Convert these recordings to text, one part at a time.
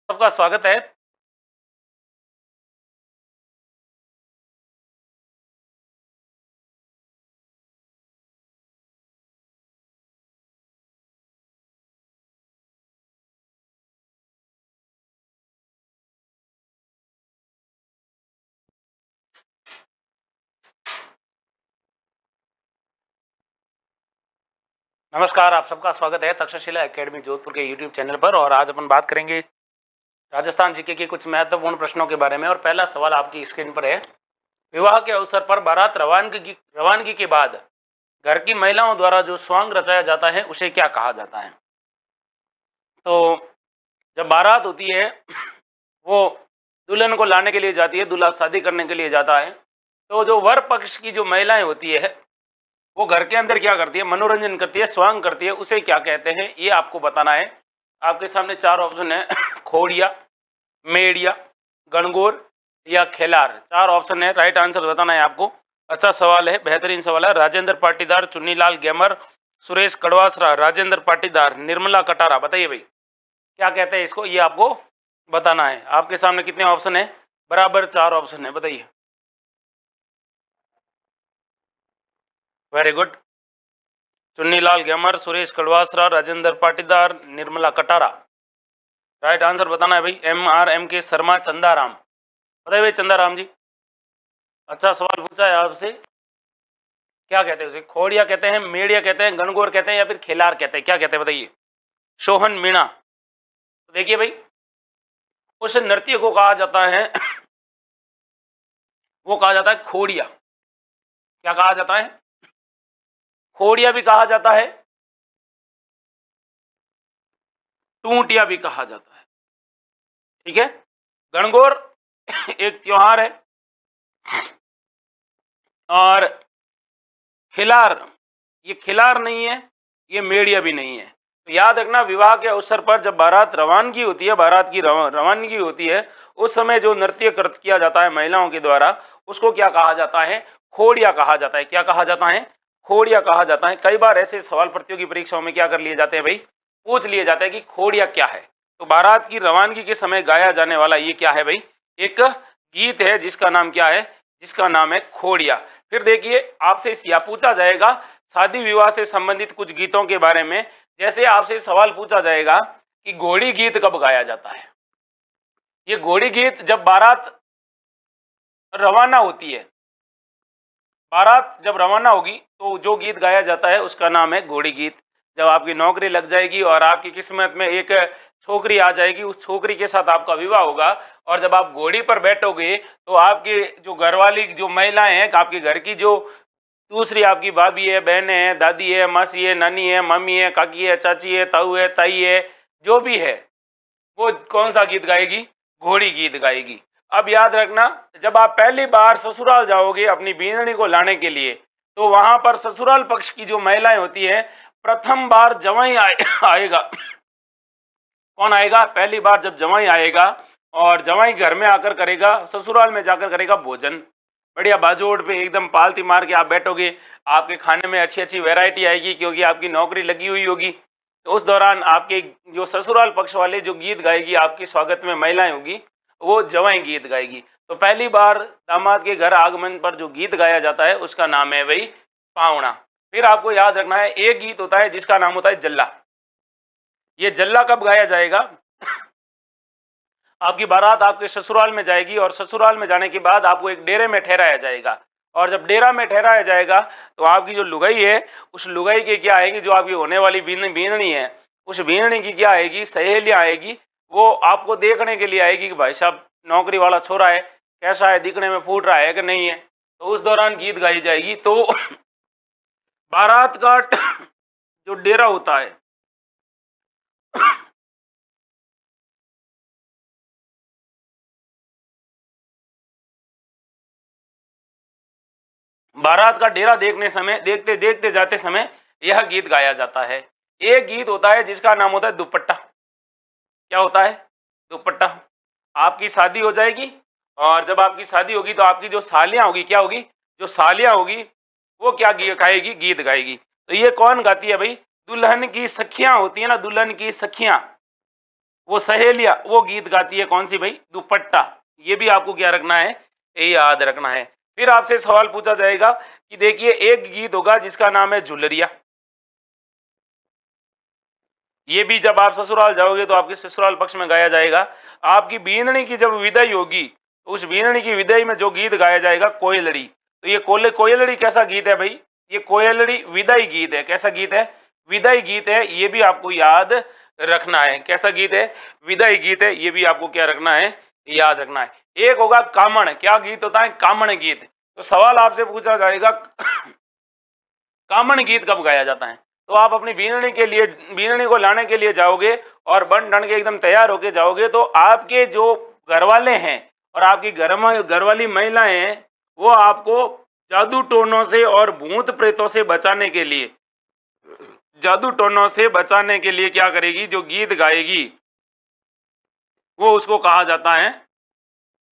सबका स्वागत है। नमस्कार, आप सबका स्वागत है तक्षशिला एकेडमी जोधपुर के यूट्यूब चैनल पर। और आज अपन बात करेंगे राजस्थान जीके के कुछ महत्वपूर्ण प्रश्नों के बारे में। और पहला सवाल आपकी स्क्रीन पर है। विवाह के अवसर पर बारात रवानगी के बाद घर की महिलाओं द्वारा जो स्वांग रचाया जाता है उसे क्या कहा जाता है? तो जब बारात होती है वो दुल्हन को लाने के लिए जाती है, दूल्हा शादी करने के लिए जाता है, तो जो वर पक्ष की जो महिलाएं होती है वो घर के अंदर क्या करती है? मनोरंजन करती है, स्वांग करती है। उसे क्या कहते हैं ये आपको बताना है। आपके सामने चार ऑप्शन है खोड़िया, मेड़िया, गणगौर या खेलार। चार ऑप्शन है, राइट आंसर बताना है आपको। अच्छा सवाल है, बेहतरीन सवाल है। राजेंद्र पाटीदार, चुन्नीलाल गेमर, सुरेश कड़वासरा, राजेंद्र पाटीदार, निर्मला कटारा। बताइए भाई क्या कहते हैं इसको, ये आपको बताना है। आपके सामने कितने ऑप्शन है? बराबर चार ऑप्शन है, बताइए। Very good. Chunnilal gamer, Suresh Kadwasara, Rajendra Patidar, Nirmala Katara. Right answer बताना है भाई। MRM के शर्मा, चंदाराम। बताइए भाई चंदाराम जी। अच्छा सवाल पूछा है आपसे। क्या कहते हैं उसे? खोड़िया कहते हैं, मेड़िया कहते हैं, गणगौर कहते हैं या फिर खिलार कहते हैं? क्या कहते हैं बताइए। सोहन मीणा। तो देखिए भाई, उस नृत्य को कहा जाता है वो कहा जाता है खोड़िया। क्या कहा जाता है? खोड़िया भी कहा जाता है, टूटिया भी कहा जाता है। ठीक है। गणगौर एक त्योहार है, और खिलार, ये खिलार नहीं है, ये मेड़िया भी नहीं है। तो याद रखना, विवाह के अवसर पर जब बारात रवानगी होती है, बारात की रवानगी होती है, उस समय जो नृत्य किया जाता है महिलाओं के द्वारा, उसको क्या कहा जाता है? खोड़िया कहा जाता है। क्या कहा जाता है? खोड़िया कहा जाता है। कई बार ऐसे सवाल प्रतियोगी परीक्षाओं में क्या कर लिए जाते हैं भाई, पूछ लिए जाते हैं कि खोड़िया क्या है। तो बारात की रवानगी के समय गाया जाने वाला ये क्या है भाई? एक गीत है जिसका नाम क्या है? जिसका नाम है खोड़िया। फिर देखिए, आपसे यह पूछा जाएगा शादी विवाह से संबंधित कुछ गीतों के बारे में। जैसे आपसे सवाल पूछा जाएगा कि घोड़ी गीत कब गाया जाता है। ये घोड़ी गीत जब बारात रवाना होती है, बारात जब रवाना होगी तो जो गीत गाया जाता है उसका नाम है घोड़ी गीत। जब आपकी नौकरी लग जाएगी और आपकी किस्मत में एक छोकरी आ जाएगी, उस छोकरी के साथ आपका विवाह होगा, और जब आप घोड़ी पर बैठोगे तो आपके जो घरवाली जो महिलाएं हैं, आपके घर की जो दूसरी आपकी भाभी है, बहनें हैं, दादी है, मासी है, नानी है, मम्मी है, काकी है, चाची है, ताऊ है, ताई है, जो भी है, वो कौन सा गीत गाएगी? घोड़ी गीत गाएगी। अब याद रखना, जब आप पहली बार ससुराल जाओगे अपनी बींदनी को लाने के लिए, तो वहां पर ससुराल पक्ष की जो महिलाएं होती है, प्रथम बार जवाई आएगा। कौन आएगा? पहली बार जब जवाई आएगा, और जवाई घर में आकर करेगा, ससुराल में जाकर करेगा भोजन। बढ़िया बाजोड़ पे एकदम पालती मार के आप बैठोगे। आपके खाने में अच्छी अच्छी वैरायटी आएगी, क्योंकि आपकी नौकरी लगी हुई होगी। तो उस दौरान आपके जो ससुराल पक्ष वाले जो गीत गाएगी, आपके स्वागत में महिलाएं होगी, वो जवाई गीत गाएगी। तो पहली बार दामाद के घर आगमन पर जो गीत गाया जाता है उसका नाम है भाई पावना। फिर आपको याद रखना है, एक गीत होता है जिसका नाम होता है जल्ला। ये जल्ला कब गाया जाएगा? आपकी बारात आपके ससुराल में जाएगी, और ससुराल में जाने के बाद आपको एक डेरे में ठहराया जाएगा। और जब डेरा में ठहराया जाएगा तो आपकी जो लुगाई है, उस लुगाई की क्या आएगी, जो आपकी होने वाली बींदनी है, उस बींदनी की क्या आएगी? सहेलियां आएगी। वो आपको देखने के लिए आएगी कि भाई साहब नौकरी वाला छोरा है, कैसा है, दिखने में फूट रहा है कि नहीं है। तो उस दौरान गीत गाई जाएगी। तो बारात का जो डेरा होता है, बारात का डेरा देखने समय, देखते देखते जाते समय यह गीत गाया जाता है। एक गीत होता है जिसका नाम होता है दुपट्टा। क्या होता है? दुपट्टा। आपकी शादी हो जाएगी, और जब आपकी शादी होगी तो आपकी जो सालियां होगी, क्या होगी? जो सालियां होगी वो क्या गाएगी? गीत गाएगी। तो ये कौन गाती है भाई? दुल्हन की सखियां होती है ना, दुल्हन की सखियां, वो सहेलियां वो गीत गाती है, कौन सी भाई? दुपट्टा। ये भी आपको क्या रखना है? ये याद रखना है। फिर आपसे सवाल पूछा जाएगा कि देखिए एक गीत होगा जिसका नाम है झुलरिया। ये भी जब आप ससुराल जाओगे तो आपके ससुराल पक्ष में गाया जाएगा। आपकी बींदनी की जब विदाई होगी तो उस बींदनी की विदाई में जो गीत गाया जाएगा कोयलड़ी। तो ये कोयलड़ी कैसा गीत है भाई? ये कोयलड़ी विदाई गीत है। कैसा गीत है? विदाई गीत है। ये भी आपको याद रखना है। कैसा गीत है? विदाई गीत है। ये भी आपको क्या रखना है? याद रखना है। एक होगा कामण। क्या गीत होता है? कामण गीत। तो सवाल आपसे पूछा जाएगा कामण गीत कब गाया जाता है? तो आप अपनी बीननी को लाने के लिए जाओगे और बन ठन के एकदम तैयार होके जाओगे, तो आपके जो घर वाले हैं और आपकी घर वाली महिलाएं हैं वो आपको जादू टोनों से और भूत प्रेतों से बचाने के लिए क्या करेगी? जो गीत गाएगी वो उसको कहा जाता है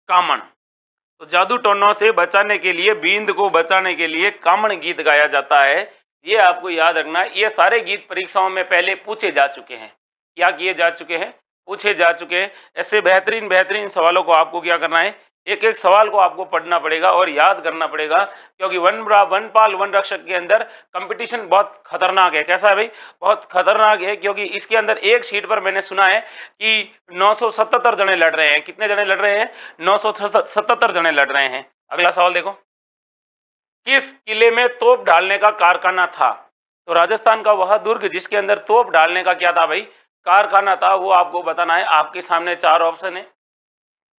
कामण। तो जादू टोनों से बचाने के लिए, बींद को बचाने के लिए कामण गीत गाया जाता है। ये आपको याद रखना है। ये सारे गीत परीक्षाओं में पहले पूछे जा चुके हैं। क्या किए जा चुके हैं? पूछे जा चुके हैं। ऐसे बेहतरीन सवालों को आपको क्या करना है? एक एक सवाल को आपको पढ़ना पड़ेगा और याद करना पड़ेगा, क्योंकि वनपाल वन रक्षक के अंदर कंपटीशन बहुत खतरनाक है। कैसा है भाई? बहुत खतरनाक है, क्योंकि इसके अंदर एक सीट पर मैंने सुना है कि 977 जने लड़ रहे हैं। कितने जने लड़ रहे हैं? 977 जने लड़ रहे हैं। अगला सवाल देखो, किस किले में तोप डालने का कारखाना था? तो राजस्थान का वह दुर्ग जिसके अंदर तोप डालने का क्या था भाई? कारखाना था। वो आपको बताना है। आपके सामने 4 ऑप्शन है,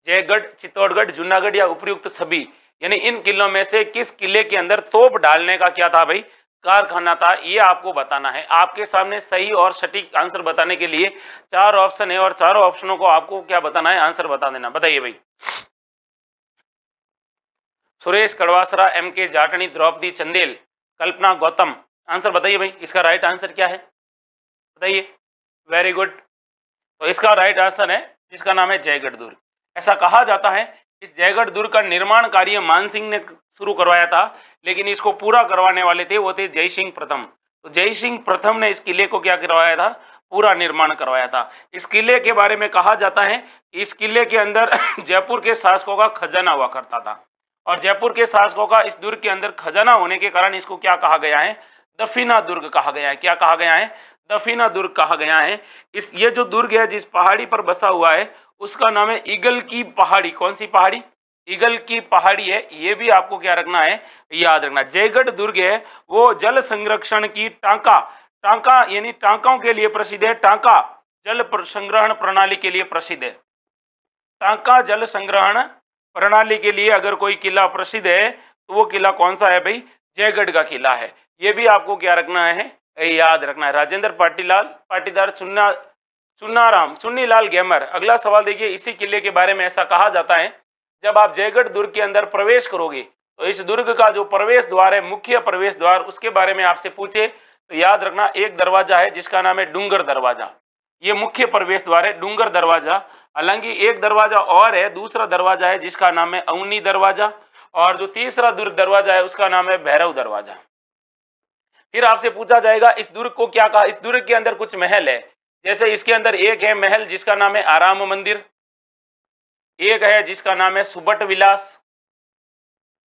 जयगढ़, चित्तौड़गढ़, जूनागढ़ या उपयुक्त सभी। यानी इन किलों में से किस किले के अंदर तोप डालने का क्या था भाई? कारखाना था। ये आपको बताना है। आपके सामने सही और सटीक आंसर बताने के लिए 4 ऑप्शन है और चारों ऑप्शनों को आपको क्या बताना है? आंसर बता देना। बताइए भाई। सुरेश कड़वासरा, एम के जाटनी, द्रौपदी चंदेल, कल्पना गौतम। आंसर बताइए भाई, इसका राइट आंसर क्या है? बताइए। Very good. तो इसका राइट आंसर है जिसका नाम है जयगढ़ दुर्ग। ऐसा कहा जाता है इस जयगढ़ दुर्ग का निर्माण कार्य मान सिंह ने शुरू करवाया था, लेकिन इसको पूरा करवाने वाले थे वो थे जय सिंह प्रथम। तो जय सिंह प्रथम ने इस किले को क्या करवाया था? पूरा निर्माण करवाया था। इस किले के बारे में कहा जाता है इस किले के अंदर जयपुर के शासकों का खजाना हुआ करता था, और जयपुर के शासकों का इस दुर्ग के अंदर खजाना होने के कारण इसको क्या कहा गया है? दफीना दुर्ग कहा गया है। क्या कहा गया है? दफीना दुर्ग कहा गया है। ये जो दुर्ग है जिस पहाड़ी पर बसा हुआ है उसका नाम है ईगल की पहाड़ी। कौन सी पहाड़ी? ईगल की पहाड़ी है। ये भी आपको क्या रखना है? याद रखना। जयगढ़ दुर्ग है वो जल संरक्षण की टांका यानी टांकाओं के लिए प्रसिद्ध है। टांका जल संग्रहण प्रणाली के लिए प्रसिद्ध है। टांका जल संग्रहण प्रणाली के लिए अगर कोई किला प्रसिद्ध है तो वो किला कौन सा है भाई? जयगढ़ का किला है। ये भी आपको क्या रखना है? याद रखना है। राजेंद्र पाटीदार, चुन्नीलाल गेमर। अगला सवाल देखिए, इसी किले के बारे में ऐसा कहा जाता है जब आप जयगढ़ दुर्ग के अंदर प्रवेश करोगे तो इस दुर्ग का जो प्रवेश द्वार है, मुख्य प्रवेश द्वार, उसके बारे में आपसे पूछे तो याद रखना एक दरवाजा है जिसका नाम है डूंगर दरवाजा। ये मुख्य प्रवेश द्वार है, डूंगर दरवाजा। हालांकि एक दरवाजा और है, दूसरा दरवाजा है जिसका नाम है अवनी दरवाजा, और जो तीसरा दरवाजा है उसका नाम है भैरव दरवाजा। फिर आपसे पूछा जाएगा इस दुर्ग को क्या कहा? इस दुर्ग के अंदर कुछ महल है। जैसे इसके अंदर एक है महल जिसका नाम है आराम मंदिर, एक है जिसका नाम है सुबट विलास।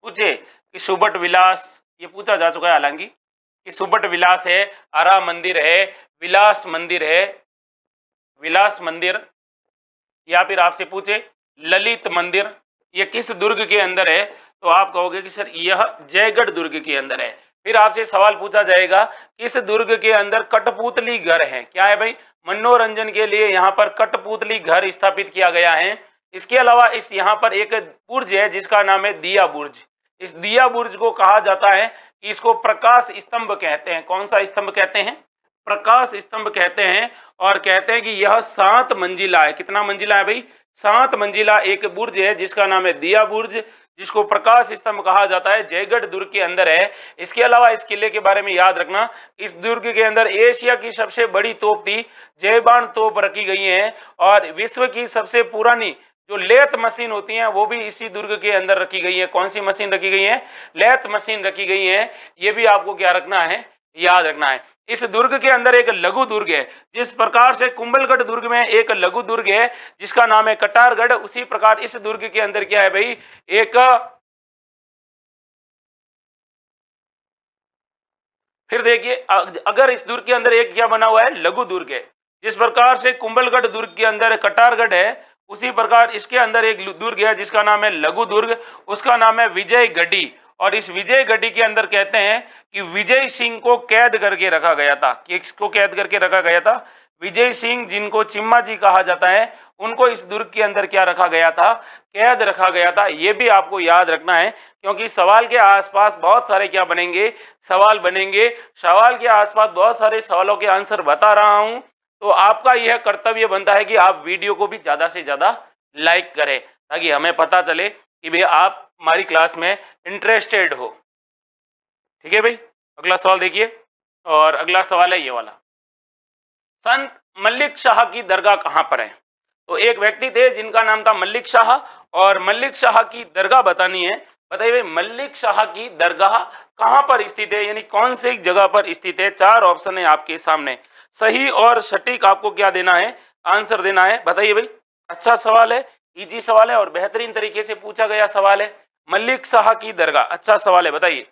पूछे कि सुबट विलास, ये पूछा जा चुका है हालांकि, कि सुबट विलास है, आराम मंदिर है, विलास मंदिर, या फिर आपसे पूछे ललित मंदिर, ये किस दुर्ग के अंदर है? तो आप कहोगे कि सर यह जयगढ़ दुर्ग के अंदर है। फिर आपसे सवाल पूछा जाएगा किस दुर्ग के अंदर कठपुतली घर है? क्या है भाई? मनोरंजन के लिए यहाँ पर कठपुतली घर स्थापित किया गया है। इसके अलावा इस यहाँ पर एक बुर्ज है जिसका नाम है दिया बुर्ज। इस दिया बुर्ज को कहा जाता है कि इसको प्रकाश स्तंभ कहते हैं। कौन सा स्तंभ कहते हैं? प्रकाश स्तंभ कहते हैं। और कहते हैं कि यह 7 मंजिला है। कितना मंजिला है भाई? 7 मंजिला एक बुर्ज है जिसका नाम है दिया बुर्ज, जिसको प्रकाश स्तंभ कहा जाता है, जयगढ़ दुर्ग के अंदर है। इसके अलावा इस किले के बारे में याद रखना, इस दुर्ग के अंदर एशिया की सबसे बड़ी तोप थी जयबान तोप रखी गई है, और विश्व की सबसे पुरानी जो लेथ मशीन होती है वो भी इसी दुर्ग के अंदर रखी गई है। कौन सी मशीन रखी गई है? लेथ मशीन रखी गई है। ये भी आपको क्या रखना है? याद रखना है। इस दुर्ग के अंदर एक लघु दुर्ग है, जिस प्रकार से कुंभलगढ़ दुर्ग में एक लघु दुर्ग है जिसका नाम है कटारगढ़, उसी प्रकार इस दुर्ग के अंदर क्या है भाई, एक, फिर देखिए अगर इस दुर्ग के अंदर एक क्या बना हुआ है, लघु दुर्ग है। जिस प्रकार से कुंभलगढ़ दुर्ग के अंदर कटारगढ़ है, उसी प्रकार इसके अंदर एक दुर्ग है जिसका नाम है लघु दुर्ग, उसका नाम है विजयगढ़ी। और इस विजयगढ़ी के अंदर कहते हैं कि विजय सिंह को कैद करके रखा गया था। किसको कैद करके रखा गया था? विजय सिंह, जिनको चिम्मा जी कहा जाता है, उनको इस दुर्ग के अंदर क्या रखा गया था, कैद रखा गया था। ये भी आपको याद रखना है, क्योंकि सवाल के आसपास बहुत सारे क्या बनेंगे, सवाल बनेंगे। सवाल के आसपास बहुत सारे सवालों के आंसर बता रहा हूं, तो आपका यह कर्तव्य बनता है कि आप वीडियो को भी ज्यादा से ज्यादा लाइक करें, ताकि हमें पता चले कि भाई आप हमारी क्लास में इंटरेस्टेड हो। ठीक है भाई, अगला सवाल देखिए, और अगला सवाल है ये वाला, संत मल्लिक शाह की दरगाह कहां पर है? तो एक व्यक्ति थे जिनका नाम था मल्लिक शाह, और मल्लिक शाह की दरगाह बतानी है। बताइए भाई, मल्लिक शाह की दरगाह कहां पर स्थित है, यानी कौन सी जगह पर स्थित है? चार ऑप्शन है आपके सामने, सही और सटीक आपको क्या देना है, आंसर देना है। बताइए भाई, अच्छा सवाल है, इजी सवाल है और बेहतरीन तरीके से पूछा गया सवाल है। मल्लिक शाह की दरगाह, अच्छा सवाल है, बताइए।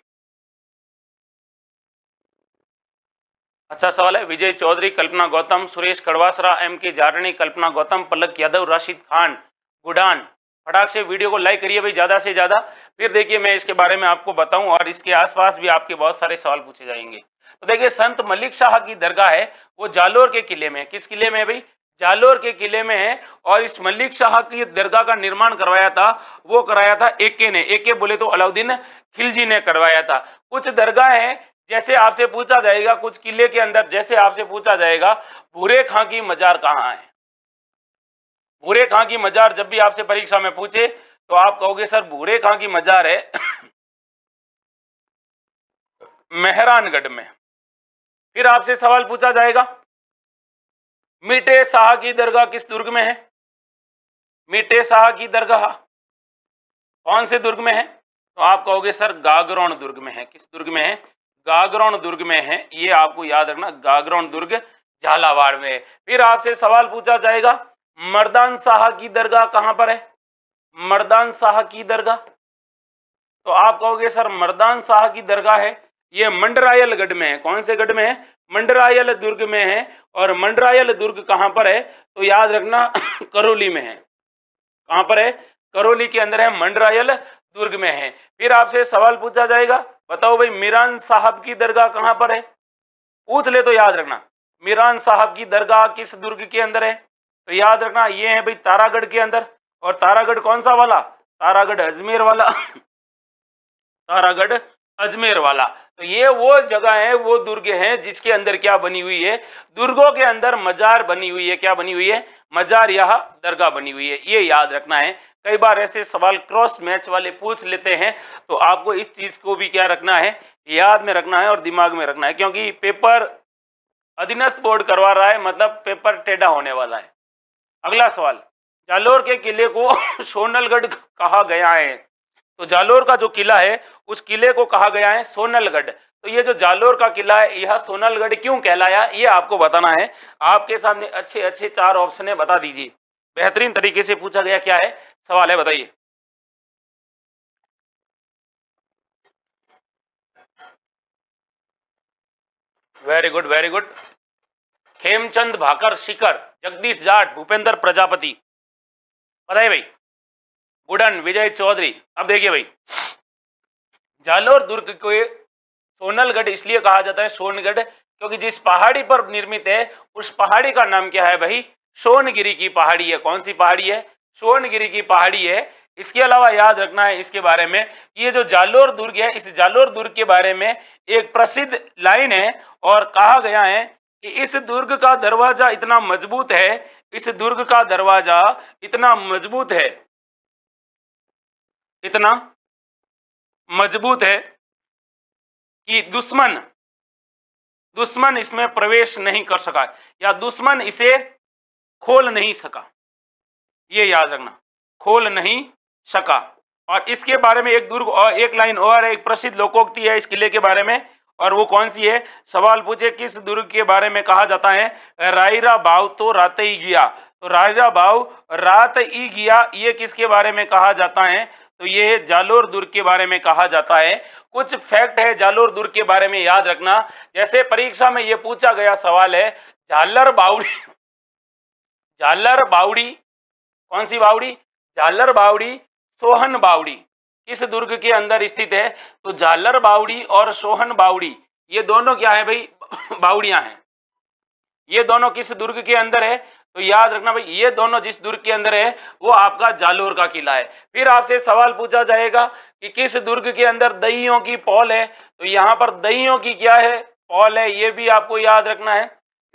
अच्छा सवाल है। विजय चौधरी, कल्पना गौतम, सुरेश कड़वासरा, एम के जाटनी, कल्पना गौतम, पलक यादव, राशिद खान, गुडान। फटाक से वीडियो को लाइक करिए भाई, ज्यादा से ज्यादा। फिर देखिए मैं इसके बारे में आपको बताऊं, और इसके आसपास भी आपके बहुत सारे सवाल पूछे जाएंगे। तो देखिए, संत मल्लिक शाह की दरगाह है वो जालोर के किले में है। किस किले में है भाई? जालोर के किले में है। और इस मल्लिक शाह की दरगाह का निर्माण करवाया था, वो कराया था एके ने। एके बोले तो अलाउद्दीन खिलजी ने करवाया था। कुछ दरगाह है, जैसे आपसे पूछा जाएगा कुछ किले के अंदर, जैसे आपसे पूछा जाएगा भूरे खां की मजार कहाँ है। भूरे खां की मजार जब भी आपसे परीक्षा में पूछे तो आप कहोगे सर भूरे खां की मजार है मेहरानगढ़ में। फिर आपसे सवाल पूछा जाएगा मीठे शाह की दरगाह किस दुर्ग में है? मीठे शाह की दरगाह कौन से दुर्ग में है? तो आप कहोगे सर गागरोन दुर्ग में है। किस दुर्ग में है? गागरोन दुर्ग में है। ये आपको याद रखना, गागरोन दुर्ग झालावाड़ में है। फिर आपसे सवाल पूछा जाएगा मर्दान शाह की दरगाह कहां पर है? मर्दान शाह की दरगाह, तो आप कहोगे सर मर्दान शाह की दरगाह है, ये मंडरायल गढ़ में है। कौन से गढ़ में है? मंडरायल दुर्ग में है। और मंडरायल दुर्ग कहां पर है? तो याद रखना करौली में है। कहां पर है? करौली के अंदर है, मंडरायल दुर्ग में है। फिर आपसे सवाल पूछा जाएगा, बताओ भाई मीरान साहब की दरगाह कहां पर है? पूछ ले तो याद रखना, मीरान साहब की दरगाह किस दुर्ग के अंदर है? तो याद रखना ये है भाई तारागढ़ के अंदर। और तारागढ़ कौन सा वाला? तारागढ़ अजमेर वाला तारागढ़ अजमेर वाला। तो ये वो जगह है, वो दुर्ग है जिसके अंदर क्या बनी हुई है, दुर्गों के अंदर मजार बनी हुई है। क्या बनी हुई है? मजार या दरगाह बनी हुई है। ये याद रखना है। कई बार ऐसे सवाल क्रॉस मैच वाले पूछ लेते हैं, तो आपको इस चीज को भी क्या रखना है, याद में रखना है और दिमाग में रखना है, क्योंकि पेपर अधीनस्थ बोर्ड करवा रहा है, मतलब पेपर टेढ़ा होने वाला है। अगला सवाल, जालोर के किले को सोनलगढ़ कहा गया है। तो जालोर का जो किला है उस किले को कहा गया है सोनलगढ़। तो ये जो जालोर का किला है यह सोनलगढ़ क्यों कहलाया, ये आपको बताना है। आपके सामने अच्छे अच्छे चार ऑप्शन है, बता दीजिए। बेहतरीन तरीके से पूछा गया क्या है सवाल है, बताइए। Very good, very good. Khemchand Bhakar Shikar, Jagdish Jat, Bhupendra Prajapati. बताइए भाई। गुडन, विजय चौधरी। अब देखिए भाई, जालोर दुर्ग को सोनलगढ़ इसलिए कहा जाता है सोनगढ़, क्योंकि जिस पहाड़ी पर निर्मित है उस पहाड़ी का नाम क्या है भाई? सोनगिरी की पहाड़ी है। कौन सी पहाड़ी है? सोनगिरी की पहाड़ी है। इसके अलावा याद रखना है इसके बारे में, ये जो जालोर दुर्ग है, इस जालोर दुर्ग के बारे में एक प्रसिद्ध लाइन है, और कहा गया है कि इस दुर्ग का दरवाजा इतना मजबूत है, इस दुर्ग का दरवाजा इतना मजबूत है, इतना मजबूत है कि दुश्मन इसमें प्रवेश नहीं कर सका, या दुश्मन इसे खोल नहीं सका। ये याद रखना, खोल नहीं सका। और इसके बारे में एक दुर्ग और एक लाइन और एक प्रसिद्ध लोकोक्ति है इस किले के बारे में, और वो कौन सी है? सवाल पूछे किस दुर्ग के बारे में कहा जाता है? रायरा भाव तो रात ही गया। तो रायरा भाव रात ही गया, ये किसके बारे में कहा जाता है? तो ये जालोर दुर्ग के बारे में कहा जाता है। कुछ फैक्ट है जालोर दुर्ग के बारे में याद रखना। जैसे परीक्षा में ये पूछा गया सवाल है, झालर बावड़ी, झालर बावड़ी कौन सी बावड़ी? झालर बावड़ी, सोहन बावड़ी किस दुर्ग के अंदर स्थित है? तो झालर बावड़ी और सोहन बावड़ी ये दोनों क्या है भाई? बावड़ियां हैं। ये दोनों किस दुर्ग के अंदर है? तो याद रखना भाई, ये दोनों जिस दुर्ग के अंदर है वो आपका जालोर का किला है। फिर आपसे सवाल पूछा जाएगा कि किस दुर्ग के अंदर दहियों की पौल है? तो यहाँ पर दहियों की क्या है? पौल है, ये भी आपको याद रखना है।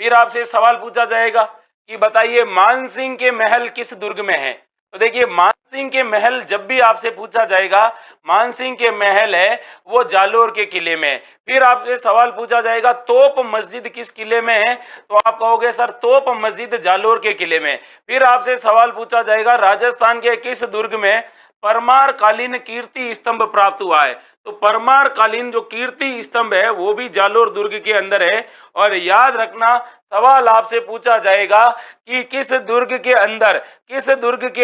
फिर आपसे सवाल पूछा जाएगा कि बताइए मानसिंह के महल किस दुर्ग में है? तो देखिए मानसिंह के महल जब भी आपसे पूछा जाएगा, मानसिंह के महल है वो जालोर के किले में है। फिर आपसे सवाल पूछा जाएगा तोप मस्जिद किस किले में है? तो आप कहोगे सर तोप मस्जिद जालोर के किले में। फिर आपसे सवाल पूछा जाएगा राजस्थान के किस दुर्ग में परमार कालीन कीर्ति स्तंभ प्राप्त हुआ है? तो परमार कालीन जो कीर्ति स्तंभ है वो भी जालोर दुर्ग के अंदर है। और याद रखना सवाल आपसे पूछा जाएगा कि किस दुर्ग के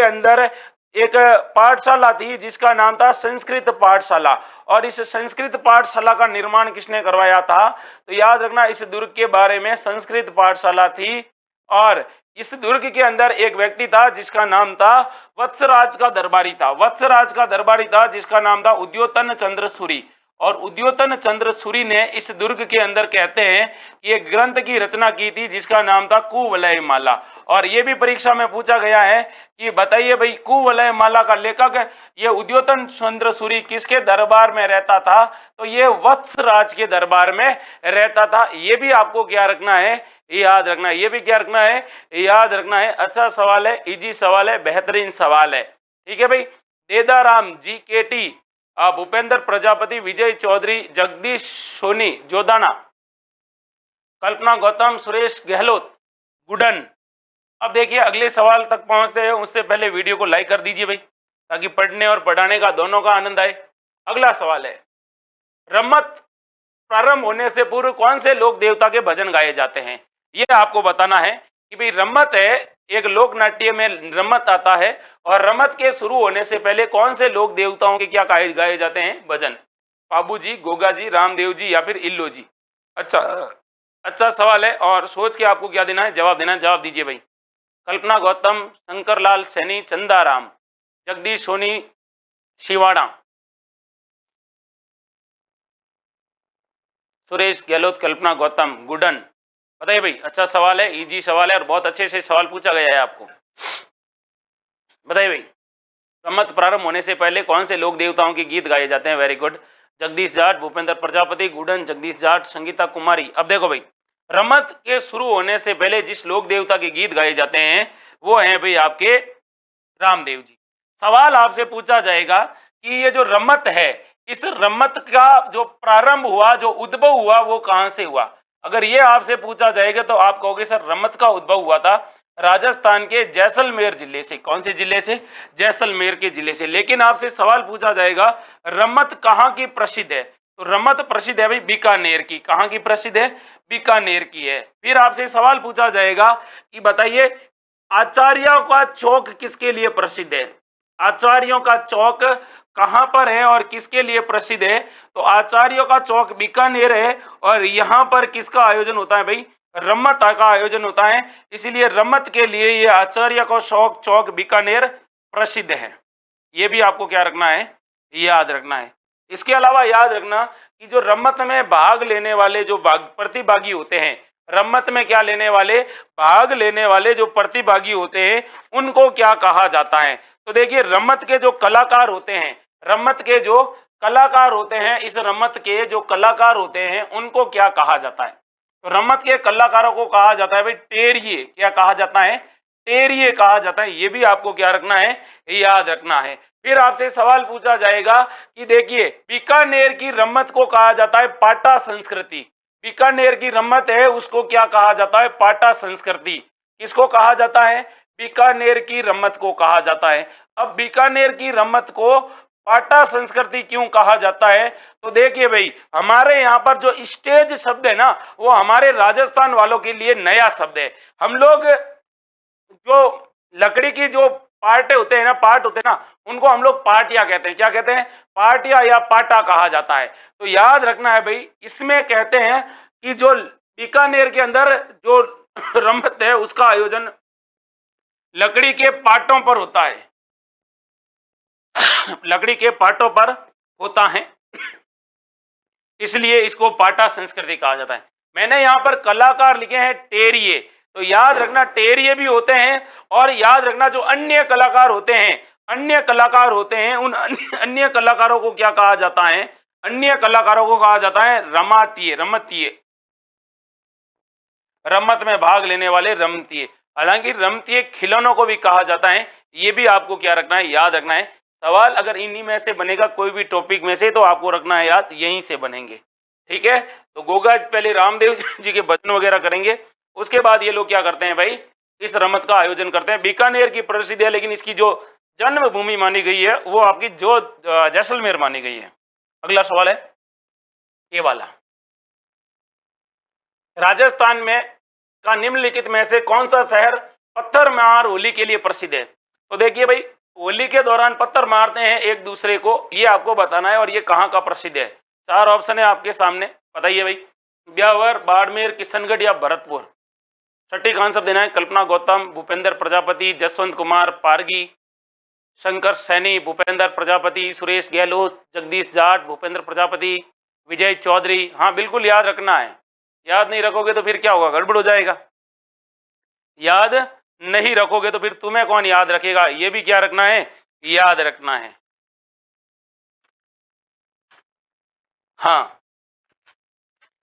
अंदर एक पाठशाला थी जिसका नाम था संस्कृत पाठशाला, और इस संस्कृत पाठशाला का निर्माण किसने करवाया था? तो याद रखना इस दुर्ग के बारे में संस्कृत पाठशाला थी। और इस दुर्ग के अंदर एक व्यक्ति था जिसका नाम था वत्सराज का दरबारी था जिसका नाम था उद्योतन चंद्र सूरी। और उद्योतन चंद्र सूरी ने इस दुर्ग के अंदर कहते हैं कि एक ग्रंथ की रचना की थी जिसका नाम था कुवलय माला। और ये भी परीक्षा में पूछा गया है कि बताइए भाई कुवलय माला का लेखक ये उद्योतन चंद्र सूरी किसके दरबार में रहता था? तो ये वत्सराज के दरबार में रहता था। ये भी आपको क्या रखना है? याद रखना है। ये भी क्या रखना है? याद रखना है। अच्छा सवाल है, इजी सवाल है, बेहतरीन सवाल है। ठीक है भाई। देदाराम जी के टी, भूपेंद्र प्रजापति, विजय चौधरी, जगदीश सोनी जोदाना, कल्पना गौतम, सुरेश गहलोत, गुडन। अब देखिए अगले सवाल तक पहुंचते हैं उससे पहले वीडियो को लाइक कर दीजिए भाई, ताकि पढ़ने और पढ़ाने का दोनों का आनंद आए। अगला सवाल है, रम्मत प्रारंभ होने से पूर्व कौन से लोक देवता के भजन गाए जाते हैं? ये आपको बताना है कि भाई रम्मत है, एक लोक नाट्य में रम्मत आता है, और रम्मत के शुरू होने से पहले कौन से लोक देवताओं के क्या गाए जाते हैं? भजन। बाबू जी, गोगा जी, रामदेव जी या फिर इल्लो जी? अच्छा सवाल है, और सोच के आपको क्या देना है? जवाब देना है। जवाब दीजिए भाई। कल्पना गौतम, शंकरलाल सैनी, चंदाराम, जगदीश सोनी, शिवाड़ा, सुरेश गहलोत, कल्पना गौतम, गुडन। बताइए भाई। अच्छा सवाल है, इजी सवाल है, और बहुत अच्छे से सवाल पूछा गया है आपको। बताइए भाई, रम्मत प्रारंभ होने से पहले कौन से लोक देवताओं के गीत गाए जाते हैं? Very good. जगदीश जाट, भूपेंद्र प्रजापति, गुडन, जगदीश जाट, संगीता कुमारी। अब देखो भाई, रम्मत के शुरू होने से पहले जिस लोक देवता के गीत गाए जाते हैं वो हैं भाई आपके रामदेव जी। सवाल आपसे पूछा जाएगा कि ये जो रम्मत है, इस रम्मत का जो प्रारंभ हुआ, जो उद्भव हुआ, वो कहां से हुआ? अगर ये आपसे पूछा जाएगा तो आप कहोगे सर रम्मत का उद्भव हुआ था राजस्थान के जैसलमेर जिले से। कौन से जिले से? जैसलमेर के जिले से। लेकिन आपसे सवाल पूछा जाएगा रम्मत कहाँ की प्रसिद्ध है? तो रम्मत प्रसिद्ध है भाई बीकानेर की। कहाँ की प्रसिद्ध है? बीकानेर की है। फिर आपसे सवाल पूछा जाएगा कि बताइए आचार्यों का चौक किसके लिए प्रसिद्ध है? आचार्यों का चौक कहां पर है और किसके लिए प्रसिद्ध है? तो आचार्यों का चौक बीकानेर है, और यहां पर किसका आयोजन होता है भाई? रम्मत का आयोजन होता है। इसीलिए रम्मत के लिए ये आचार्य का चौक बीकानेर प्रसिद्ध है। ये भी आपको क्या रखना है? याद रखना है। इसके अलावा याद रखना कि जो रम्मत में भाग लेने वाले जो प्रतिभागी होते हैं, रम्मत में क्या लेने वाले? भाग लेने वाले जो प्रतिभागी होते हैं उनको क्या कहा जाता है? तो देखिए रम्मत के जो कलाकार होते हैं, रम्मत के जो कलाकार होते हैं, इस रम्मत के जो कलाकार होते हैं उनको क्या कहा जाता है? तो रम्मत के कलाकारों को कहा जाता है भाई टेरिये। क्या कहा जाता है? टेरिये कहा जाता है। ये भी आपको क्या रखना है? याद रखना है। फिर आपसे सवाल पूछा जाएगा कि देखिए बीकानेर की रम्मत को कहा जाता है पाटा संस्कृति। बीकानेर की रम्मत है उसको क्या कहा जाता है? पाटा संस्कृति। किसको कहा जाता है? बीकानेर की रम्मत को कहा जाता है। अब बीकानेर की रम्मत को पाटा संस्कृति क्यों कहा जाता है? तो देखिए भाई, हमारे यहाँ पर जो स्टेज शब्द है ना, वो हमारे राजस्थान वालों के लिए नया शब्द है। हम लोग जो लकड़ी की जो पार्ट होते हैं ना, उनको हम लोग पाटिया कहते हैं। क्या कहते हैं? पाटिया या पाटा कहा जाता है। तो याद रखना है भाई, इसमें कहते हैं कि जो बीकानेर के अंदर जो रमत है उसका आयोजन लकड़ी के पाटों पर होता है, लकड़ी के पाटों पर होता है, इसलिए इसको पाटा संस्कृति कहा जाता है। मैंने यहाँ पर कलाकार लिखे हैं टेरिये, तो याद रखना टेरिये भी होते हैं। और याद रखना जो अन्य कलाकार होते हैं, उन अन्य कलाकारों को क्या कहा जाता है? अन्य कलाकारों को कहा जाता है रमातीय, रमत में भाग लेने वाले रमतीय। हालांकि रमतीय खिलौनों को भी कहा जाता है, ये भी आपको क्या रखना है? याद रखना है। सवाल अगर इन्हीं में से बनेगा, कोई भी टॉपिक में से, तो आपको रखना है याद, यहीं से बनेंगे। ठीक है, तो गोगा पहले रामदेव जी के भजन वगैरह करेंगे, उसके बाद ये लोग क्या करते हैं भाई, इस रमत का आयोजन करते हैं। बीकानेर की प्रसिद्ध है, लेकिन इसकी जो जन्मभूमि मानी गई है वो आपकी जो जैसलमेर मानी गई है। अगला सवाल है ये वाला, राजस्थान में का निम्नलिखित में से कौन सा शहर पत्थर मार होली के लिए प्रसिद्ध है? तो देखिए भाई, होली के दौरान पत्थर मारते हैं एक दूसरे को, ये आपको बताना है, और ये कहाँ का प्रसिद्ध है। 4 ऑप्शन है आपके सामने, बताइए भाई। ब्यावर, बाड़मेर, किशनगढ़ या भरतपुर? सटीक आंसर देना है। कल्पना गौतम, भूपेंद्र प्रजापति, जसवंत कुमार पारगी, शंकर सैनी, भूपेंद्र प्रजापति, सुरेश गहलोत, जगदीश जाट, भूपेंद्र प्रजापति, विजय चौधरी। हाँ बिल्कुल याद रखना है, याद नहीं रखोगे तो फिर क्या होगा, गड़बड़ हो जाएगा। याद नहीं रखोगे तो फिर तुम्हें कौन याद रखेगा, ये भी क्या रखना है, याद रखना है। हाँ,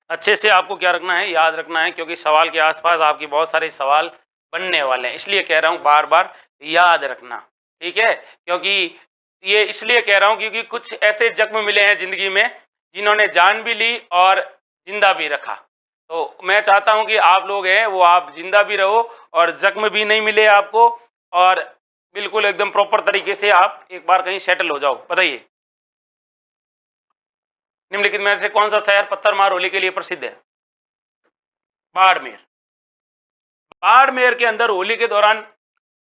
अच्छे से आपको क्या रखना है, याद रखना है, क्योंकि सवाल के आसपास आपके बहुत सारे सवाल बनने वाले हैं, इसलिए कह रहा हूं बार बार याद रखना। ठीक है, क्योंकि ये इसलिए कह रहा हूं क्योंकि कुछ ऐसे जख्म मिले हैं जिंदगी में जिन्होंने जान भी ली और जिंदा भी रखा। तो मैं चाहता हूं कि आप लोग हैं वो आप जिंदा भी रहो और जख्म भी नहीं मिले आपको, और बिल्कुल एकदम प्रॉपर तरीके से आप एक बार कहीं सेटल हो जाओ। बताइए, निम्नलिखित में से कौन सा शहर पत्थरमार होली के लिए प्रसिद्ध है? बाड़मेर। बाड़मेर के अंदर होली के दौरान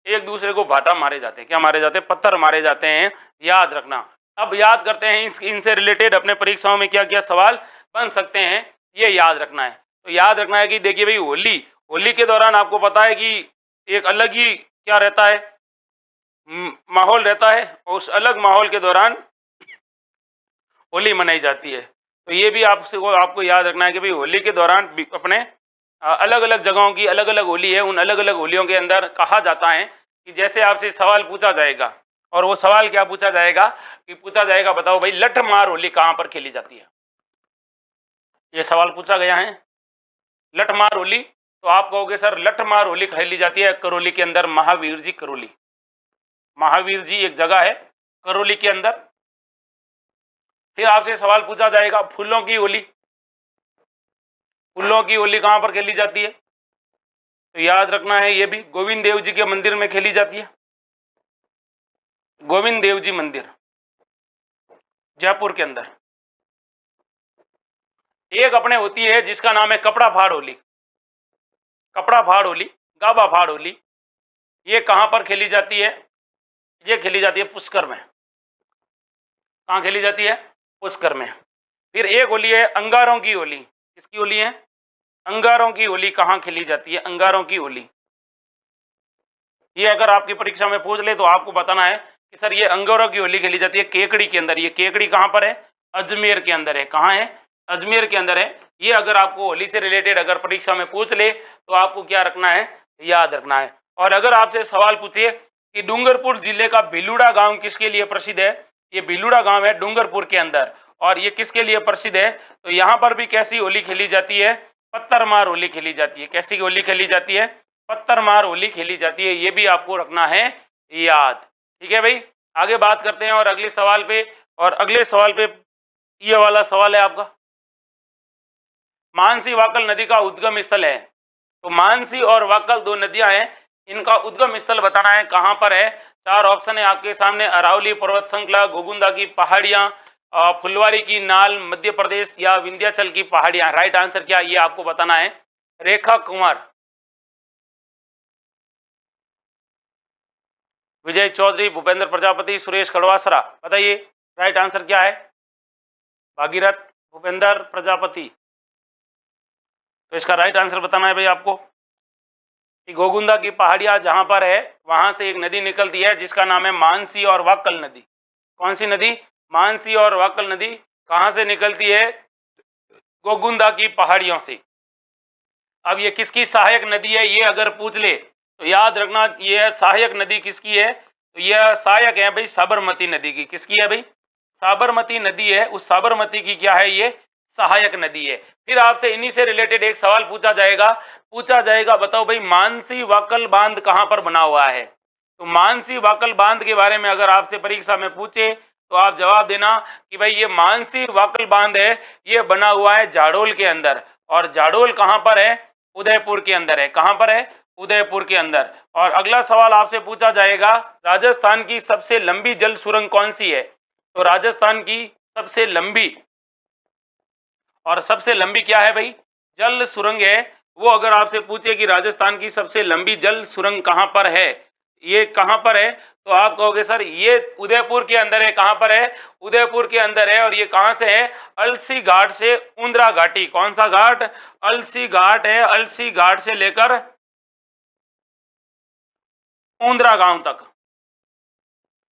एक दूसरे को भाटा मारे जाते हैं। क्या मारे जाते हैं? पत्थर मारे जाते हैं, याद रखना। अब याद करते हैं इनसे रिलेटेड अपने परीक्षाओं में क्या क्या सवाल बन सकते हैं, ये याद रखना है। तो याद रखना है कि देखिए भाई, होली के दौरान आपको पता है कि एक अलग ही क्या रहता है, माहौल रहता है, और उस अलग माहौल के दौरान होली मनाई जाती है। तो ये भी आपको याद रखना है कि भाई होली के दौरान अपने अलग अलग जगहों की अलग अलग होली है, उन अलग अलग होलियों के अंदर कहा जाता है कि जैसे आपसे सवाल पूछा जाएगा, और वो सवाल क्या पूछा जाएगा कि पूछा जाएगा, बताओ भाई लठमार होली कहाँ पर खेली जाती है? ये सवाल पूछा गया है, लठमार होली। तो आप कहोगे सर लठमार होली खेली जाती है करौली के अंदर, महावीर जी करौली, महावीर जी एक जगह है करौली के अंदर। फिर आपसे सवाल पूछा जाएगा फूलों की होली, फूलों की होली कहां पर खेली जाती है? तो याद रखना है ये भी गोविंद देव जी के मंदिर में खेली जाती है, गोविंद देव जी मंदिर जयपुर के अंदर। एक अपने होती है जिसका नाम है कपड़ा फाड़ होली, कपड़ा फाड़ होली, गाबा फाड़ होली। ये कहां पर खेली जाती है? ये खेली जाती है पुष्कर में। कहां खेली जाती है? पुष्कर में। फिर एक होली है अंगारों की होली। किसकी होली है? अंगारों की होली। कहां खेली जाती है? अंगारों की होली। ये अगर आपकी परीक्षा में पूछ ले तो आपको बताना है कि सर ये अंगारों की होली खेली जाती है केकड़ी के अंदर। ये केकड़ी कहां पर है? अजमेर के अंदर है। कहां है? अजमेर के अंदर है। ये अगर आपको होली से रिलेटेड अगर परीक्षा में पूछ ले तो आपको क्या रखना है? याद रखना है। और अगर आपसे सवाल पूछिए कि डूंगरपुर जिले का भिलूड़ा गांव किसके लिए प्रसिद्ध है? ये भिलूड़ा गांव है डूंगरपुर के अंदर, और ये किसके लिए प्रसिद्ध है? तो यहाँ पर भी कैसी होली खेली जाती है? पत्थरमार होली खेली जाती है। कैसी होली खेली जाती है? पत्थरमार होली खेली जाती है। ये भी आपको रखना है याद। ठीक है भाई, आगे बात करते हैं और अगले सवाल पे। और अगले सवाल पे ये वाला सवाल है आपका, मानसी वाकल नदी का उद्गम स्थल है। तो मानसी और वाकल दो नदियां हैं, इनका उद्गम स्थल बताना है कहां पर है। चार ऑप्शन है आपके सामने, अरावली पर्वत श्रृंखला, गोगुंदा की पहाड़ियां, फुलवारी की नाल मध्य प्रदेश, या विंध्याचल की पहाड़ियां। राइट आंसर क्या ये आपको बताना है। रेखा कुमार, विजय चौधरी, भूपेंद्र प्रजापति, सुरेश कड़वासरा, बताइए राइट आंसर क्या है। भागीरथ, भूपेंद्र प्रजापति। तो इसका राइट आंसर बताना है भाई आपको कि गोगुंदा की पहाड़ियां जहां पर है वहां से एक नदी निकलती है जिसका नाम है मानसी और वाक्कल नदी। कौन सी नदी? मानसी और वाक्कल नदी। कहां से निकलती है? गोगुंदा की पहाड़ियों से। अब ये किसकी सहायक नदी है ये अगर पूछ ले तो याद रखना, ये सहायक नदी किसकी है? तो यह सहायक है भाई साबरमती नदी की। किसकी है भाई? साबरमती नदी है, उस साबरमती की क्या है ये? सहायक नदी है। फिर आपसे इन्हीं से रिलेटेड एक सवाल पूछा जाएगा, बताओ भाई मानसी वाकल बांध कहां पर बना हुआ है? तो मानसी वाकल बांध के बारे में अगर आपसे परीक्षा में पूछे तो आप जवाब देना कि भाई ये मानसी वाकल बांध है, ये बना हुआ है जाडोल के अंदर। और जाडोल कहां पर है? उदयपुर के अंदर है। कहां पर है? उदयपुर के अंदर। और अगला सवाल आपसे पूछा जाएगा, राजस्थान की सबसे लंबी जल सुरंग कौन सी है? तो राजस्थान की सबसे लंबी, और सबसे लंबी क्या है भाई? जल सुरंग है। वो अगर आपसे पूछे कि राजस्थान की सबसे लंबी जल सुरंग कहां पर है, ये कहां पर है, तो आप कहोगे सर ये उदयपुर के अंदर है। कहां पर है? उदयपुर के अंदर है। और ये कहां से है? अलसी घाट से उंद्रा घाटी। कौन सा घाट? अलसी घाट है। अलसी घाट से लेकर उंद्रा गांव तक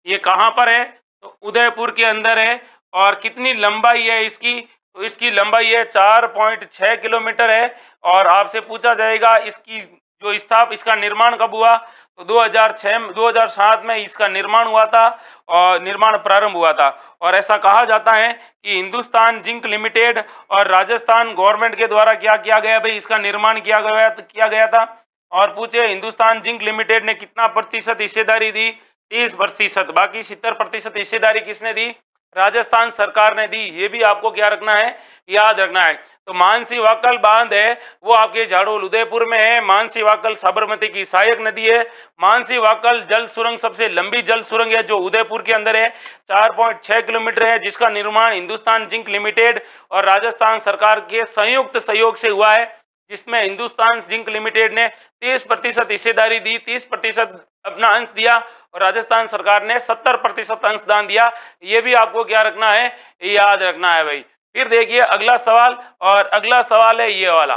ये कहां पर है? तो उदयपुर के अंदर है। और कितनी लंबाई है इसकी? तो इसकी लंबाई है 4.6 किलोमीटर है। और आपसे पूछा जाएगा इसकी जो इसका निर्माण कब हुआ? तो 2007 में इसका निर्माण हुआ था और निर्माण प्रारंभ हुआ था। और ऐसा कहा जाता है कि हिंदुस्तान जिंक लिमिटेड और राजस्थान गवर्नमेंट के द्वारा क्या किया गया भाई? इसका निर्माण किया गया था। और पूछे हिंदुस्तान जिंक लिमिटेड ने कितना प्रतिशत हिस्सेदारी दी? 30%। बाकी 70% हिस्सेदारी किसने दी? राजस्थान सरकार ने दी। ये भी आपको क्या रखना है? याद रखना है। तो मानसी वाकल बांध है वो आपके जाडोल उदयपुर में है। मानसी वाकल साबरमती की सहायक नदी है। मानसी वाकल जल सुरंग सबसे लंबी जल सुरंग है जो उदयपुर के अंदर है, 4.6 किलोमीटर है, जिसका निर्माण हिंदुस्तान जिंक लिमिटेड और राजस्थान सरकार के संयुक्त सहयोग से हुआ है, जिसमें हिंदुस्तान जिंक लिमिटेड ने 30% हिस्सेदारी दी, 30% अपना अंश दिया, और राजस्थान सरकार ने 70% अंशदान दिया। ये भी आपको क्या रखना है? याद रखना है भाई। फिर देखिए अगला सवाल, और अगला सवाल है ये वाला,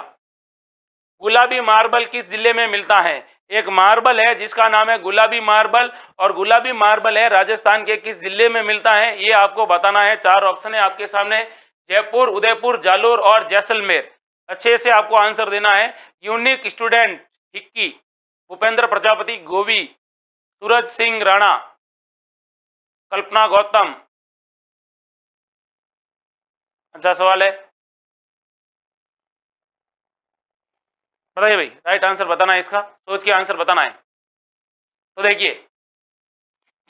गुलाबी मार्बल किस जिले में मिलता है? एक मार्बल है जिसका नाम है गुलाबी मार्बल, और गुलाबी मार्बल है राजस्थान के किस जिले में मिलता है ये आपको बताना है। चार ऑप्शन है आपके सामने, जयपुर, उदयपुर, जालोर और जैसलमेर। अच्छे से आपको आंसर देना है। Unique student Hikki, Bhupendra Prajapati Govi, Suraj Singh Rana, Kalpana Gautam. अच्छा सवाल है, बताइए भाई राइट आंसर बताना है इसका, सोच के आंसर बताना है। तो देखिए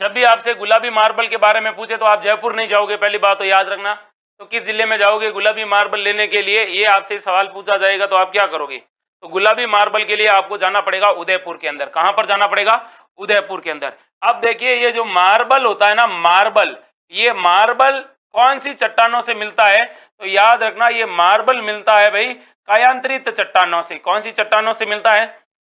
जब भी आपसे गुलाबी मार्बल के बारे में पूछे तो आप जयपुर नहीं जाओगे, पहली बात तो याद रखना। तो किस जिले में जाओगे गुलाबी मार्बल लेने के लिए, ये आपसे सवाल पूछा जाएगा तो आप क्या करोगे? तो गुलाबी मार्बल के लिए आपको जाना पड़ेगा उदयपुर के अंदर। कहां पर जाना पड़ेगा? उदयपुर के अंदर। अब देखिए ये जो मार्बल होता है ना, मार्बल, ये मार्बल कौन सी चट्टानों से मिलता है? तो याद रखना ये मार्बल मिलता है भाई कायांतरित चट्टानों से। कौन सी चट्टानों से मिलता है?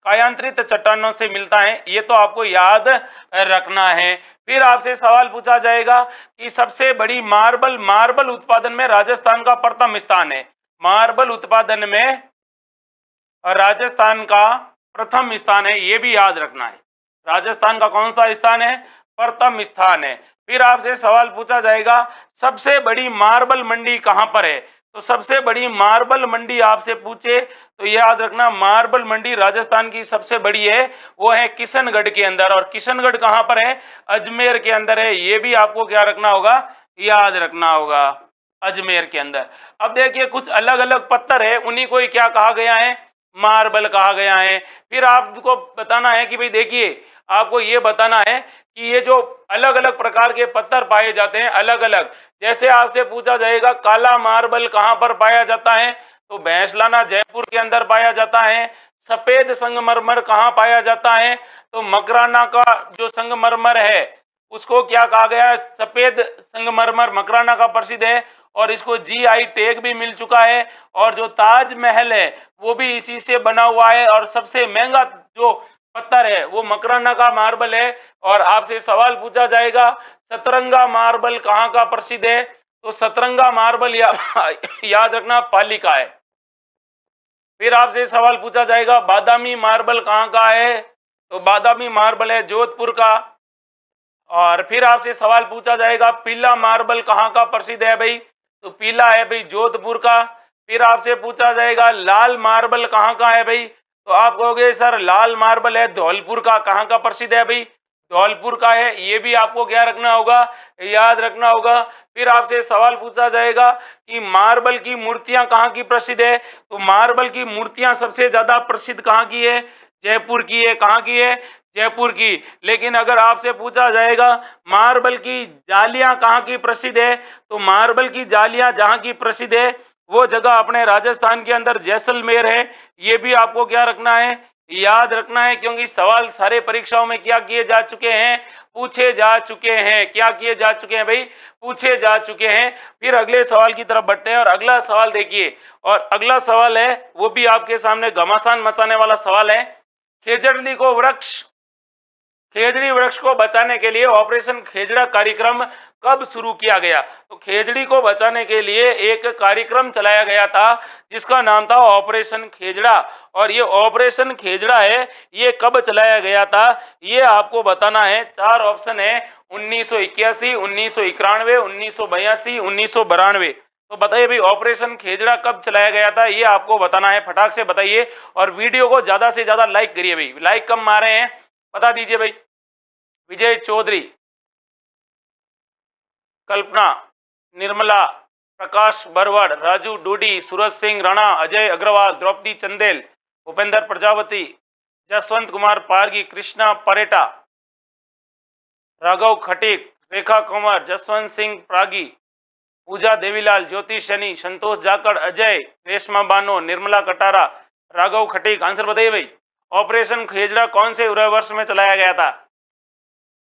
कायांतरित चट्टानों से मिलता है। ये तो आपको याद रखना है। फिर आपसे सवाल पूछा जाएगा कि सबसे बड़ी मार्बल उत्पादन में राजस्थान का प्रथम स्थान है। मार्बल उत्पादन में राजस्थान का प्रथम स्थान है, ये भी याद रखना है। राजस्थान का कौन सा स्थान है? प्रथम स्थान है। फिर आपसे सवाल पूछा जाएगा सबसे बड़ी मार्बल मंडी कहां पर है? तो सबसे बड़ी मार्बल मंडी आपसे पूछे तो याद रखना मार्बल मंडी राजस्थान की सबसे बड़ी है, वो है किशनगढ़ के अंदर। और किशनगढ़ कहां पर है? अजमेर के अंदर है। ये भी आपको क्या रखना होगा? याद रखना होगा, अजमेर के अंदर। अब देखिए कुछ अलग अलग पत्थर है, उन्हीं को क्या कहा गया है? मार्बल कहा गया है। फिर आपको बताना है कि भाई देखिए आपको ये बताना है कि ये जो अलग अलग प्रकार के पत्थर पाए जाते हैं अलग अलग, जैसे आपसे पूछा जाएगा काला मार्बल कहां पर पाया जाता है? तो भैंसलाना जयपुर के अंदर पाया जाता है। सफेद संगमरमर कहाँ पाया जाता है? तो मकराना का जो संगमरमर है उसको क्या कहा गया है? सफेद संगमरमर मकराना का प्रसिद्ध है और इसको जीआई टैग भी मिल चुका है। और जो ताजमहल है वो भी इसी से बना हुआ है और सबसे महंगा जो पत्थर है वो मकराना का मार्बल है। और आपसे सवाल पूछा जाएगा सतरंगा मार्बल कहाँ का प्रसिद्ध है? तो सतरंगा मार्बल याद रखना पाली का है। फिर आपसे सवाल पूछा जाएगा बादामी मार्बल कहाँ का है? तो बादामी मार्बल है जोधपुर का। और फिर आपसे सवाल पूछा जाएगा पीला मार्बल कहाँ का प्रसिद्ध है भाई? तो पीला है भाई जोधपुर का। फिर आपसे पूछा जाएगा लाल मार्बल कहाँ का है भाई? तो आप कहोगे सर लाल मार्बल है धौलपुर का। कहाँ का प्रसिद्ध है भाई? धौलपुर का है। ये भी आपको क्या रखना होगा? याद रखना होगा। फिर आपसे सवाल पूछा जाएगा कि मार्बल की मूर्तियां कहाँ की प्रसिद्ध है? तो मार्बल की मूर्तियां सबसे ज्यादा प्रसिद्ध कहाँ की है? जयपुर की है। कहाँ की है? जयपुर की। लेकिन अगर आपसे पूछा जाएगा मार्बल की जालियां कहाँ की प्रसिद्ध है? तो मार्बल की जालियां जहां की प्रसिद्ध है वो जगह अपने राजस्थान के अंदर जैसलमेर है। ये भी आपको क्या रखना है? याद रखना है, क्योंकि सवाल सारे परीक्षाओं में क्या किए जा चुके हैं? पूछे जा चुके हैं। क्या किए जा चुके हैं भाई? पूछे जा चुके हैं। फिर अगले सवाल की तरफ बढ़ते हैं और अगला सवाल देखिए। और अगला सवाल है वो भी आपके सामने घमासान मचाने वाला सवाल है। खेजड़ी वृक्ष को बचाने के लिए ऑपरेशन खेजड़ा कार्यक्रम कब शुरू किया गया? तो खेजड़ी को बचाने के लिए एक कार्यक्रम चलाया गया था जिसका नाम था ऑपरेशन खेजड़ा। और ये ऑपरेशन खेजड़ा है ये कब चलाया गया था ये आपको बताना है। चार ऑप्शन है 1981, 1991, 1982, 1992। तो बताइए भाई ऑपरेशन खेजड़ा कब चलाया गया था ये आपको बताना है। फटाक से बताइए और वीडियो को ज्यादा से ज्यादा लाइक करिए भाई। लाइक कम मारे हैं बता दीजिए भाई। विजय चौधरी, कल्पना, निर्मला, प्रकाश बरवड़, राजू डूडी, सूरज सिंह राणा, अजय अग्रवाल, द्रौपदी चंदेल, भूपेंद्र प्रजापति, जसवंत कुमार पारगी, कृष्णा परेटा, राघव खटीक, रेखा कुमार, जसवंत सिंह प्रागी, पूजा देवीलाल, ज्योति शनि, संतोष जाकड़, अजय, रेशमा बानो, निर्मला कटारा, राघव खटीक। आंसर बताइए भाई। ऑपरेशन खेजड़ा कौन से वर्ष में चलाया गया था?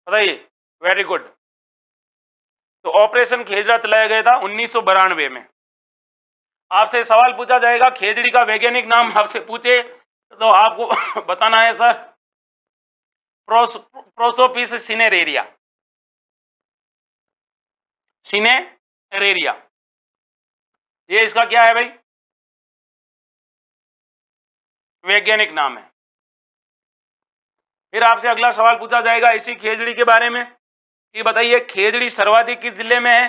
बताइए। Very good. तो ऑपरेशन खेजड़ा चलाया गया था 1992 में। आपसे सवाल पूछा जाएगा खेजड़ी का वैज्ञानिक नाम आपसे पूछे तो आपको बताना है सर प्रोसोपिस सिनेरेरिया। सिनेरेरिया ये इसका क्या है भाई? वैज्ञानिक नाम है। फिर आपसे अगला सवाल पूछा जाएगा इसी खेजड़ी के बारे में कि बताइए खेजड़ी सर्वाधिक किस जिले में है?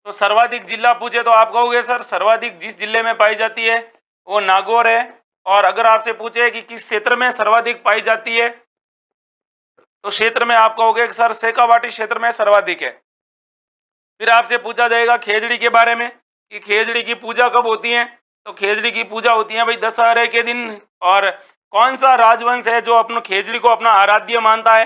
तो सर्वाधिक जिला पूछे तो आप कहोगे सर सर्वाधिक जिस जिले में पाई जाती है वो नागौर है। और अगर आपसे पूछे कि किस क्षेत्र में सर्वाधिक पाई जाती है तो क्षेत्र में आप कहोगे कि सर शेखावाटी क्षेत्र में सर्वाधिक है। फिर आपसे पूछा जाएगा खेजड़ी के बारे में कि खेजड़ी की पूजा कब होती है? तो खेजड़ी की पूजा होती है भाई दशहरे के दिन। और कौन सा राजवंश है जो अपने खेजड़ी को अपना आराध्य मानता है?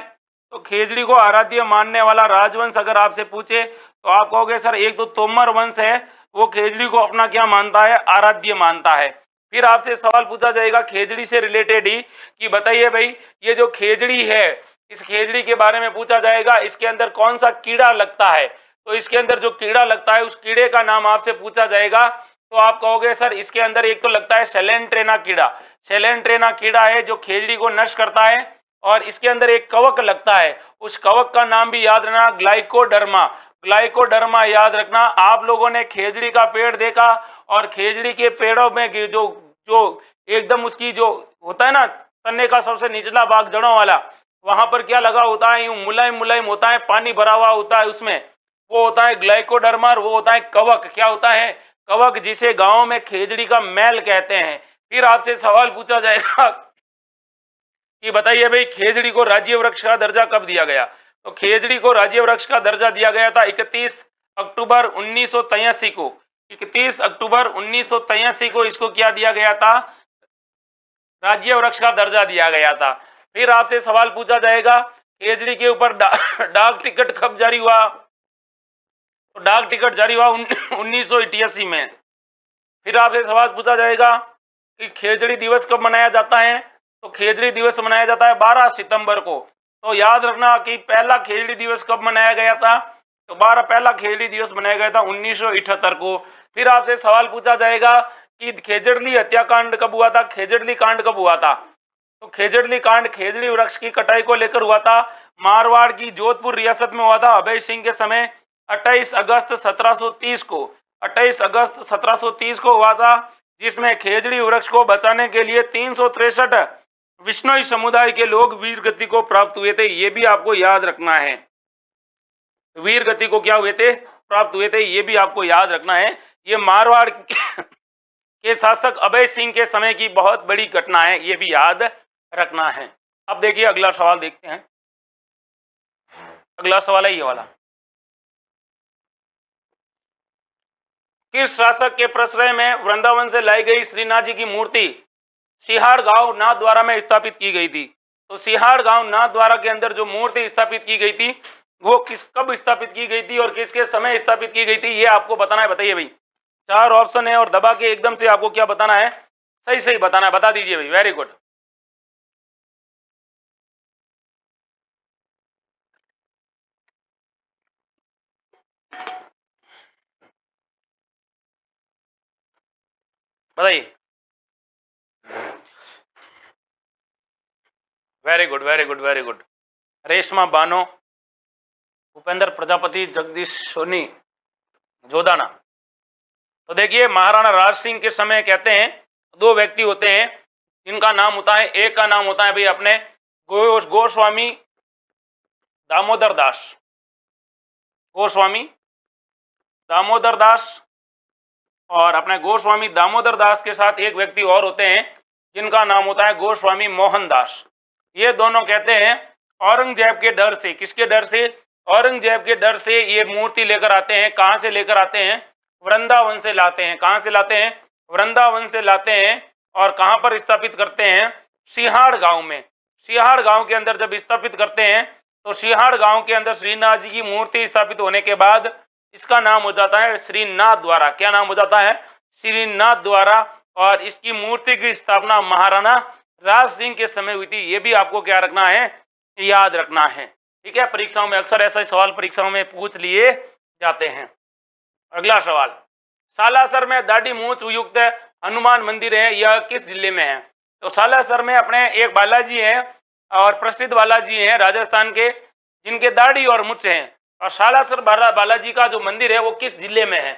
तो खेजड़ी को आराध्य मानने वाला राजवंश अगर आपसे पूछे तो आप कहोगे सर एक तो तोमर वंश है वो खेजड़ी को अपना क्या मानता है? आराध्य मानता है। फिर आपसे सवाल पूछा जाएगा खेजड़ी से रिलेटेड ही कि बताइए भाई ये जो खेजड़ी है इस खेजड़ी के बारे में पूछा जाएगा इसके अंदर कौन सा कीड़ा लगता है? तो इसके अंदर जो कीड़ा लगता है उस कीड़े का नाम आपसे पूछा जाएगा तो आप कहोगे सर इसके अंदर एक तो लगता है सेलेंट्रेना कीड़ा। सेलेंट्रेना कीड़ा है जो खेजड़ी को नष्ट करता है। और इसके अंदर एक कवक लगता है उस कवक का नाम भी याद रखना ग्लाइकोडर्मा। ग्लाइकोडर्मा याद रखना। आप लोगों ने खेजड़ी का पेड़ देखा और खेजड़ी के पेड़ों में जो जो एकदम उसकी जो होता है ना तन्ने का सबसे निचला भाग जड़ों वाला वहां पर क्या लगा होता है? यूं मुलायम मुलायम होता है, पानी भरा हुआ होता है उसमें, वो होता है ग्लाइकोडर्मा और वो होता है कवक। क्या होता है? कवक, जिसे गांव में खेजड़ी का मैल कहते हैं। फिर आपसे सवाल पूछा जाएगा कि बताइए भाई खेजड़ी को राज्य वृक्ष का दर्जा कब दिया गया? तो खेजड़ी को राज्य वृक्ष का दर्जा दिया गया था 31 अक्टूबर 1983 को। 31 अक्टूबर 1983 को इसको क्या दिया गया था? राज्य वृक्ष का दर्जा दिया गया था। फिर आपसे सवाल पूछा जाएगा खेजड़ी के ऊपर डाक टिकट कब जारी हुआ? तो डाक टिकट जारी हुआ 1988 में। फिर आपसे सवाल पूछा जाएगा कि खेजड़ी दिवस कब मनाया जाता है, तो खेजड़ी दिवस मनाया जाता है 12 सितंबर को। तो याद रखना कि पहला खेजड़ी दिवस कब मनाया गया था, तो पहला खेजड़ी दिवस मनाया गया था 1978 को। फिर आपसे सवाल पूछा जाएगा कि खेजड़ली हत्याकांड कब हुआ था, खेजड़ली कांड कब हुआ था, तो खेजड़ली कांड खेजड़ी वृक्ष की कटाई को लेकर हुआ था, मारवाड़ की जोधपुर रियासत में हुआ था अभय सिंह के समय 28 अगस्त 1730 को, 28 अगस्त 1730 को हुआ था, जिसमें खेजड़ी वृक्ष को बचाने के लिए 363 विश्नोई समुदाय के लोग वीर गति को प्राप्त हुए थे। ये भी आपको याद रखना है, वीर गति को क्या हुए थे, प्राप्त हुए थे, ये भी आपको याद रखना है। ये मारवाड़ के शासक अभय सिंह के समय की बहुत बड़ी घटना है, ये भी याद रखना है। अब देखिए अगला सवाल देखते हैं, अगला सवाल है ये वाला, किस शासक के प्रश्रय में वृंदावन से लाई गई श्रीनाथ जी की मूर्ति सिहाड़ गांव नाथद्वारा में स्थापित की गई थी। तो सिहाड़ गांव नाथद्वारा के अंदर जो मूर्ति स्थापित की गई थी वो कब स्थापित की गई थी और किसके समय स्थापित की गई थी, ये आपको बताना है। बताइए भाई, 4 ऑप्शन है और दबा के एकदम से आपको क्या बताना है, सही सही बताना है, बता दीजिए भाई। Very good. बताइए। Very good very good very good. Reshma Bano, Bhupendra Prajapati, Jagdish Soni, Jodana. तो देखिए महाराणा राज सिंह के समय कहते हैं 2 व्यक्ति होते हैं जिनका नाम होता है, एक का नाम होता है भाई अपने गोस्वामी दामोदर दास, गोस्वामी दामोदर दास, और अपने गोस्वामी दामोदर दास के साथ एक व्यक्ति और होते हैं जिनका नाम होता है गोस्वामी मोहनदास। ये दोनों कहते हैं औरंगजेब के डर से, किसके डर से, औरंगजेब के डर से ये मूर्ति लेकर आते हैं। कहां से लेकर आते हैं, वृंदावन से लाते हैं। कहां से लाते हैं, वृंदावन से लाते हैं। और कहां पर स्थापित करते हैं, सिहाड़ गांव में। सिहाड़ गांव के अंदर जब स्थापित करते हैं तो सिहाड़ गांव के अंदर श्रीनाथ जी की मूर्ति स्थापित होने के बाद इसका नाम हो जाता है श्रीनाथ द्वारा। क्या नाम हो जाता है, श्रीनाथ द्वारा। और इसकी मूर्ति की स्थापना महाराणा राज सिंह के समय हुई थी। ये भी आपको क्या रखना है, याद रखना है। ठीक है, परीक्षाओं में अक्सर ऐसा सवाल परीक्षाओं में पूछ लिए जाते हैं। अगला सवाल, सालासर में दाढ़ी मूंछ युक्त हनुमान मंदिर है, यह किस जिले में है। तो सालासर में अपने एक बालाजी हैं और प्रसिद्ध बालाजी हैं राजस्थान के, जिनके दाढ़ी और मूंछ हैं। और सालासर बालाजी का जो मंदिर है वो किस जिले में है,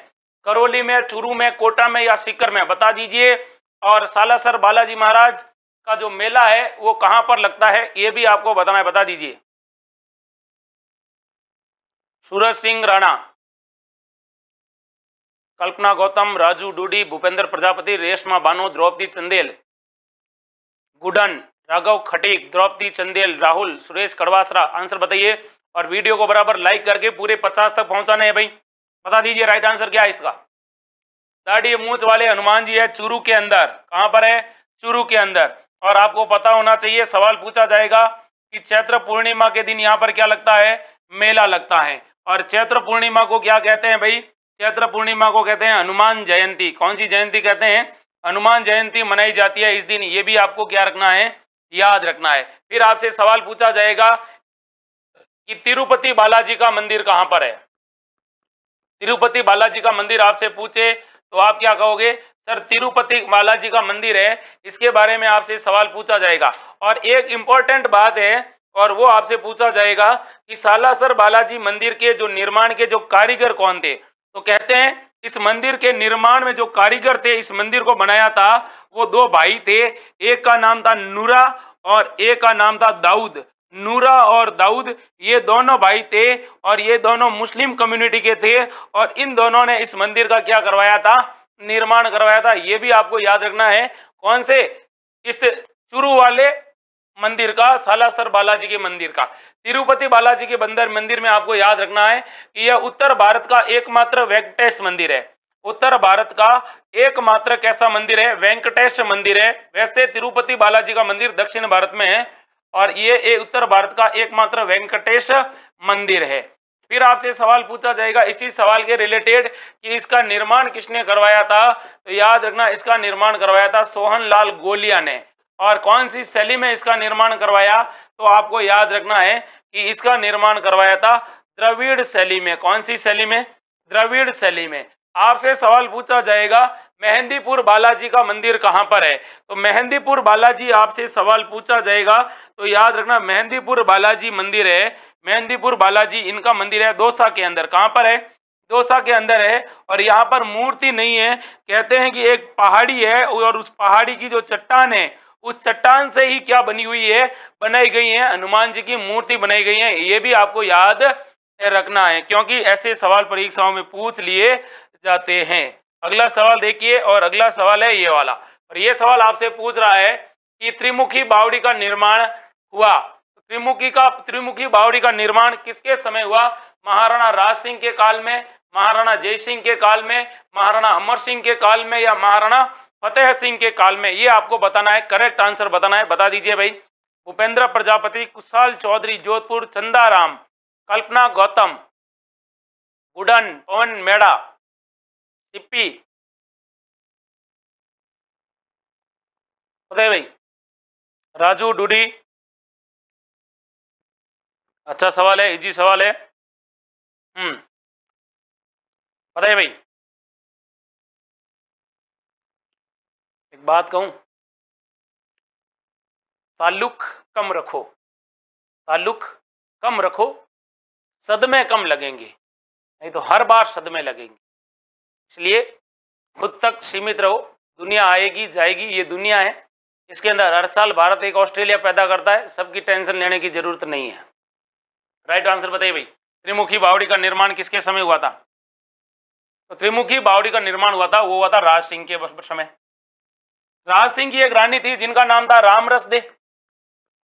करौली में, चूरू में, कोटा में या सीकर में, बता दीजिए। और सालासर बालाजी महाराज का जो मेला है वो कहां पर लगता है, ये भी आपको बताना है, बता दीजिए। सूरज सिंह राणा, कल्पना गौतम, राजू डूडी, भूपेंद्र प्रजापति, रेशमा बानो, द्रौपदी चंदेल, गुडन, राघव खटीक, द्रौपदी चंदेल, राहुल, सुरेश कड़वासरा। आंसर बताइए और वीडियो को बराबर लाइक करके पूरे 50 तक पहुंचाने हैं भाई। बता दीजिए राइट आंसर क्या है इसका। दाढ़ी मूंछ वाले हनुमान जी है चूरू के अंदर। कहां पर है, चूरू के अंदर। और आपको पता होना चाहिए, सवाल पूछा जाएगा कि चैत्र पूर्णिमा के दिन यहाँ पर क्या लगता है, मेला लगता है। और चैत्र पूर्णिमा को क्या कहते हैं भाई, चैत्र पूर्णिमा को कहते हैं हनुमान जयंती। कौन सी जयंती कहते हैं, हनुमान जयंती मनाई जाती है इस दिन। ये भी आपको क्या रखना है, याद रखना है। फिर आपसे सवाल पूछा जाएगा कि तिरुपति बालाजी का मंदिर कहां पर है। तिरुपति बालाजी का मंदिर आपसे पूछे तो आप क्या कहोगे, सर तिरुपति बालाजी का मंदिर है, इसके बारे में आपसे सवाल पूछा जाएगा। और एक इंपॉर्टेंट बात है, और वो आपसे पूछा जाएगा कि सालासर बालाजी मंदिर के जो निर्माण के जो कारीगर कौन थे। तो कहते हैं इस मंदिर के निर्माण में जो कारीगर थे, इस मंदिर को बनाया था, वो 2 भाई थे। एक का नाम था नूरा और एक का नाम था दाऊद। नूरा और दाऊद ये दोनों भाई थे और ये दोनों मुस्लिम कम्युनिटी के थे। और इन दोनों ने इस मंदिर का क्या करवाया था, निर्माण करवाया था। ये भी आपको याद रखना है। कौन से, इस चूरू वाले मंदिर का, सालासर बालाजी के मंदिर का। तिरुपति बालाजी के मंदिर में आपको याद रखना है कि यह उत्तर भारत का एकमात्र वेंकटेश मंदिर है। उत्तर भारत का एकमात्र कैसा मंदिर है, वेंकटेश मंदिर है। वैसे तिरुपति बालाजी का मंदिर दक्षिण भारत में है और ये उत्तर भारत का एकमात्र वेंकटेश मंदिर है। फिर आपसे सवाल पूछा जाएगा इसी सवाल के रिलेटेड कि इसका निर्माण किसने करवाया था, तो याद रखना इसका निर्माण करवाया था सोहनलाल गोलिया ने। और कौन सी शैली में इसका निर्माण करवाया, तो आपको याद रखना है कि इसका निर्माण करवाया था द्रविड़ शैली में। कौन सी शैली में? द्रविड़ शैली में। आपसे सवाल पूछा जाएगा मेहंदीपुर बालाजी का मंदिर कहां पर है, तो मेहंदीपुर बालाजी आपसे सवाल पूछा जाएगा, तो याद रखना मेहंदीपुर बालाजी मंदिर है, मेहंदीपुर बालाजी इनका मंदिर है दौसा के अंदर। कहां पर है? दौसा के अंदर है। और यहाँ पर मूर्ति नहीं है, कहते हैं कि एक पहाड़ी है और उस पहाड़ी की जो चट्टान है उस चट्टान से ही क्या बनी हुई है, बनाई गई है हनुमान जी की मूर्ति बनाई गई है। ये भी आपको याद रखना है क्योंकि ऐसे सवाल परीक्षाओं में पूछ लिए जाते हैं। अगला सवाल देखिए, और अगला सवाल है ये वाला, और ये सवाल आपसे पूछ रहा है कि त्रिमुखी बावड़ी का निर्माण हुआ, त्रिमुखी बावड़ी का निर्माण किसके समय हुआ? महाराणा राज सिंह के काल में, महाराणा जय सिंह के काल में, महाराणा अमर सिंह के काल में, या महाराणा फतेह सिंह के काल में? ये आपको बताना है, करेक्ट आंसर बताना है। बता दीजिए भाई। भूपेंद्र प्रजापति, कुशाल चौधरी जोधपुर, चंदाराम, कल्पना गौतम, गुडन, पवन मेड़ा, सिप्पी, बताइए भाई। राजू डूडी। अच्छा सवाल है, इजी सवाल है। बताइए भाई। एक बात कहूं, ताल्लुक कम रखो, ताल्लुक कम रखो, सदमे कम लगेंगे, नहीं तो हर बार सदमे लगेंगे। इसलिए खुद तक सीमित रहो। दुनिया आएगी जाएगी, ये दुनिया है, इसके अंदर हर साल भारत एक ऑस्ट्रेलिया पैदा करता है, सबकी टेंशन लेने की जरूरत नहीं है। राइट आंसर बताइए भाई। त्रिमुखी बावड़ी का निर्माण किसके समय हुआ था? तो त्रिमुखी बावड़ी का निर्माण हुआ था, वो हुआ था राज सिंह के समय। राज सिंह की एक रानी थी जिनका नाम था रामरस दे,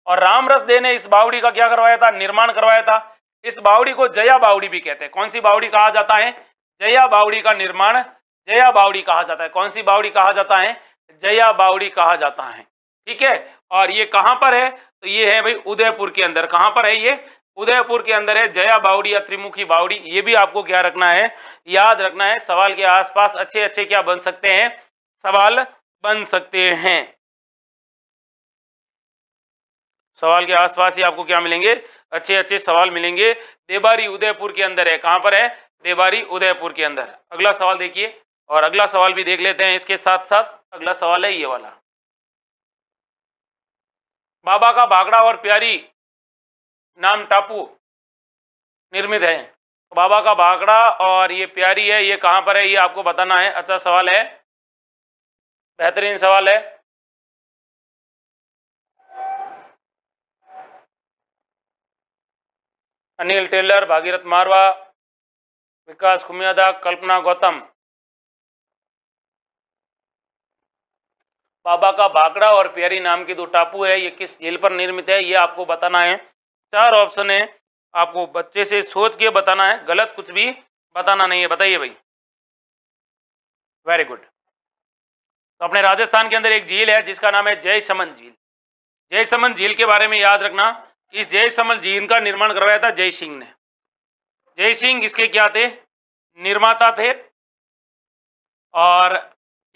और रामरस दे ने इस बावड़ी का क्या करवाया था? निर्माण करवाया था। इस बावड़ी को जया बावड़ी भी कहते हैं। कौन सी बावड़ी कहा जाता है? जया बावड़ी का निर्माण जया बावड़ी कहा जाता है। कौन सी बावड़ी कहा जाता है? जया बावड़ी कहा जाता है। ठीक है, और ये कहां पर है? तो ये है भाई उदयपुर के अंदर। कहां पर है ये? उदयपुर के अंदर है जया बावड़ी या त्रिमुखी बावड़ी। ये भी आपको क्या रखना है, याद रखना है। सवाल के आसपास अच्छे अच्छे क्या बन सकते हैं? सवाल बन सकते हैं। सवाल के आसपास ही आपको क्या मिलेंगे? अच्छे अच्छे सवाल मिलेंगे। देबारी उदयपुर के अंदर है। कहां पर है? देबारी उदयपुर के अंदर। अगला सवाल देखिए, और अगला सवाल भी देख लेते हैं इसके साथ साथ। अगला सवाल है ये वाला, बाबा का भागड़ा और प्यारी नाम टापू निर्मित है। बाबा का भागड़ा और ये प्यारी है, ये कहां पर है, ये आपको बताना है। अच्छा सवाल है, बेहतरीन सवाल है। अनिल टेलर, भागीरथ मारवा, विकास कुमियादा, कल्पना गौतम। बाबा का भागड़ा और प्यारी नाम की दो टापू है, ये किस झील पर निर्मित है, ये आपको बताना है। 4 ऑप्शन है, आपको बच्चे से सोच के बताना है, गलत कुछ भी बताना नहीं है। बताइए भाई। Very good. तो अपने राजस्थान के अंदर एक झील है जिसका नाम है जयसमंद झील। जयसमंद झील के बारे में याद रखना, इस जयसमंद झील का निर्माण करवाया था जय सिंह ने। जय सिंह इसके क्या थे? निर्माता थे। और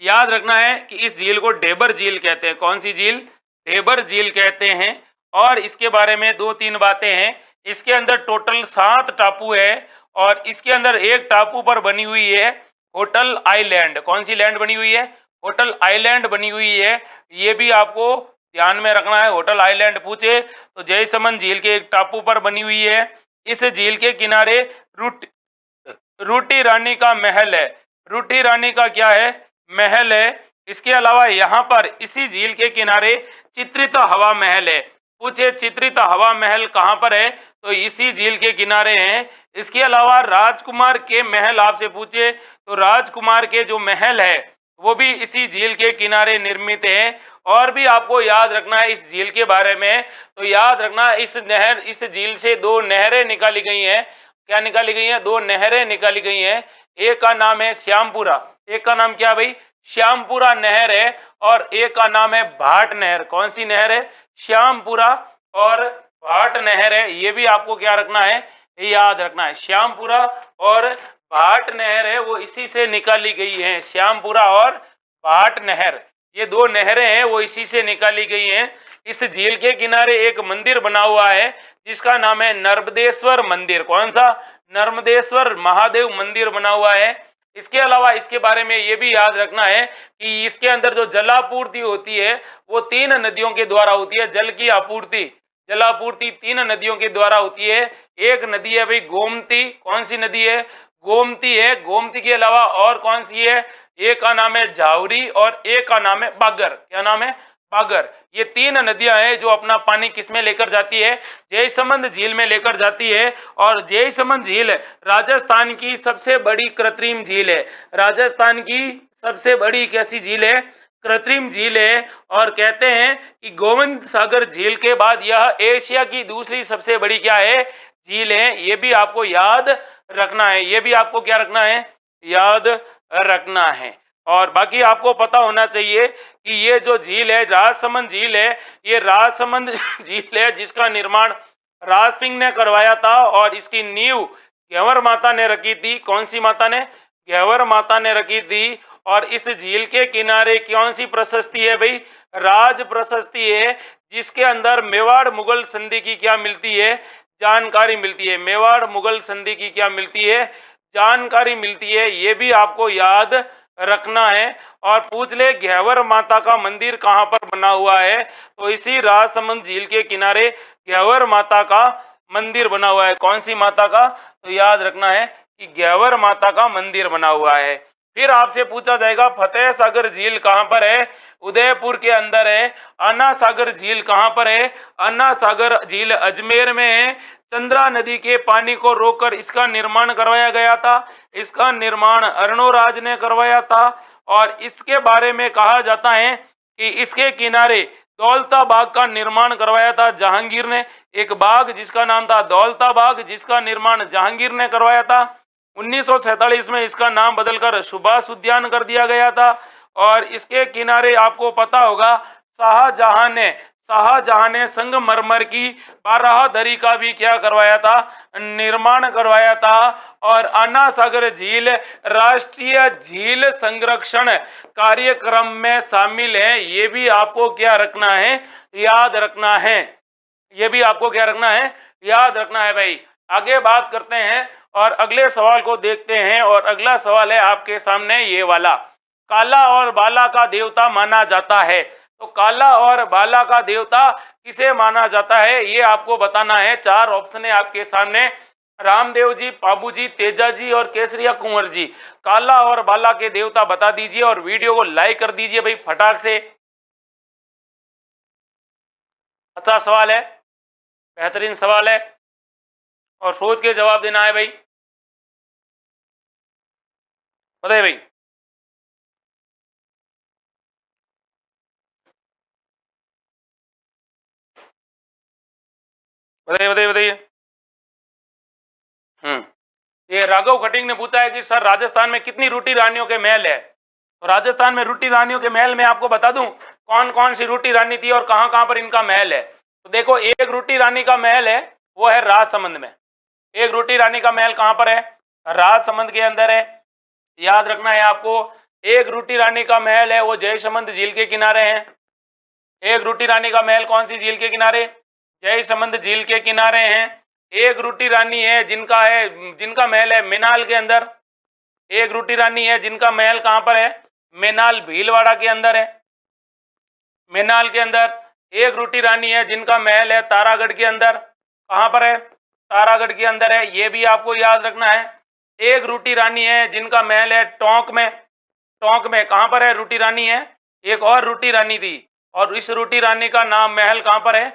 याद रखना है कि इस झील को ढेबर झील कहते हैं। कौन सी झील? ढेबर झील कहते हैं। और इसके बारे में 2-3 बातें हैं। इसके अंदर टोटल 7 टापू है, और इसके अंदर एक टापू पर बनी हुई है होटल आइलैंड। कौन सी लैंड बनी हुई है? होटल आइलैंड बनी हुई है। ये भी आपको ध्यान में रखना है। होटल आइलैंड पूछे तो जयसमंद झील के एक टापू पर बनी हुई है। इस झील के किनारे रूटी रानी का महल है। रूटी रानी का क्या है? महल है। इसके अलावा यहाँ पर इसी झील के किनारे चित्रित हवा महल है। पूछे चित्रित हवा महल कहाँ पर है, तो इसी झील के किनारे हैं। इसके अलावा राजकुमार के महल आपसे पूछे तो राजकुमार के जो महल है वो भी इसी झील के किनारे निर्मित है। और भी आपको याद रखना है इस झील के बारे में, तो याद रखना इस झील से 2 नहरें निकाली गई हैं। क्या निकाली गई हैं? 2 नहरें निकाली गई हैं। एक का नाम है श्यामपुरा, एक का नाम क्या भाई? श्यामपुरा नहर है, और एक का नाम है भाट नहर। कौन सी नहर है? श्यामपुरा और भाट नहर है। ये भी आपको क्या रखना है? ये याद रखना है। श्यामपुरा और भाट नहर है वो इसी से निकाली गई है। श्यामपुरा और भाट नहर, ये दो नहरें हैं वो इसी से निकाली गई हैं। इस झील के किनारे एक मंदिर बना हुआ है जिसका नाम है नर्मदेश्वर मंदिर। कौन सा? नर्मदेश्वर महादेव मंदिर बना हुआ है। इसके अलावा इसके बारे में ये भी याद रखना है कि इसके अंदर जो जलापूर्ति होती है वो 3 नदियों के द्वारा होती है। जल की आपूर्ति, जलापूर्ति 3 नदियों के द्वारा होती है। एक नदी है भाई गोमती। कौन सी नदी है? गोमती है। गोमती के अलावा और कौन सी है? एक का नाम है झावरी और एक का नाम है बागर। क्या नाम है? बागर। ये 3 नदियां हैं जो अपना पानी किसमें लेकर जाती है? जयसमंद झील में लेकर जाती है। और जयसमंद झील राजस्थान की सबसे बड़ी कृत्रिम झील है। राजस्थान की सबसे बड़ी कैसी झील है? कृत्रिम झील है। और कहते हैं कि गोविंद सागर झील के बाद यह एशिया की दूसरी सबसे बड़ी क्या है? झील है। ये भी आपको याद रखना है। ये भी आपको क्या रखना है? याद रखना है। और बाकी आपको पता होना चाहिए कि ये जो झील है राजसमंद झील है, ये राजसमंद झील है जिसका निर्माण राज सिंह ने करवाया था और इसकी नींव घेवर माता ने रखी थी। कौन सी माता ने? घेवर माता ने रखी थी। और इस झील के किनारे कौन सी प्रशस्ति है भाई? राज प्रशस्ति है, जिसके अंदर मेवाड़ मुगल संधि की क्या मिलती है? जानकारी मिलती है। मेवाड़ मुगल संधि की क्या मिलती है? जानकारी मिलती है। ये भी आपको याद रखना है। और पूछ ले घेवर माता का मंदिर कहाँ पर बना हुआ है? तो इसी राजसमंद झील के किनारे घेवर माता का मंदिर बना हुआ है। कौन सी माता का? तो याद रखना है कि घेवर माता का मंदिर बना हुआ है। फिर आपसे पूछा जाएगा फतेह सागर झील कहाँ पर है? उदयपुर के अंदर है। अन्ना सागर झील कहाँ पर है? अन्ना सागर झील अजमेर में है। चंद्रा नदी के पानी को रोककर इसका निर्माण करवाया गया था। इसका निर्माण अर्णोराज ने करवाया था। और इसके बारे में कहा जाता है कि इसके किनारे दौलता बाग का निर्माण करवाया था जहांगीर ने। एक बाग जिसका नाम था दौलता बाग, जिसका निर्माण जहांगीर ने करवाया था। 1947 में इसका नाम बदलकर सुभाष उद्यान कर दिया गया था। और इसके किनारे आपको पता होगा शाहजहां ने संगमरमर की बाराहदरी का भी क्या करवाया था? निर्माण करवाया था। और अन्ना सागर झील राष्ट्रीय झील संरक्षण कार्यक्रम में शामिल है। ये भी आपको क्या रखना है? याद रखना है। ये भी आपको क्या रखना है? याद रखना है भाई। आगे बात करते हैं और अगले सवाल को देखते हैं। और अगला सवाल है आपके सामने ये वाला। काला और बाला का देवता माना जाता है। तो काला और बाला का देवता किसे माना जाता है ये आपको बताना है। 4 ऑप्शन है आपके सामने। रामदेव जी, पाबू जी, तेजा जी और केसरिया कुंवर जी। काला और बाला के देवता बता दीजिए और वीडियो को लाइक कर दीजिए भाई फटाक से। अच्छा सवाल है, बेहतरीन सवाल है और सोच के जवाब देना है भाई। बताइए भाई। बताइए बताइए बताइए। ये राघव खटिंग ने पूछा है कि सर राजस्थान में कितनी रूटी रानियों के महल है? तो राजस्थान में रूटी रानियों के महल में आपको बता दूं कौन कौन सी रूटी रानी थी और कहां कहां पर इनका महल है। तो देखो, एक रूटी रानी का महल है वो है राजसमंद में। एक रूटी रानी का महल कहां पर है? राजसमंद के अंदर है। याद रखना है आपको। एक रूटी रानी का महल है वो जयसमंद झील के किनारे है। एक रूटी रानी का महल कौन सी झील के किनारे? जयसमंद झील के किनारे हैं। एक रूटी रानी है जिनका महल है मेनाल के अंदर। एक रूटी रानी है जिनका महल कहां पर है? मेनाल भीलवाड़ा के अंदर है। मेनाल के अंदर। एक रूटी रानी है जिनका महल है तारागढ़ के अंदर। कहां पर है? तारागढ़ के अंदर है। ये भी आपको याद रखना है। एक रूटी रानी है जिनका महल है टोंक में। टोंक में कहां पर है रूटी रानी है? एक और रूटी रानी थी और इस रूटी रानी का नाम महल कहां पर है?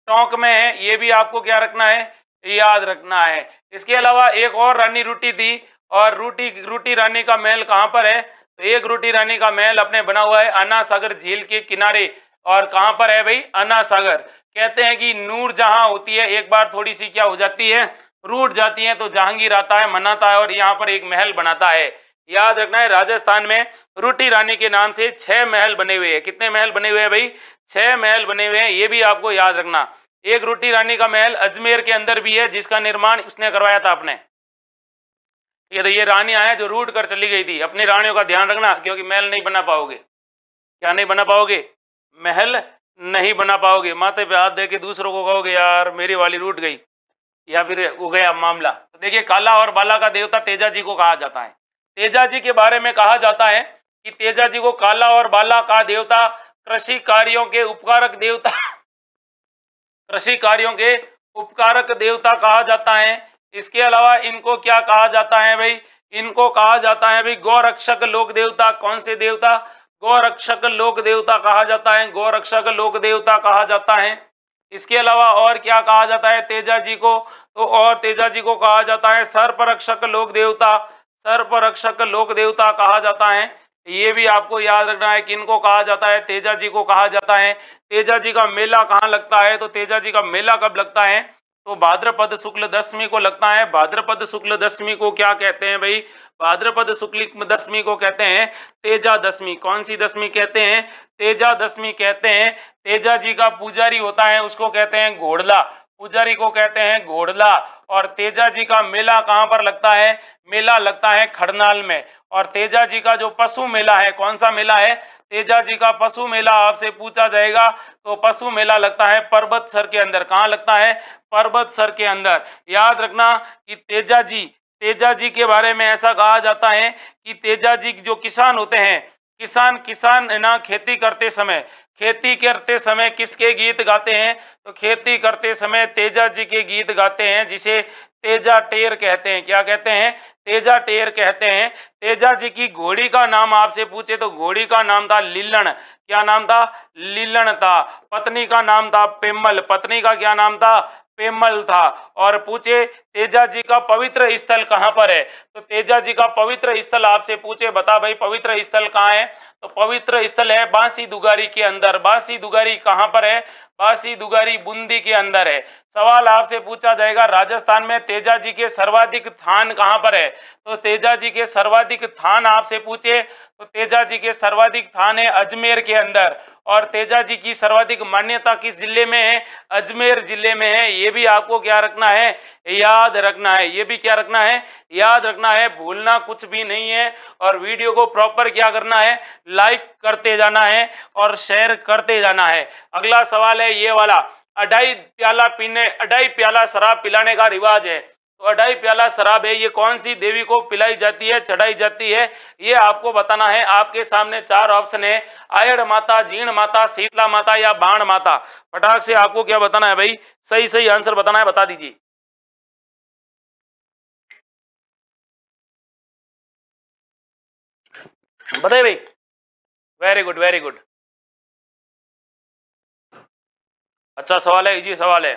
टोंक में है। ये भी आपको क्या रखना है? याद रखना है। इसके अलावा एक और रानी रूटी थी और रूटी रानी का महल कहां पर है? तो एक रूटी रानी का महल अपने बना हुआ है अन्ना सागर झील के किनारे। और कहां पर है भाई? अन्ना सागर। कहते हैं कि नूर जहां होती है एक बार थोड़ी सी क्या हो जाती है? रूठ जाती है। तो जहांगीर आता है, मनाता है और यहाँ पर एक महल बनाता है। याद रखना है राजस्थान में रूटी रानी के नाम से 6 महल बने हुए हैं। कितने महल बने हुए हैं भाई? 6 महल बने हुए हैं। ये भी आपको याद रखना। एक रोटी रानी का महल अजमेर के अंदर भी है, जिसका निर्माण उसने करवाया था आपने। ये तो ये रानियां हैं जो रूट कर चली गई थी। अपनी रानियों का ध्यान रखना, क्योंकि महल नहीं बना पाओगे। क्या नहीं बना पाओगे? महल नहीं बना पाओगे। माथे पे हाथ दे के दूसरों को कहोगे यार मेरी वाली रूट गई, या फिर हो गया मामला। तो देखिए, काला और बाला का देवता तेजा जी को कहा जाता है। तेजा जी के बारे में कहा जाता है कि तेजा जी को काला और बाला का देवता, कृषि कार्यों के उपकारक देवता कृषि कार्यों के उपकारक देवता कहा जाता है। इसके अलावा इनको क्या कहा जाता है भाई? इनको कहा जाता है भाई गौरक्षक लोक देवता। कौन से देवता? गौरक्षक लोक देवता कहा जाता है। गौरक्षक लोक देवता कहा जाता है। इसके अलावा और क्या कहा जाता है तेजा जी को? तो और तेजा जी को कहा जाता है सर्परक्षक लोक देवता। सर्परक्षक लोक देवता कहा जाता है। ये भी आपको याद रखना है कि इनको कहा जाता है, तेजा जी को कहा जाता है। तेजा जी का मेला कहाँ लगता है? तो तेजा जी का मेला कब लगता है? तो भाद्रपद शुक्ल दशमी को लगता है। भाद्रपद शुक्ल दशमी को क्या कहते हैं भाई? भाद्रपद शुक्ल दशमी को कहते हैं तेजा दशमी। कौन सी दशमी कहते हैं? तेजा दशमी कहते हैं। तेजा जी का पुजारी होता है, उसको कहते हैं घोड़ला। पुजारी को कहते हैं घोड़ला। और तेजा जी का मेला कहाँ पर लगता है? मेला लगता है खड़नाल में। और तेजा जी का जो पशु मेला है, कौन सा मेला है? तेजा जी का पशु मेला आपसे पूछा जाएगा तो पशु मेला लगता है पर्वतसर के अंदर। कहाँ लगता है? पर्वतसर के अंदर। याद रखना कि तेजा जी के बारे में ऐसा कहा जाता है कि तेजा जी जो किसान होते हैं, किसान ना खेती करते समय किसके गीत गाते हैं? तो खेती करते समय तेजा जी के गीत गाते हैं, जिसे तेजा टेर कहते हैं। क्या कहते हैं? तेजा टेर कहते हैं। तेजा जी की घोड़ी का नाम आपसे पूछे तो घोड़ी का नाम था लीलण। क्या नाम था? लीलण था। पत्नी का नाम था पेम्मल। पत्नी का क्या नाम था? पेम्मल था। और पूछे तेजा जी का पवित्र स्थल कहाँ पर है? तो तेजा जी का पवित्र स्थल आपसे पूछे, बता भाई पवित्र स्थल कहाँ है? तो पवित्र स्थल है बांसी दुगारी के अंदर। बांसी दुगारी कहाँ पर है? बांसी दुगारी बूंदी के अंदर है। सवाल आपसे पूछा जाएगा राजस्थान में तेजा जी के सर्वाधिक थान कहाँ पर है? तो तेजा जी के सर्वाधिक थान आपसे पूछे तो तेजा जी के सर्वाधिक थान है अजमेर के अंदर। और तेजा जी की सर्वाधिक मान्यता किस जिले में है? अजमेर जिले में है। ये भी आपको क्या रखना है? याद रखना है। ये भी क्या रखना है? याद रखना है। भूलना कुछ भी नहीं है। और वीडियो को प्रॉपर क्या करना है? लाइक करते जाना है और शेयर करते जाना है। अगला सवाल है ये वाला, अढ़ाई प्याला शराब पिलाने का रिवाज है। तो अढ़ाई प्याला शराब है, ये कौन सी देवी को पिलाई जाती है, चढ़ाई जाती है? ये आपको बताना है। आपके सामने चार ऑप्शन है, आयड़ माता, जीण माता, शीतला माता या बाण माता। फटाक से आपको क्या बताना है भाई? सही सही आंसर बताना है, बता दीजिए। बताइए भाई। Very good, very good. अच्छा सवाल है, इजी सवाल है।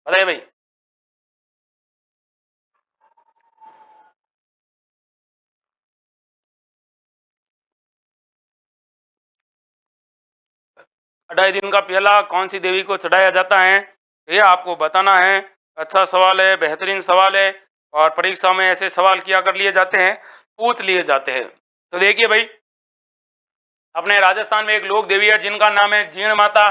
बताइए भाई। अढ़ाई दिन का प्याला कौन सी देवी को चढ़ाया जाता है, ये आपको बताना है। अच्छा सवाल है, बेहतरीन सवाल है। और परीक्षा में ऐसे सवाल किया कर लिए जाते हैं, पूछ लिए जाते हैं। तो देखिए भाई, अपने राजस्थान में एक लोक देवी है जिनका नाम है जीण माता।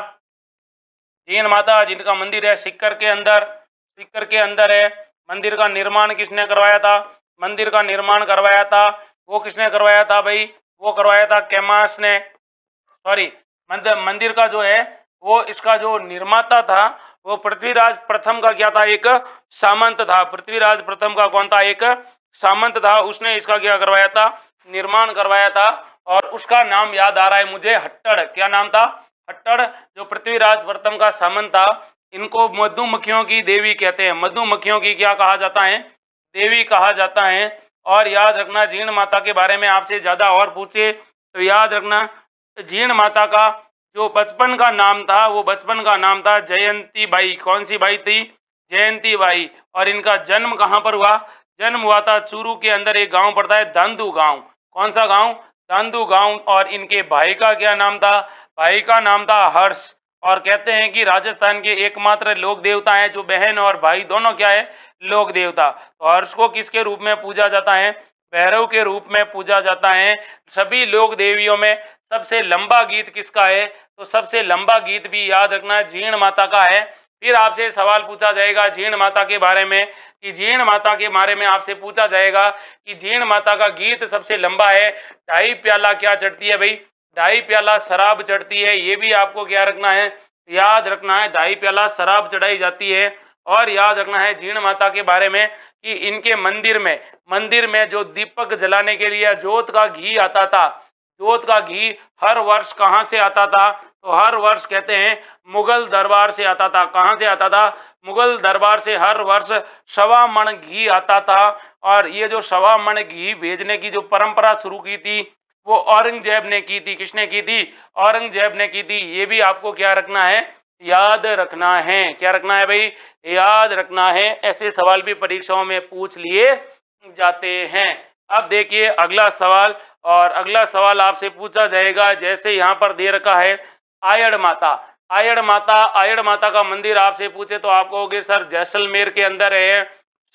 जीण माता जिनका मंदिर है सिक्कर के अंदर। सिक्कर के अंदर है। मंदिर का निर्माण किसने करवाया था? मंदिर का निर्माण करवाया था, वो किसने करवाया था भाई? वो करवाया था कैमास ने। सॉरी, मंदिर का जो है वो, इसका जो निर्माता था वो पृथ्वीराज प्रथम का क्या था? एक सामंत था। पृथ्वीराज प्रथम का कौन था? एक सामंत था। उसने इसका क्या करवाया था? निर्माण करवाया था। और उसका नाम याद आ रहा है मुझे, हट्टड़। क्या नाम था? हट्टड़। जो पृथ्वीराज प्रथम का सामंत था, इनको मधुमक्खियों की देवी कहते हैं। मधुमक्खियों की क्या कहा जाता है? देवी कहा जाता है। और याद रखना, जीण माता के बारे में आपसे ज्यादा और पूछे तो याद रखना, जीण माता का जो बचपन का नाम था, वो बचपन का नाम था जयंती बाई। कौन सी बाई थी? जयंती बाई। और इनका जन्म कहाँ पर हुआ? जन्म हुआ था चूरू के अंदर, एक गांव पड़ता है दांदू गांव। कौन सा गांव? दांदू गांव। और इनके भाई का क्या नाम था? भाई का नाम था हर्ष। और कहते हैं कि राजस्थान के एकमात्र लोक देवता हैं जो बहन और भाई दोनों क्या है? लोक देवता। तो हर्ष को किसके रूप में पूजा जाता है? भैरव के रूप में पूजा जाता है। सभी लोक देवियों में सबसे लंबा गीत किसका है? तो सबसे लंबा गीत भी याद रखना है जीण माता का है। फिर आपसे सवाल पूछा जाएगा जीण माता के बारे में कि जीण माता के बारे में आपसे पूछा जाएगा कि जीण माता का गीत सबसे लंबा है। 2.5 प्याला क्या चढ़ती है भाई? 2.5 प्याला शराब चढ़ती है। ये भी आपको क्या रखना है? याद रखना है। 2.5 प्याला शराब चढ़ाई जाती है। और याद रखना है जीण माता के बारे में कि इनके मंदिर में जो दीपक जलाने के लिए जोत का घी आता था, जोत का घी हर वर्ष कहाँ से आता था? तो हर वर्ष कहते हैं मुगल दरबार से आता था। कहाँ से आता था? मुगल दरबार से हर वर्ष 1.25 मण घी आता था। और ये जो 1.25 मण घी भेजने की जो परंपरा शुरू की थी वो औरंगजेब ने की थी। किसने की थी? औरंगजेब ने की थी। ये भी आपको क्या रखना है? याद रखना है। क्या रखना है भाई? याद रखना है। ऐसे सवाल भी परीक्षाओं में पूछ लिए जाते हैं। अब देखिए अगला सवाल, और अगला सवाल आपसे पूछा जाएगा जैसे यहाँ पर दे रखा है आयड़ माता। आयड़ माता का मंदिर आपसे पूछे तो आप कहोगे सर जैसलमेर के अंदर है।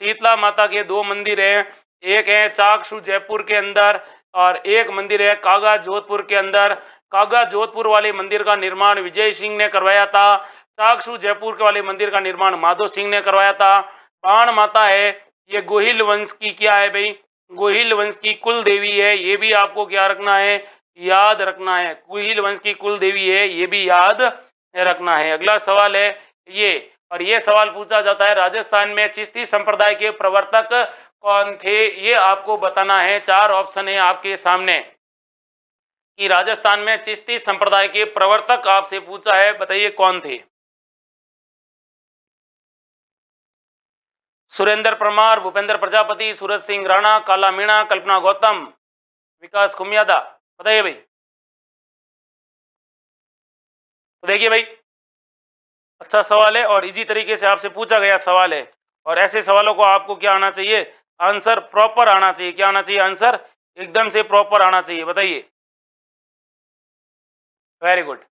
शीतला माता के 2 मंदिर हैं, एक है चाकसू जयपुर के अंदर और एक मंदिर है कागा जोधपुर के अंदर। कागा जोधपुर वाले मंदिर का निर्माण विजय सिंह ने करवाया था। चाकसू जयपुर के वाले मंदिर का निर्माण माधो सिंह ने करवाया था। बाण माता है, ये गोहिल वंश की क्या है भाई? गोहिल वंश की कुल देवी है। ये भी आपको क्या रखना है? याद रखना है। गोहिल वंश की कुल देवी है, ये भी याद रखना है। अगला सवाल है ये, और ये सवाल पूछा जाता है राजस्थान में चिश्ती संप्रदाय के प्रवर्तक कौन थे? ये आपको बताना है। 4 ऑप्शन है आपके सामने कि राजस्थान में चिश्ती संप्रदाय के प्रवर्तक आपसे पूछा है, बताइए कौन थे? सुरेंद्र परमार, भूपेंद्र प्रजापति, सूरज सिंह राणा, काला मीणा, कल्पना गौतम, विकास खुमियादा। बताइए भाई। तो देखिए भाई अच्छा सवाल है और इजी तरीके से आपसे पूछा गया सवाल है। और ऐसे सवालों को आपको क्या आना चाहिए? आंसर प्रॉपर आना चाहिए। क्या आना चाहिए? आंसर एकदम से प्रॉपर आना चाहिए। बताइए। Very good.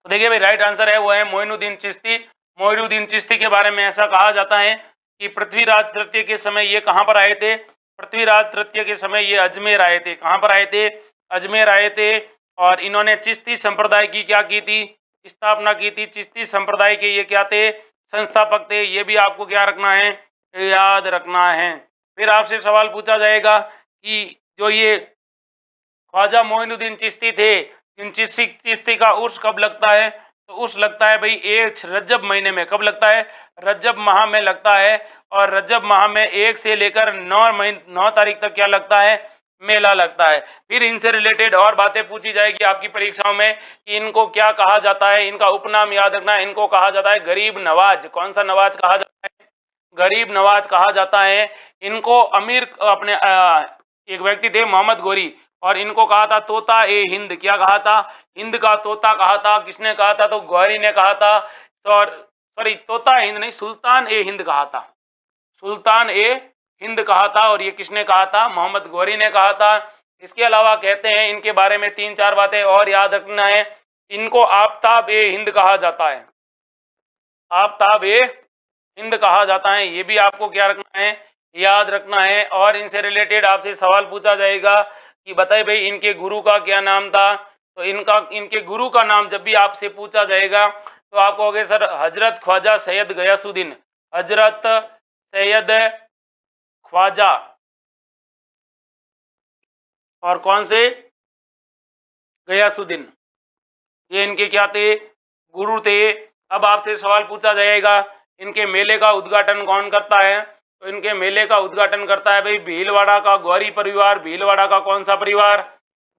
तो देखिए भाई राइट आंसर है वो है मोइनुद्दीन चिश्ती। मोइनुद्दीन चिश्ती के बारे में ऐसा कहा जाता है कि पृथ्वीराज तृतीय के समय ये कहाँ पर आए थे? पृथ्वीराज तृतीय के समय ये अजमेर आए थे। कहाँ पर आए थे? अजमेर आए थे। और इन्होंने चिश्ती संप्रदाय की क्या की थी? स्थापना की थी। चिश्ती संप्रदाय के ये क्या थे? संस्थापक थे। ये भी आपको क्या रखना है? याद रखना है। फिर आपसे सवाल पूछा जाएगा कि जो ये ख्वाजा मोइनुद्दीन चिश्ती थे, इन चिश्ती का उर्स कब लगता है? तो उर्स लगता है भाई एक रजब महीने में। कब लगता है? रजब माह में लगता है। और रजब माह में 1 से लेकर 9 तारीख तक क्या लगता है? मेला लगता है। फिर इनसे रिलेटेड और बातें पूछी जाएगी आपकी परीक्षाओं में कि इनको क्या कहा जाता है। इनका उपनाम याद रखना है। इनको कहा जाता है गरीब नवाज। कौन सा नवाज कहा जाता है? गरीब नवाज कहा जाता है। इनको अमीर अपने एक व्यक्ति थे मोहम्मद गोरी, और इनको कहा था तोता ए हिंद। क्या कहा था? हिंद का तोता कहा था। किसने कहा था? तो गौरी ने कहा था। और सॉरी तोता हिंद नहीं, सुल्तान ए हिंद कहा था। सुल्तान ए हिंद कहा था। और ये किसने कहा था? मोहम्मद गौरी ने कहा था। इसके अलावा कहते हैं इनके बारे में 3-4 बातें और याद रखना है। इनको आफ्ताब ए हिंद कहा जाता है। आफ्ताब ए हिंद कहा जाता है। ये भी आपको क्या रखना है? याद रखना है। और इनसे रिलेटेड आपसे सवाल पूछा जाएगा कि बताइए भाई इनके गुरु का क्या नाम था? तो इनके गुरु का नाम जब भी आपसे पूछा जाएगा तो आप कहोगे सर हजरत ख्वाजा सैयद गयासुद्दीन। हजरत सैयद ख्वाजा और कौन से? गयासुद्दीन। ये इनके क्या थे? गुरु थे। अब आपसे सवाल पूछा जाएगा इनके मेले का उद्घाटन कौन करता है? तो इनके मेले का उद्घाटन करता है भाई भीलवाड़ा का गौरी परिवार। भीलवाड़ा का कौन सा परिवार?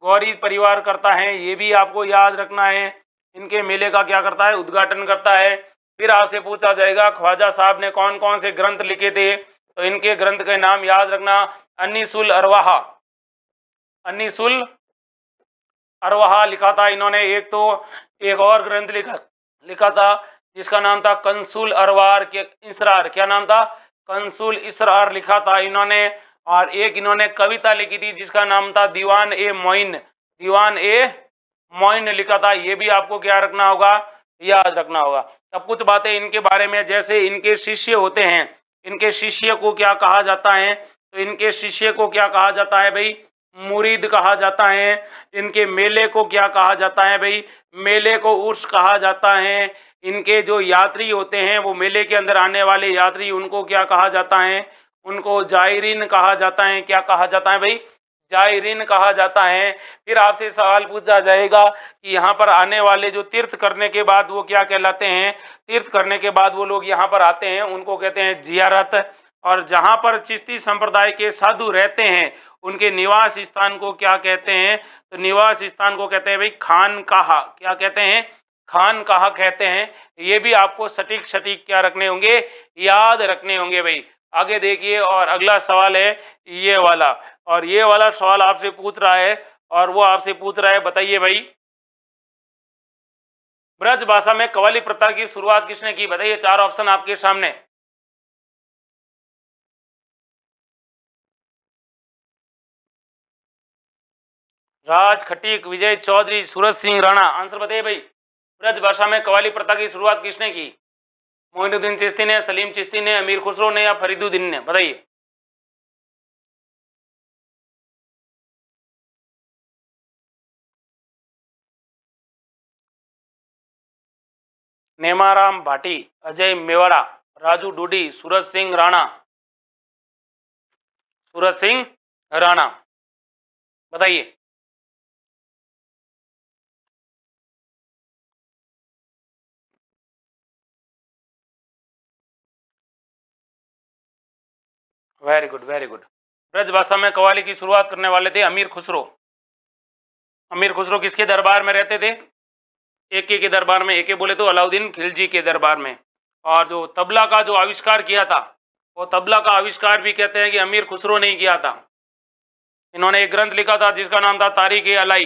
गौरी परिवार करता है। ये भी आपको याद रखना है। इनके मेले का क्या करता है? उद्घाटन करता है। फिर आपसे पूछा जाएगा ख्वाजा साहब ने कौन कौन से ग्रंथ लिखे थे? तो इनके ग्रंथ के नाम याद रखना। अनीसुल अरवाहा, अनीसुल अरवाहा लिखा था इन्होंने। एक और ग्रंथ लिखा था जिसका नाम था कंसुल अरवार के इसरार। क्या नाम था? कंसुल इसरार लिखा था इन्होंने। और एक इन्होंने कविता लिखी थी जिसका नाम था दीवान ए मोइन। दीवान ए मोइन लिखा था। ये भी आपको क्या रखना होगा? याद रखना होगा। अब कुछ बातें इनके बारे में, जैसे इनके शिष्य होते हैं, इनके शिष्य को क्या कहा जाता है, तो इनके शिष्य को क्या कहा जाता है भाई, मुरीद कहा जाता है। इनके मेले को क्या कहा जाता है भाई, मेले को उर्स कहा जाता है। इनके जो यात्री होते हैं, वो मेले के अंदर आने वाले यात्री, उनको क्या कहा जाता है, उनको जायरीन कहा जाता है। क्या कहा जाता है भाई, जायरीन कहा जाता है। फिर आपसे सवाल पूछा जाएगा कि यहाँ पर आने वाले जो तीर्थ करने के बाद वो क्या कहलाते हैं, तीर्थ करने के बाद वो लोग यहाँ पर आते हैं, उनको कहते हैं जियारत। और जहाँ पर चिश्ती संप्रदाय के साधु रहते हैं, उनके निवास स्थान को क्या कहते हैं, तो निवास स्थान को कहते हैं भाई खानकाहा। क्या कहते हैं, खानकाहा कहते हैं। ये भी आपको सटीक सटीक क्या रखने होंगे, याद रखने होंगे भाई। आगे देखिए, और अगला सवाल है ये वाला, और ये वाला सवाल आपसे पूछ रहा है, और वो आपसे पूछ रहा है, बताइए भाई, ब्रज भाषा में कव्वाली प्रथा की शुरुआत किसने की, बताइए। चार ऑप्शन आपके सामने। राज खटीक, विजय चौधरी, सूरज सिंह राणा। आंसर बताइए भाई, ब्रज भाषा में कव्वाली प्रथा की शुरुआत किसने की, मोइनुद्दीन चिश्ती ने, सलीम चिश्ती ने, अमीर खुसरो ने, या फरीदुद्दीन ने, बताइए। नेमाराम भाटी, अजय मेवाड़ा, राजू डूडी, सूरज सिंह राणा। सूरज सिंह राणा, बताइए। Very good, very good. Braj भाषा में कव्वाली की शुरुआत करने वाले थे अमीर खुसरो। अमीर खुसरो किसके दरबार में रहते थे, एके के दरबार में। एके बोले तो अलाउद्दीन खिलजी के दरबार में। और जो तबला का जो आविष्कार किया था, वो तबला का आविष्कार भी कहते हैं कि अमीर खुसरो ने ही किया था। इन्होंने एक ग्रंथ लिखा था जिसका नाम था तारीख ए अलाई।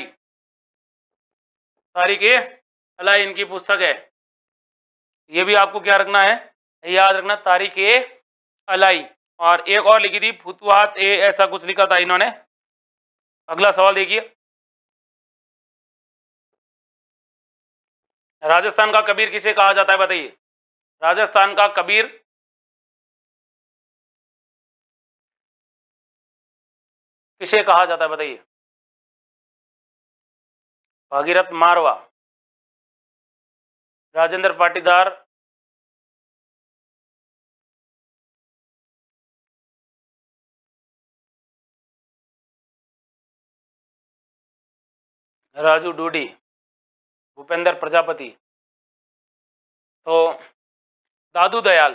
तारीख ए अलाई इनकी पुस्तक है। ये भी आपको क्या रखना है, याद रखना, तारीख ए अलाई। और एक और लिखी थी फुतुहात ए, ऐसा कुछ लिखा था इन्होंने। अगला सवाल देखिए, राजस्थान का कबीर किसे कहा जाता है, बताइए। राजस्थान का कबीर किसे कहा जाता है, बताइए। भागीरथ मारवा, राजेंद्र पाटीदार, राजू डूडी, भूपेंद्र प्रजापति। तो दादू दयाल,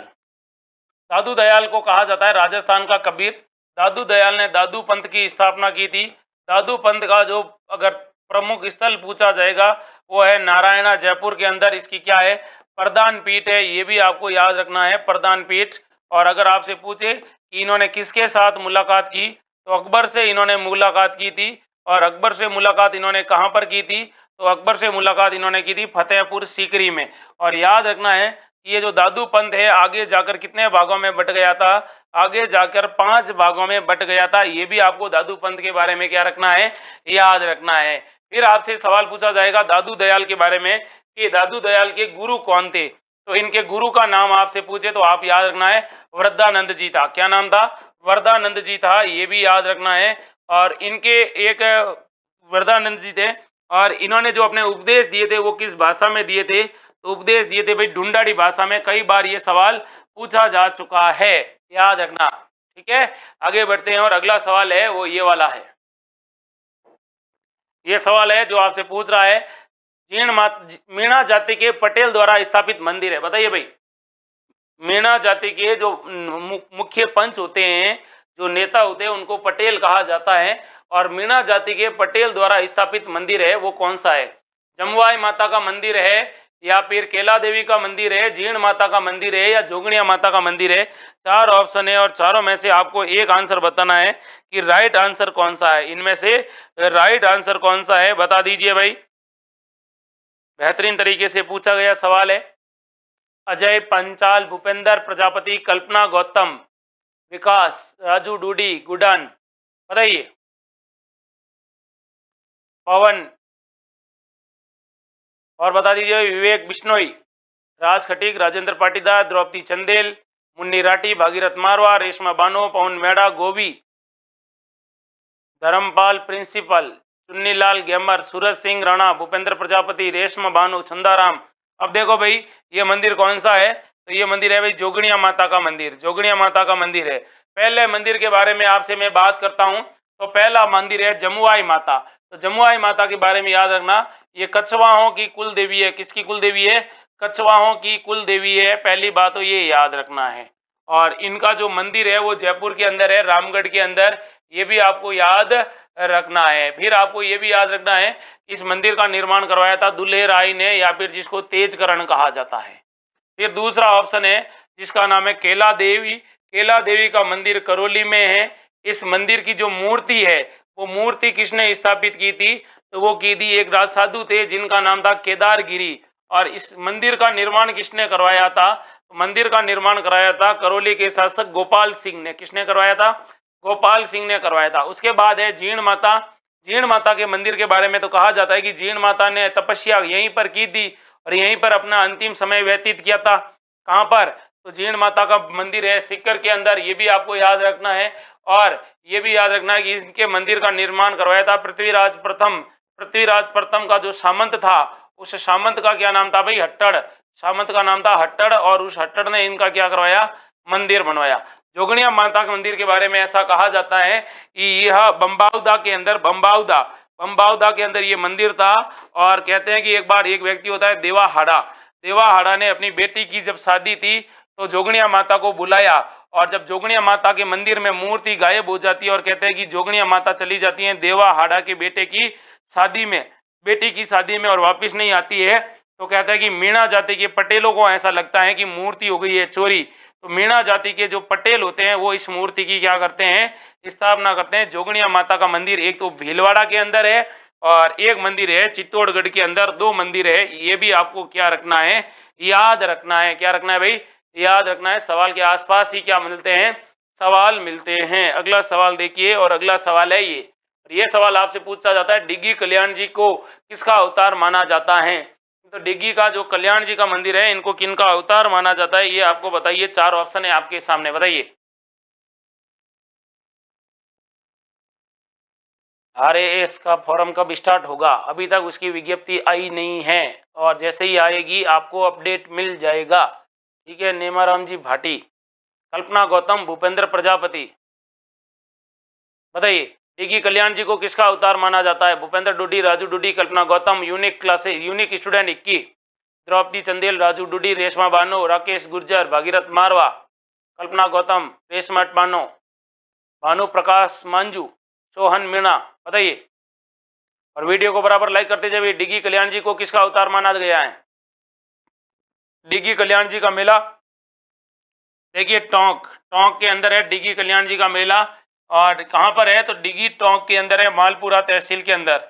दादू दयाल को कहा जाता है राजस्थान का कबीर। दादू दयाल ने दादू पंथ की स्थापना की थी। दादू पंथ का जो अगर प्रमुख स्थल पूछा जाएगा, वो है नारायणा, जयपुर के अंदर इसकी क्या है, प्रधान पीठ है। ये भी आपको याद रखना है, प्रधान पीठ। और अगर आपसे पूछे कि इन्होंने किसके साथ मुलाकात की, तो अकबर से इन्होंने मुलाकात की थी। और अकबर से मुलाकात इन्होंने कहाँ पर की थी, तो अकबर से मुलाकात इन्होंने की थी फतेहपुर सीकरी में। और याद रखना है, ये जो दादू पंथ है आगे जाकर कितने भागों में बट गया था, आगे जाकर 5 भागों में बट गया था। ये भी आपको दादू पंथ के बारे में क्या रखना है, याद रखना है। फिर आपसे सवाल पूछा जाएगा दादू दयाल के बारे में कि दादू दयाल के गुरु कौन थे। तो इनके गुरु का नाम आपसे पूछे तो आप याद रखना है, वरदानंद जी था। क्या नाम था, वरदानंद जी था, ये भी याद रखना है। और इनके एक वरदानंद जी थे, और इन्होंने जो अपने उपदेश दिए थे वो किस भाषा में दिए थे, तो उपदेश दिए थे भाई ढूंढाड़ी भाषा में। कई बार ये सवाल पूछा जा चुका है, याद रखना। ठीक है, आगे बढ़ते हैं, और अगला सवाल है वो ये वाला है। ये सवाल है जो आपसे पूछ रहा है, मीणा जाति के पटेल द्वारा स्थापित मंदिर है, बताइए भाई। मीणा जाति के जो मुख्य पंच होते हैं, जो नेता होते हैं, उनको पटेल कहा जाता है। और मीणा जाति के पटेल द्वारा स्थापित मंदिर है वो कौन सा है, जमवाई माता का मंदिर है, या फिर केला देवी का मंदिर है, जीण माता का मंदिर है, या जोगणिया माता का मंदिर है। 4 ऑप्शन है, और चारों में से आपको एक आंसर बताना है कि राइट आंसर कौन सा है। इनमें से राइट आंसर कौन सा है, बता दीजिए भाई। बेहतरीन तरीके से पूछा गया सवाल है। अजय पंचाल, भूपेंद्र प्रजापति, कल्पना गौतम, विकास, राजू डूडी, गुडन, बताइए। पवन, और बता दीजिए विवेक बिश्नोई, राज खटीक, राजेंद्र पाटीदार, द्रौपदी चंदेल, मुन्नी राठी, भागीरथ मारवा, रेशमा बानो, पवन मेड़ा, गोवी, धर्मपाल प्रिंसिपल, चुन्नीलाल गेमर, सूरज सिंह राणा, भूपेंद्र प्रजापति, रेशमा बानो, चंदाराम। अब देखो भाई ये मंदिर कौन सा है, तो ये मंदिर है भाई जोगणिया माता का मंदिर, जोगणिया माता का मंदिर है। पहले मंदिर के बारे में आपसे मैं बात करता हूं, तो पहला मंदिर है जमुआई माता। तो जमुआई माता के बारे में याद रखना, ये कछवाहों की कुल देवी है। किसकी कुल देवी है? कछवाहों की कुल देवी है, पहली बात तो ये याद रखना है। और इनका जो मंदिर है वो जयपुर के अंदर है, रामगढ़ के अंदर, ये भी आपको याद रखना है। फिर आपको ये भी याद रखना है इस मंदिर का निर्माण करवाया था दुल्हे राय ने, या फिर जिसको तेजकरण कहा जाता है। फिर दूसरा ऑप्शन है जिसका नाम है केला देवी। केला देवी का मंदिर करौली में है। इस मंदिर की जो मूर्ति है वो मूर्ति किसने स्थापित की थी? तो वो की थी एक राज साधु थे जिनका नाम था केदारगिरी। और इस मंदिर का निर्माण किसने करवाया था? मंदिर का निर्माण कराया था करौली के शासक गोपाल सिंह ने। किसने करवाया था? गोपाल सिंह ने करवाया था। उसके बाद है जीण माता। जीण माता के मंदिर के बारे में तो कहा जाता है कि जीण माता ने तपस्या यहीं पर की थी और यहीं पर अपना अंतिम समय व्यतीत किया था। कहां पर? तो जीण माता का मंदिर है सीकर के अंदर, ये भी आपको याद रखना है। और ये भी याद रखना है कि इनके मंदिर का निर्माण करवाया था पृथ्वीराज प्रथम। पृथ्वीराज प्रथम का जो सामंत था, उस सामंत का क्या नाम था भाई? हट्टड़। सामंत का नाम था हट्टड़, और उस हट्टड़ ने इनका क्या करवाया? मंदिर बनवाया। जोगणिया माता के मंदिर के बारे में ऐसा कहा जाता है कि यह बम्बाउदा के अंदर, बम्बाउदा के अंदर ये मंदिर था। और कहते हैं कि एक बार एक व्यक्ति होता है देवाहाड़ा, देवाहाड़ा ने अपनी बेटी की जब शादी थी तो जोगणिया माता को बुलाया, और जब जोगणिया माता के मंदिर में मूर्ति गायब हो जाती है और कहते हैं कि जोगणिया माता चली जाती है देवाहाड़ा के बेटे की शादी में, बेटी की शादी में, और वापस नहीं आती है, तो कहता है कि मीणा जाति के पटेलों को ऐसा लगता है कि मूर्ति हो गई है चोरी। तो मीणा जाति के जो पटेल होते हैं वो इस मूर्ति की क्या करते हैं? स्थापना करते हैं। जोगणिया माता का मंदिर एक तो भीलवाड़ा के अंदर है और एक मंदिर है चित्तौड़गढ़ के अंदर, दो मंदिर है। ये भी आपको क्या रखना है? याद रखना है। क्या रखना है भाई? याद रखना है। सवाल के आसपास ही क्या मिलते हैं? सवाल मिलते हैं। अगला सवाल देखिए, और अगला सवाल है ये सवाल आपसे पूछा जाता है, डिग्गी कल्याण जी को किसका अवतार माना जाता है? तो डिग्गी का जो कल्याण जी का मंदिर है, इनको किनका अवतार माना जाता है, ये आपको बताइए। चार ऑप्शन है आपके सामने, बताइए। आरएएस का फॉर्म कब स्टार्ट होगा? अभी तक उसकी विज्ञप्ति आई नहीं है, और जैसे ही आएगी आपको अपडेट मिल जाएगा। ठीक है। नेमाराम जी भाटी, कल्पना गौतम, भूपेंद्र प्रजापति, बताइए। डिग्गी कल्याण जी को किसका अवतार माना जाता है? Bhupendra Dudi, Raju Dudi, Kalpana Gautam. Unique classes, unique student 21, Draupadi Chandel, Raju Dudi, Reshma Bano, Rakesh Gurjar, Bhagirath Marwa, Kalpana Gautam, Reshma Bano, Bhanu Prakash Manju, Sohan Meena, बताइए। और वीडियो को बराबर लाइक करते जाइए। डिग्गी कल्याण जी को किसका अवतार माना गया है? डिग्गी कल्याण जी का मेला देखिए टोंक, टोंक के अंदर है डिग्गी कल्याण जी का मेला। और कहाँ पर है? तो डिग्गी टोंक के अंदर है, मालपुरा तहसील के अंदर।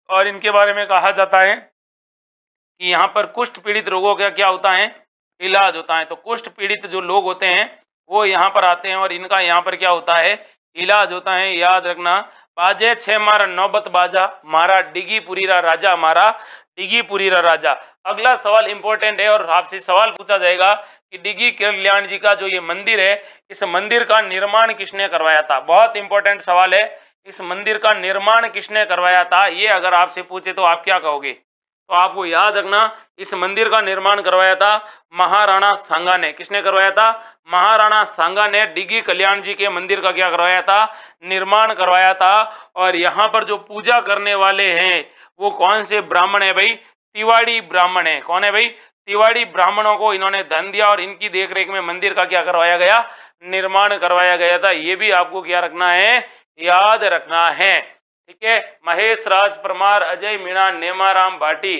और इनके बारे में कहा जाता है कि यहाँ पर कुष्ठ पीड़ित रोगों का क्या होता है? इलाज होता है। तो कुष्ठ पीड़ित जो लोग होते हैं वो यहाँ पर आते हैं और इनका यहाँ पर क्या होता है? इलाज होता है। याद रखना। बाजे छे मारा नौबत बाजा, मारा डिगी पुरीरा राजा, मारा डिगी पुरीरा राजा। अगला सवाल इंपॉर्टेंट है, और आपसे सवाल पूछा जाएगा कि डिगी कल्याण जी का जो ये मंदिर है, इस मंदिर का निर्माण किसने करवाया था? बहुत इंपॉर्टेंट सवाल है। इस मंदिर का निर्माण किसने करवाया था, ये अगर आपसे पूछे तो आप क्या कहोगे? तो आपको याद रखना, इस मंदिर का निर्माण करवाया था महाराणा सांगा ने। किसने करवाया था? महाराणा सांगा ने डिग्गी कल्याण जी के मंदिर का क्या करवाया था? निर्माण करवाया था। और यहाँ पर जो पूजा करने वाले हैं वो कौन से ब्राह्मण है भाई? तिवाड़ी ब्राह्मण है। कौन है भाई? तिवाड़ी ब्राह्मणों को इन्होंने धन दिया और इनकी देखरेख में मंदिर का क्या करवाया गया? निर्माण करवाया गया था। ये भी आपको क्या रखना है? याद रखना है। ठीक है। महेश राज परमार, अजय मीणा, नेमाराम भाटी,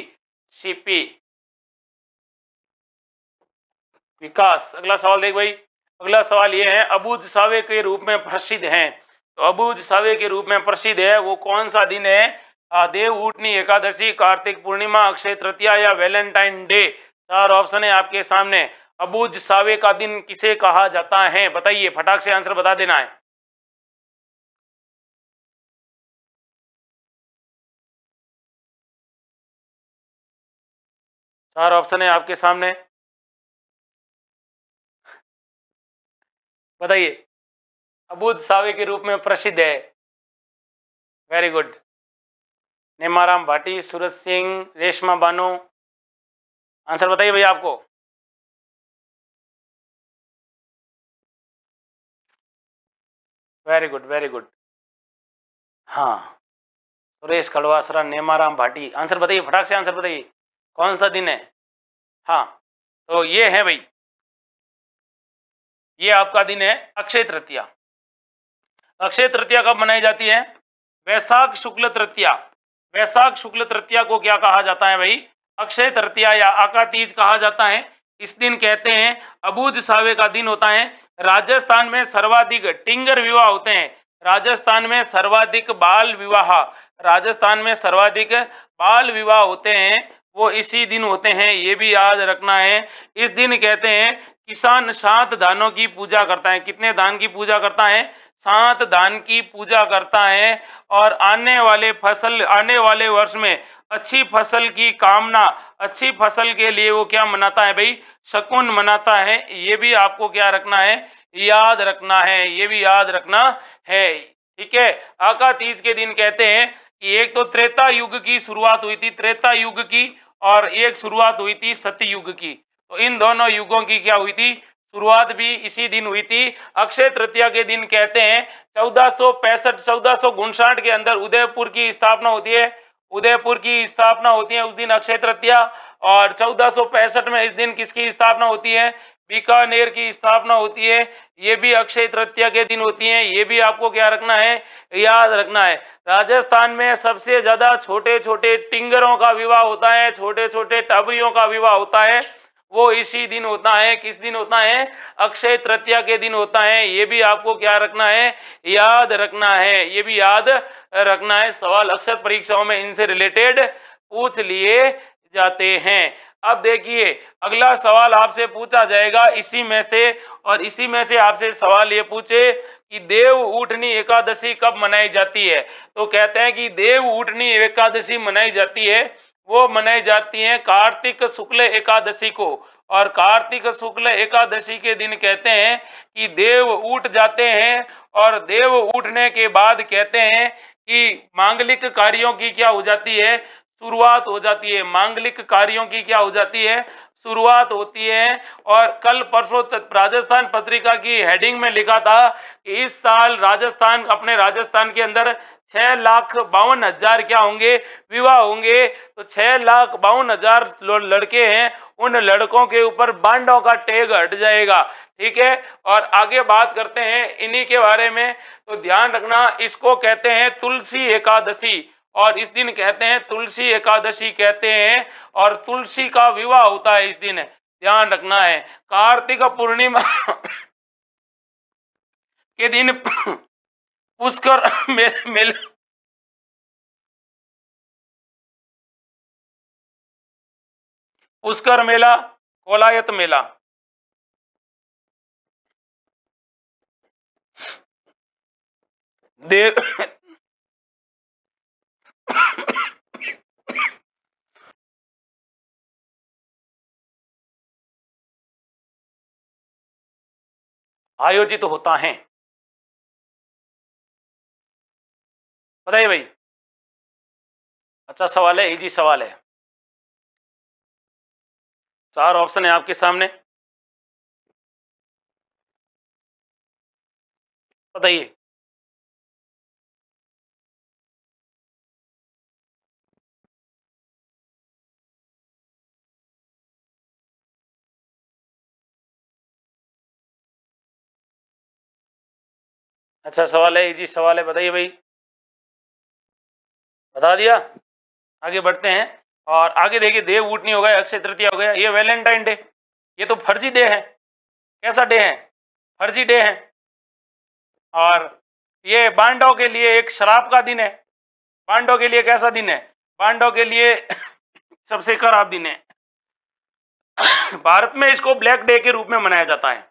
सीपी विकास। अगला सवाल देख भाई। अगला सवाल ये है, अबूझ सावे के रूप में प्रसिद्ध हैं। तो अबूझ सावे के रूप में प्रसिद्ध है वो कौन सा दिन है? देव उठनी एकादशी, कार्तिक पूर्णिमा, अक्षय तृतीया या वैलेंटाइन डे। चार ऑप्शन है आपके सामने। अबूझ सावे का दिन किसे कहा जाता है? बताइए, फटाक से आंसर बता देना है। चार ऑप्शन है आपके सामने, बताइए। अबूझ सावे के रूप में प्रसिद्ध है। Very good. Nemaram Bhati, Suraj Singh, Reshma Bano. Answer बताइए भैया आपको। Very good, very good. हाँ, सुरेश खड़वासरा, नेमाराम भाटी। आंसर बताइए, फटाक से आंसर बताइए, कौन सा दिन है। हाँ, तो ये है भाई, ये आपका दिन है अक्षय तृतीया। अक्षय तृतीया कब मनाई जाती है? वैशाख शुक्ल तृतीया। वैशाख शुक्ल तृतीया को क्या कहा जाता है भाई? अक्षय तृतीया या आका तीज कहा जाता है। इस दिन कहते हैं अबूझ सावे का दिन होता है। राजस्थान में सर्वाधिक टिंगर विवाह होते हैं। राजस्थान में सर्वाधिक बाल विवाह, राजस्थान में सर्वाधिक बाल विवाह होते हैं वो इसी दिन होते हैं, ये भी याद रखना है। इस दिन कहते हैं किसान 7 दानों की पूजा करता है। कितने दान की पूजा करता है? 7 दान की पूजा करता है। और आने वाले वर्ष में अच्छी फसल की कामना, अच्छी फसल के लिए वो क्या मनाता है भाई? शकुन मनाता है। ये भी आपको क्या रखना है? याद रखना है, ये भी याद रखना है। ठीक है। आका तीज के दिन कहते हैं कि एक तो त्रेता युग की शुरुआत हुई थी, त्रेता युग की, और एक शुरुआत हुई थी सतयुग की। तो इन दोनों युगों की क्या हुई थी? शुरुआत भी इसी दिन हुई थी। अक्षय तृतीया के दिन कहते हैं 1459 के अंदर उदयपुर की स्थापना होती है। उदयपुर की स्थापना होती है उस दिन अक्षय तृतीया। और 1465 में इस दिन किसकी स्थापना होती है? बीकानेर की स्थापना होती है। ये भी अक्षय तृतीया के दिन होती है। ये भी आपको क्या रखना है? याद रखना है। राजस्थान में सबसे ज्यादा छोटे छोटे टिंगरों का विवाह होता है, छोटे छोटे टबरियों का विवाह होता है, वो इसी दिन होता है। किस दिन होता है? अक्षय तृतीया के दिन होता है। ये भी आपको क्या रखना है? याद रखना है, ये भी याद रखना है। सवाल अक्सर परीक्षाओं में इनसे रिलेटेड पूछ लिए जाते हैं। अब देखिए, अगला सवाल आपसे पूछा जाएगा इसी में से, और इसी में से आपसे सवाल ये पूछे कि देव उठनी एकादशी कब मनाई जाती है? तो कहते हैं कि देव उठनी एकादशी मनाई जाती है, वो मनाई जाती है कार्तिक शुक्ल एकादशी को। और कार्तिक शुक्ल एकादशी के दिन कहते हैं कि देव उठ जाते हैं। और देव उठने के बाद कहते हैं कि मांगलिक कार्यों की क्या हो जाती है? शुरुआत हो जाती है। मांगलिक कार्यों की क्या हो जाती है? शुरुआत होती है। और कल परसों तक राजस्थान पत्रिका की हेडिंग में लिखा था कि इस साल राजस्थान, अपने राजस्थान के अंदर 6,52,000 क्या होंगे? विवाह होंगे। तो 6,52,000 लड़के हैं, उन लड़कों के ऊपर बांडों का टैग हट जाएगा। ठीक है। और आगे बात करते हैं इन्हीं के बारे में। तो ध्यान रखना, इसको कहते हैं तुलसी एकादशी। और इस दिन कहते हैं तुलसी एकादशी कहते हैं। और तुलसी का विवाह होता है इस दिन, ध्यान रखना है। कार्तिक पूर्णिमा के दिन पुष्कर मेल पुष्कर मेला, कोलायत मेला। देव आयोजित होता है। बताइए भाई। अच्छा सवाल है, इजी सवाल है। 4 ऑप्शन है आपके सामने, बताइए। अच्छा सवाल है, इजी सवाल है, बताइए भाई। बता दिया। आगे बढ़ते हैं। और आगे देखिए, देव उठनी हो गया, अक्षय तृतीया हो गया, ये वैलेंटाइन डे, ये तो फर्जी डे है। कैसा डे है? फर्जी डे है। और ये बांडों के लिए एक शराब का दिन है। बांडों के लिए कैसा दिन है? बांडों के लिए सबसे खराब दिन है। भारत में इसको ब्लैक डे के रूप में मनाया जाता है,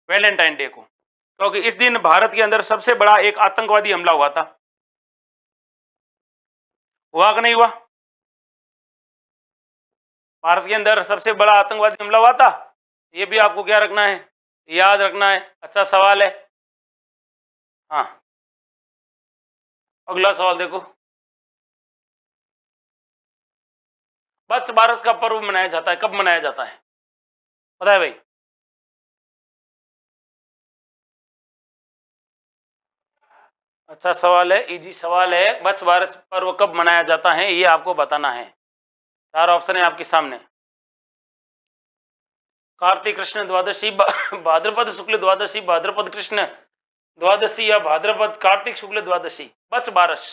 वैलेंटाइन डे को, क्योंकि इस दिन भारत के अंदर सबसे बड़ा एक आतंकवादी हमला हुआ था। हुआ कि नहीं हुआ? भारत के अंदर सबसे बड़ा आतंकवादी हमला हुआ था, ये भी आपको क्या रखना है, याद रखना है। अच्छा सवाल है। हाँ, अगला सवाल देखो। वत्स बारस का पर्व मनाया जाता है, कब मनाया जाता है, पता है भाई? अच्छा सवाल है, इजी सवाल है। वत्स बारस पर्व कब मनाया जाता है, ये आपको बताना है। चार ऑप्शन है आपके सामने। कार्तिक कृष्ण द्वादशी, भाद्रपद शुक्ल द्वादशी, भाद्रपद कृष्ण द्वादशी या भाद्रपद कार्तिक शुक्ल द्वादशी। वत्स बारस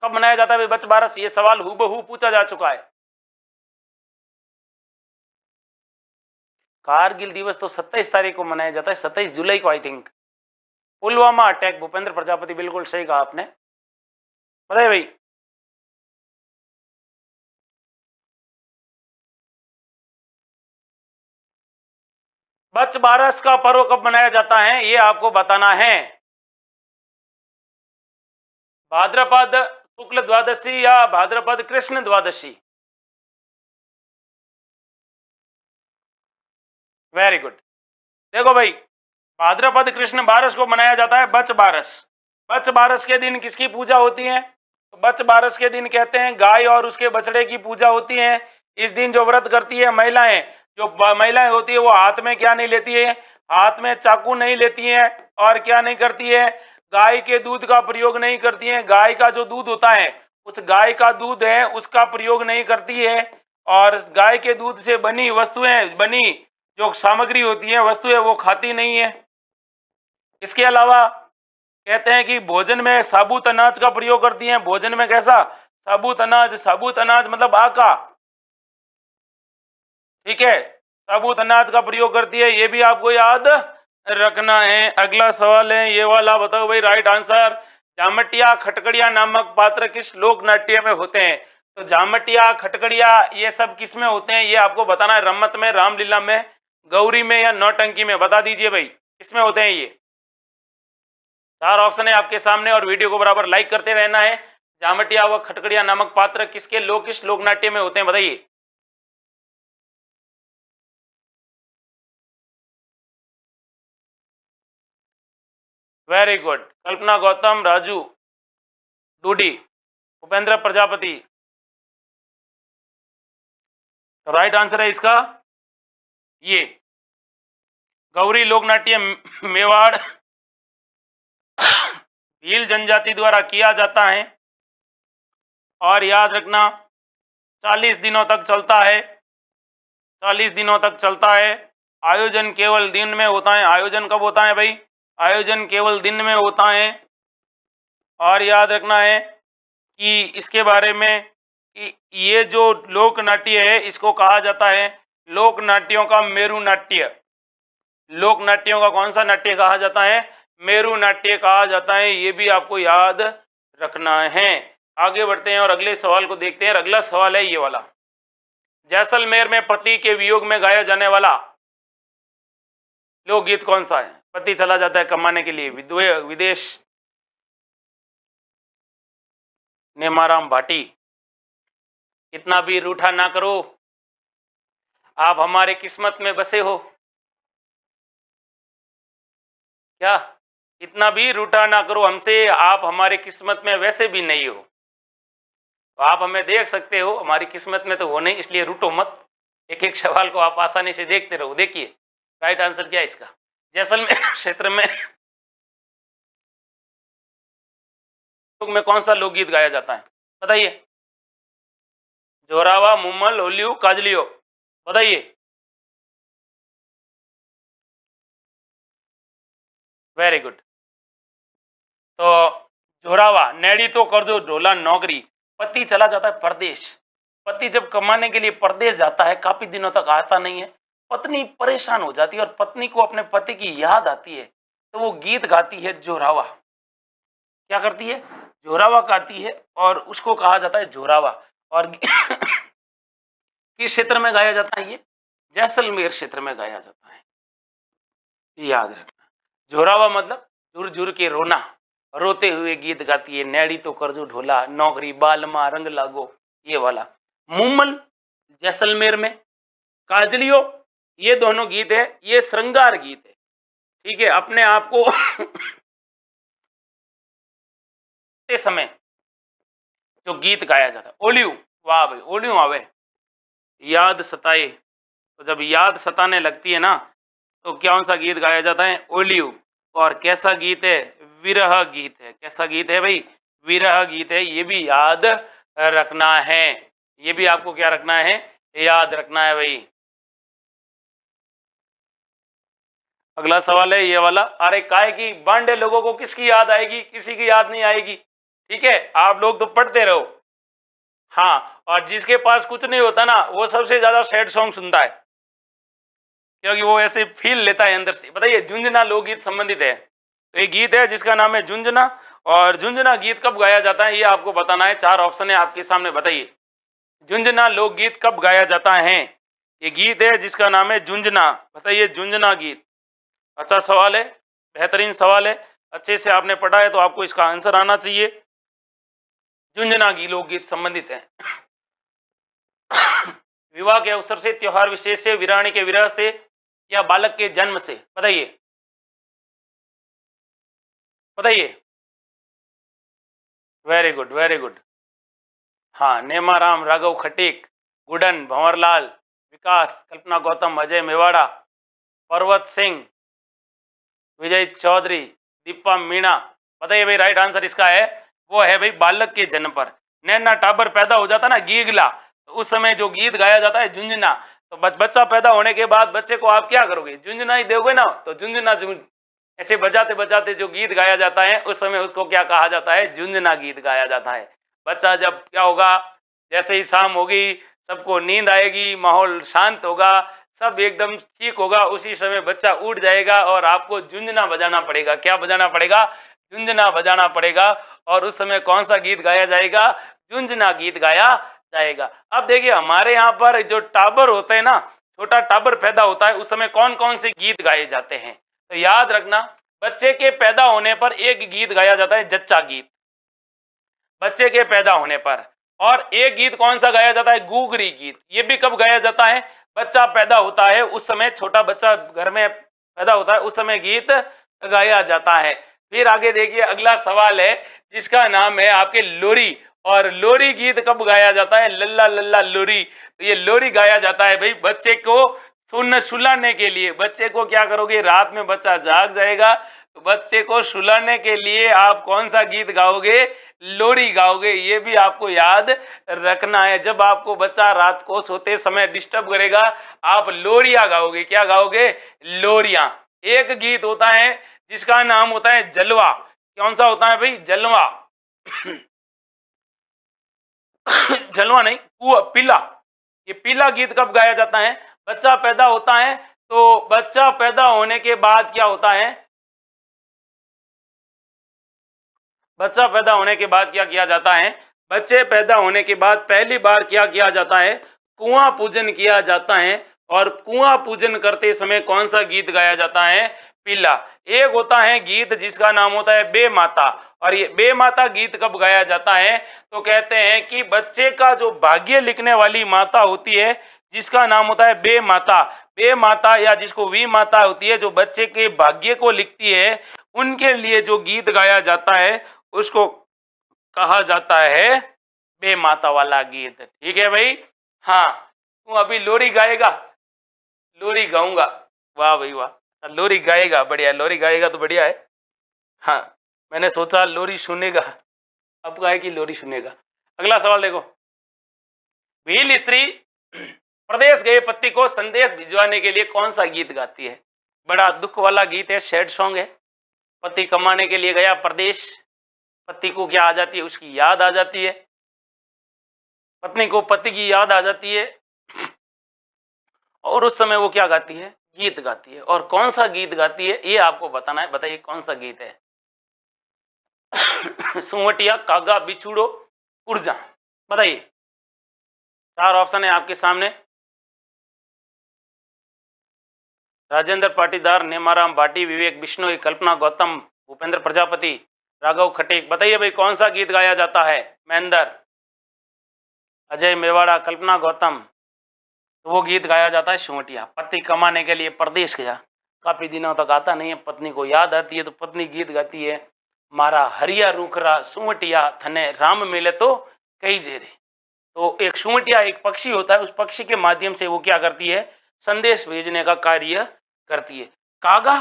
कब मनाया जाता है वत्स बारस, ये सवाल हूबहू पूछा जा चुका है। कारगिल दिवस तो 27 तारीख को मनाया जाता है, 27 जुलाई को I think. Pulwama attack, Bhupendra Prajapati, बिल्कुल सही कहा आपने, पता है भाई? वत्स बारस का पर्व कब मनाया जाता है, ये आपको बताना है। भाद्रपद शुक्ल द्वादशी या भाद्रपद कृष्ण द्वादशी। Very good. देखो भाई, भाद्रपद कृष्ण बारस को मनाया जाता है वत्स बारस। वत्स बारस के दिन किसकी पूजा होती है? वत्स बारस के दिन कहते हैं गाय और उसके बछड़े की पूजा होती है। इस दिन जो व्रत करती है महिलाएं, जो महिलाएं होती है वो हाथ में क्या नहीं लेती है, हाथ में चाकू नहीं लेती है, और क्या नहीं करती है, गाय के दूध का प्रयोग नहीं करती है। गाय का जो दूध होता है, उस गाय का दूध है उसका प्रयोग नहीं करती है, और गाय के दूध से बनी वस्तुएं, बनी जो सामग्री होती है, वस्तुएं, वो खाती नहीं है। इसके अलावा कहते हैं कि भोजन में साबुत अनाज का प्रयोग करती हैं। भोजन में कैसा? साबुत अनाज, साबुत अनाज मतलब आका, ठीक है, साबुत अनाज का प्रयोग करती है, ये भी आपको याद रखना है। अगला सवाल है ये वाला, बताओ भाई राइट आंसर। जामटिया खटकड़िया नामक पात्र किस लोक नाट्य में होते हैं? तो जामटिया खटकड़िया ये सब किस में होते हैं, ये आपको बताना है। रम्मत में, रामलीला में, गौरी में या नौटंकी में, बता दीजिए भाई किसमें होते हैं ये। चार ऑप्शन है आपके सामने और वीडियो को बराबर लाइक करते रहना है। जामटिया व खटकड़िया नामक पात्र किसके किस लोक नाट्य में होते हैं, बताइए। Very good. कल्पना गौतम, राजू डूडी, भूपेंद्र प्रजापति। तो राइट आंसर है इसका ये, गौरी लोकनाट्य मेवाड़ भील जनजाति द्वारा किया जाता है, और याद रखना 40 दिनों तक चलता है, 40 दिनों तक चलता है। आयोजन केवल दिन में होता है। आयोजन कब होता है भाई? आयोजन केवल दिन में होता है। और याद रखना है कि इसके बारे में कि ये जो लोक नाट्य है इसको कहा जाता है लोक नाट्यों का मेरु नाट्य। लोक नाट्यों का कौन सा नाट्य कहा जाता है? मेरु नाट्य कहा जाता है, ये भी आपको याद रखना है। आगे बढ़ते हैं और अगले सवाल को देखते हैं। अगला सवाल है ये वाला, जैसलमेर में पति के वियोग में गाया जाने वाला लोकगीत कौन सा है? पति चला जाता है कमाने के लिए विदेश, नेमाराम भाटी, इतना भी रूठा ना करो, आप हमारे किस्मत में बसे हो, क्या इतना भी रूठा ना करो हमसे, आप हमारे किस्मत में वैसे भी नहीं हो। तो आप हमें देख सकते हो, हमारी किस्मत में तो हो नहीं, इसलिए रूठो मत। एक एक सवाल को आप आसानी से देखते रहो। देखिए राइट आंसर क्या है इसका। जैसलमेर क्षेत्र में कौन सा लोकगीत गाया जाता है, बताइए। जोरावा, मुमल, होलियो, काजलियो, बताइए। Very good. तो जोरावा, नेड़ी तो करजो ढोला नौकरी, पति चला जाता है परदेश। पति जब कमाने के लिए परदेश जाता है, काफी दिनों तक आता नहीं है, पत्नी परेशान हो जाती है और पत्नी को अपने पति की याद आती है, तो वो गीत गाती है जोरावा। क्या करती है? जोरावा गाती है, और उसको कहा जाता है जोरावा। और किस क्षेत्र में गाया जाता है ये? जैसलमेर क्षेत्र में गाया जाता है, याद रखना। जोरावा मतलब झुर झुर के रोना, रोते हुए गीत गाती है। नैड़ी तो करजू ढोला नौकरी, बालमा रंग लागो, ये वाला। मुमल, जैसलमेर में, काजलियो, ये दोनों गीत है, ये श्रृंगार गीत है। ठीक है, अपने आप को समय जो गीत गाया जाता है, ओलियो, वाह भाई, ओलियो आवे, याद सताए, तो जब याद सताने लगती है ना, तो कौन सा गीत गाया जाता है? ओलियो। और कैसा गीत है? विरह गीत है। कैसा गीत है भाई? विरह गीत है। ये भी याद रखना है, ये भी आपको क्या रखना है? याद रखना है भाई। अगला सवाल है ये वाला, अरे काय की बांडे लोगों को किसकी याद आएगी? किसी की याद नहीं आएगी। ठीक है, आप लोग तो पढ़ते रहो। हाँ, और जिसके पास कुछ नहीं होता ना, वो सबसे ज्यादा सैड सॉन्ग सुनता है, क्योंकि वो ऐसे फील लेता है अंदर से। बताइए, झुंझुना लोकगीत संबंधित है, तो एक गीत है जिसका नाम है झुंझुना। और झुंझुना गीत कब गाया जाता है, ये आपको बताना है। 4 ऑप्शन है आपके सामने, बताइए झुंझुना लोकगीत कब गाया जाता है? ये गीत है जिसका नाम है झुंझुना, बताइए झुंझुना गीत। अच्छा सवाल है, बेहतरीन सवाल है, अच्छे से आपने पढ़ा है तो आपको इसका आंसर आना चाहिए। झुंझुना की लोकगीत संबंधित है विवाह के अवसर से, त्योहार विशेष से, वीरानी के विरह से, या बालक के जन्म से? बताइए बताइए। Very good, very good. हाँ, नेमाराम, राघव खटीक, गुडन, भंवरलाल, विकास, कल्पना गौतम, अजय मेवाड़ा, पर्वत सिंह, विजय चौधरी, दीपा मीणा। बताइए भाई, राइट आंसर इसका है, वो है भाई बालक के जन्म पर। नैना टाबर पैदा हो जाता ना, गीगला, तो उस समय जो गीत गाया जाता है झुंझुना। तो बच्चा पैदा होने के बाद बच्चे को आप क्या करोगे? झुंझुना ही दोगे ना, तो झुंझुना ऐसे बजाते बजाते जो गीत गाया जाता है, उस समय उसको क्या कहा जाता है? झुंझुना गीत गाया जाता है। बच्चा जब क्या होगा, जैसे ही शाम होगी, सबको नींद आएगी, माहौल शांत होगा, सब एकदम ठीक होगा, उसी समय बच्चा उठ जाएगा और आपको झुंझुना बजाना पड़ेगा। क्या बजाना पड़ेगा? झुंझुना बजाना पड़ेगा। और उस समय कौन सा गीत गाया जाएगा? झुंझुना गीत गाया जाएगा। अब देखिए, हमारे यहाँ पर जो टाबर होते हैं ना, छोटा टाबर पैदा होता है, उस समय कौन कौन से गीत गाए जाते हैं? तो याद रखना, बच्चे के पैदा होने पर एक गीत गाया जाता है, जच्चा गीत, बच्चे के पैदा होने पर। और एक गीत कौन सा गाया जाता है? गुगरी गीत। ये भी कब गाया जाता है? बच्चा पैदा होता है उस समय, छोटा बच्चा घर में पैदा होता है उस समय गीत गाया जाता है। फिर आगे देखिए, अगला सवाल है जिसका नाम है आपके लोरी। और लोरी गीत कब गाया जाता है? लल्ला लल्ला लोरी। तो ये लोरी गाया जाता है भाई बच्चे को सुलाने के लिए। बच्चे को क्या करोगे? रात में बच्चा जाग जाएगा, तो बच्चे को सुलाने के लिए आप कौन सा गीत गाओगे? लोरी गाओगे। ये भी आपको याद रखना है। जब आपको बच्चा रात को सोते समय डिस्टर्ब करेगा, आप लोरिया गाओगे। क्या गाओगे? लोरिया। एक गीत होता है जिसका नाम होता है जलवा। कौन सा होता है भाई? जलवा। जलवा नहीं, पीला। ये पीला गीत कब गाया जाता है? बच्चा पैदा होता है, तो बच्चा पैदा होने के बाद क्या होता है? बच्चा पैदा होने के बाद क्या किया जाता है? बच्चे पैदा होने के बाद पहली बार क्या किया जाता है? कुआं पूजन किया जाता है। और कुआं पूजन करते समय कौन सा गीत गाया जाता है? पीला। एक होता है गीत जिसका नाम होता है बे माता। और ये बे माता गीत कब गाया जाता है? तो कहते हैं कि बच्चे का जो भाग्य लिखने वाली माता होती है, जिसका नाम होता है बे माता। बे माता या जिसको वी माता होती है, जो बच्चे के भाग्य को लिखती है, उनके लिए जो गीत गाया जाता है उसको कहा जाता है बे माता वाला गीत। ठीक है भाई? हाँ, तू अभी लोरी गाएगा? लोरी गाऊंगा। वाह भाई वाह, लोरी गाएगा, बढ़िया। लोरी गाएगा तो बढ़िया है। हाँ, मैंने सोचा लोरी सुनेगा, अब कहा है कि लोरी सुनेगा। अगला सवाल देखो, भील स्त्री प्रदेश गए पति को संदेश भिजवाने के लिए कौन सा गीत गाती है? बड़ा दुख वाला गीत है, सैड सॉन्ग है। पति कमाने के लिए गया प्रदेश, पति को क्या आ जाती है? उसकी याद आ जाती है, पत्नी को पति की याद आ जाती है, और उस समय वो क्या गाती है? गीत गाती है। और कौन सा गीत गाती है ये आपको बताना है। बताइए कौन सा गीत है? सुवटिया, कागा, बिछुड़ो, ऊर्जा। बताइए, 4 ऑप्शन है आपके सामने। राजेंद्र पाटीदार, नेमाराम भाटी, विवेक बिश्नोई, कल्पना गौतम, भूपेंद्र प्रजापति, राघव खटीक। बताइए भाई, कौन सा गीत गाया जाता है? महेंद्र, अजय मेवाड़ा, कल्पना गौतम, तो वो गीत गाया जाता है सुवटिया। पति कमाने के लिए परदेश गया, काफी दिनों तक आता नहीं है, पत्नी को याद आती है तो पत्नी गीत गाती है, मारा हरिया रूखरा सुवटिया थने राम मिले तो कई जेरे। तो एक सुवटिया एक पक्षी होता है, उस पक्षी के माध्यम से वो क्या करती है, संदेश भेजने का कार्य करती है। कागा,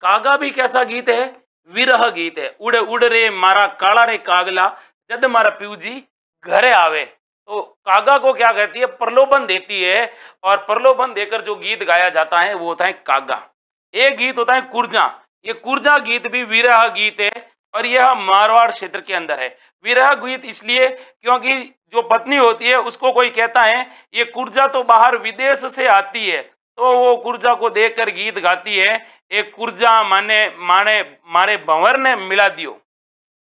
कागा भी कैसा गीत है, विरह गीत है। उड़ उड़ रे मारा काला रे कागला, जद मारा प्यूजी घरे आवे। तो कागा को क्या कहती है, प्रलोभन देती है, और प्रलोभन देकर जो गीत गाया जाता है वो होता है कागा। एक गीत होता है कुर्जा, ये कुर्जा गीत भी विरह गीत है, और यह मारवाड़ क्षेत्र के अंदर है। विरह गीत इसलिए क्योंकि जो पत्नी होती है उसको कोई कहता है ये कुर्जा तो बाहर विदेश से आती है, तो वो कुर्जा को देखकर गीत गाती है, एक कुर्जा माने माने मारे भंवर ने मिला दियो।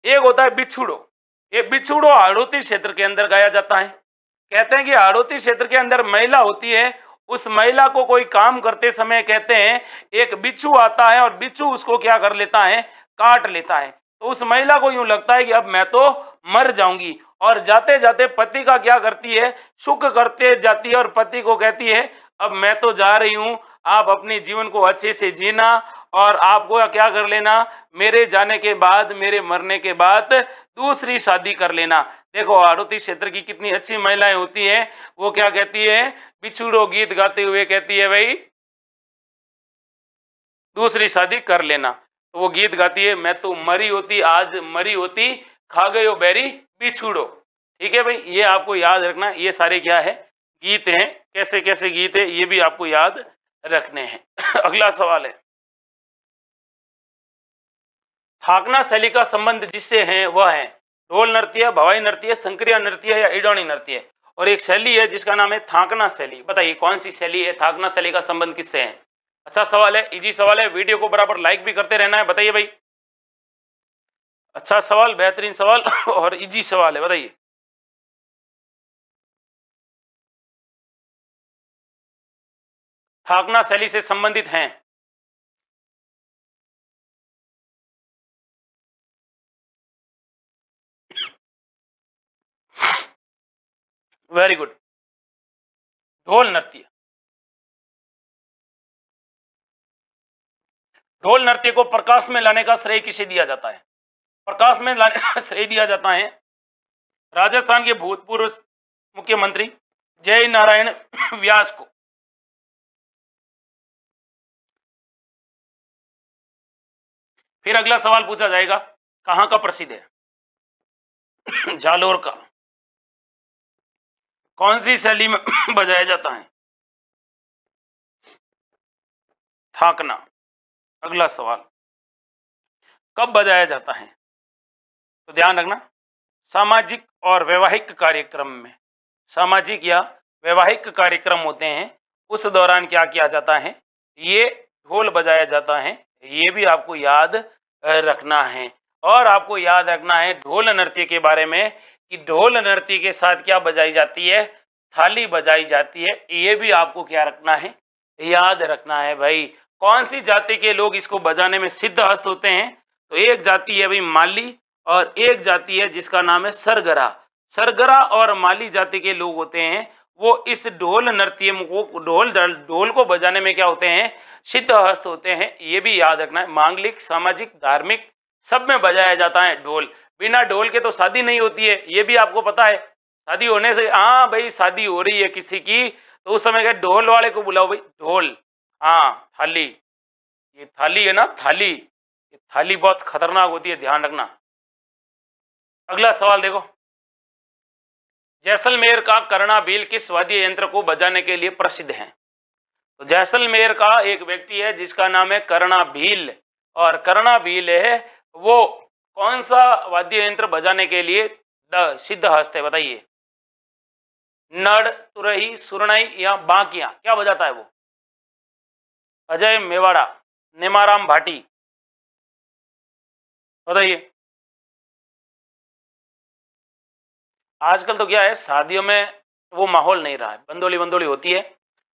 एक होता है बिछुड़ो, ये बिछुड़ो हाड़ौती क्षेत्र के अंदर गाया जाता है। कहते हैं कि हाड़ौती क्षेत्र के अंदर महिला होती है, उस महिला को कोई काम करते समय कहते हैं एक बिच्छू आता है और बिच्छू उसको क्या कर लेता है, काट लेता है। तो उस महिला को यूं लगता है कि अब मैं तो मर जाऊंगी, और जाते जाते पति का क्या करती है, सुख करते जाती है, और पति को कहती है अब मैं तो जा रही हूं, आप अपने जीवन को अच्छे से जीना, और आपको क्या कर लेना, मेरे जाने के बाद, मेरे मरने के बाद दूसरी शादी कर लेना। देखो हाड़ौती क्षेत्र की कितनी अच्छी महिलाएं होती हैं, वो क्या कहती है, बिछुड़ो गीत गाते हुए कहती है भाई दूसरी शादी कर लेना। तो वो गीत गाती है, मैं तो मरी होती आज मरी होती, खा गयो बैरी बिछुड़ो। ठीक है भाई, ये आपको याद रखना, ये सारे क्या है, गीत हैं, कैसे कैसे गीत है ये भी आपको याद रखने हैं। अगला सवाल है, थाकना शैली का संबंध जिससे है वह है ढोल नृत्य, भवाई नृत्य, संक्रिया नृत्य या इडोनी नृत्य। और एक शैली है जिसका नाम है थाकना शैली। बताइए कौन सी शैली है, थाकना शैली का संबंध किससे है। अच्छा सवाल है, इजी सवाल है, वीडियो को बराबर लाइक भी करते रहना है। बताइए भाई, अच्छा सवाल, बेहतरीन सवाल और इजी सवाल है, बताइए। थाकना शैली से संबंधित हैं। वेरी गुड, ढोल नृत्य। ढोल नृत्य को प्रकाश में लाने का श्रेय किसे दिया जाता है, प्रकाश में लाने का श्रेय दिया जाता है राजस्थान के भूतपूर्व मुख्यमंत्री जय नारायण व्यास को। फिर अगला सवाल पूछा जाएगा, कहां का प्रसिद्ध है, जालोर का। कौन सी शैली में बजाया जाता है, थाकना। अगला सवाल, कब बजाया जाता है, तो ध्यान रखना सामाजिक और वैवाहिक कार्यक्रम में, सामाजिक या वैवाहिक कार्यक्रम होते हैं उस दौरान क्या किया जाता है, ये ढोल बजाया जाता है। ये भी आपको याद रखना है। और आपको याद रखना है ढोल नृत्य के बारे में कि ढोल नृत्य के साथ क्या बजाई जाती है, थाली बजाई जाती है। ये भी आपको क्या रखना है, याद रखना है भाई। कौन सी जाति के लोग इसको बजाने में सिद्ध हस्त होते हैं, तो एक जाति है भाई माली, और एक जाति है जिसका नाम है सरगरा। सरगरा और माली जाति के लोग होते हैं, वो इस ढोल नृत्य को ढोल को बजाने में क्या होते हैं, सिद्ध हस्त होते हैं। ये भी याद रखना है, मांगलिक, सामाजिक, धार्मिक सब में बजाया जाता है ढोल। बिना ढोल के तो शादी नहीं होती है, ये भी आपको पता है। शादी होने से, हाँ भाई शादी हो रही है किसी की, तो उस समय क्या ढोल वाले को बुलाओ भाई, ढोल, हाँ थाली, ये थाली है ना, थाली, ये थाली बहुत खतरनाक होती है, ध्यान रखना। अगला सवाल देखो, जैसलमेर का करना भील किस वाद्य यंत्र को बजाने के लिए प्रसिद्ध है। तो जैसलमेर का एक व्यक्ति है जिसका नाम है करना भील, और करना भील है वो कौन सा वाद्य यंत्र बजाने के लिए सिद्ध हस्त है, बताइए। नड़, तुरही, सुरनई या बांकिया, क्या बजाता है वो, अजय मेवाड़ा, नेमाराम भाटी, बताइए। आजकल तो क्या है, शादियों में वो माहौल नहीं रहा है, बंदोली बंदोली होती है,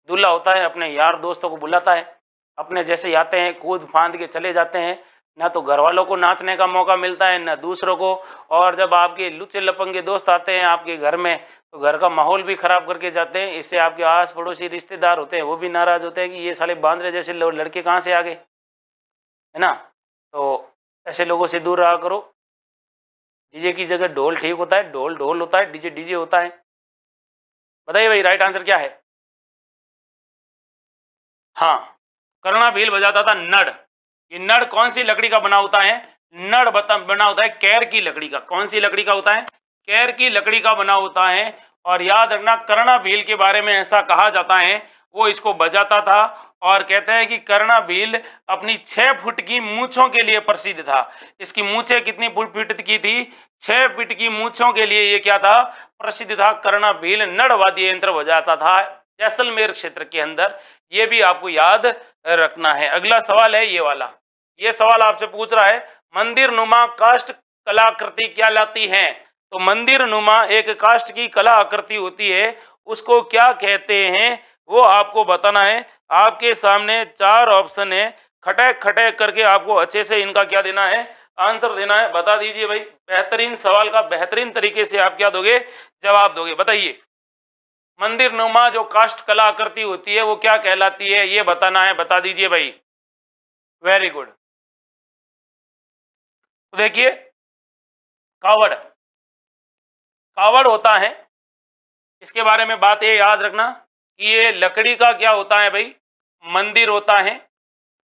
दूल्हा होता है अपने यार दोस्तों को बुलाता है, अपने जैसे आते हैं कूद फांद के चले जाते हैं, ना तो घर वालों को नाचने का मौका मिलता है ना दूसरों को। और जब आपके लुचे लपंगे दोस्त आते हैं आपके घर में, तो घर का माहौल भी खराब करके जाते हैं। इससे आपके आस पड़ोसी रिश्तेदार होते हैं वो भी नाराज होते हैं कि ये साले बांद्रे जैसे लड़के कहाँ से आ गए, है ना। तो ऐसे लोगों से दूर रहा करो। डीजे की जगह ढोल ठीक होता है, ढोल ढोल होता है, डीजे डीजे होता है। बताइए भाई राइट आंसर क्या है। हाँ, कर्णा भील बजाता था नड़। ये नड़ कौन सी लकड़ी का बना होता है। नड़ बना होता है कैर की लकड़ी का। कौन सी लकड़ी का होता है, कैर की लकड़ी का बना होता है। और याद रखना कर्णा भील के बारे में ऐसा कहा जाता है वो इसको बजाता था और कहते हैं कि कर्णा भील अपनी 6 फुट की मूंछों के लिए प्रसिद्ध था। इसकी मूंछें कितनी फुट की थी, 6 फुट की मूंछों के लिए ये क्या था, प्रसिद्ध था। कर्णा भील नड़ वाद्य यंत्र बजाता था जैसलमेर क्षेत्र के अंदर। ये भी आपको याद रखना है। अगला सवाल है ये वाला। ये सवाल आपसे पूछ रहा है मंदिर नुमा काष्ठ कलाकृति क्या लाती है। तो मंदिर नुमा एक काष्ठ की कला आकृति होती है, उसको क्या कहते हैं वो आपको बताना है। आपके सामने 4 ऑप्शन है, खटक खटक करके आपको अच्छे से इनका क्या देना है, आंसर देना है। बता दीजिए भाई, बेहतरीन सवाल का बेहतरीन तरीके से आप क्या दोगे, जवाब दोगे। बताइए मंदिर नुमा जो काष्ठ कला आकृति होती है वो क्या कहलाती है, ये बताना है। बता दीजिए भाई, वेरी गुड। तो देखिए कावड़, कावड़ होता है, इसके बारे में बात ये याद रखना कि ये लकड़ी का क्या होता है भाई, मंदिर होता है।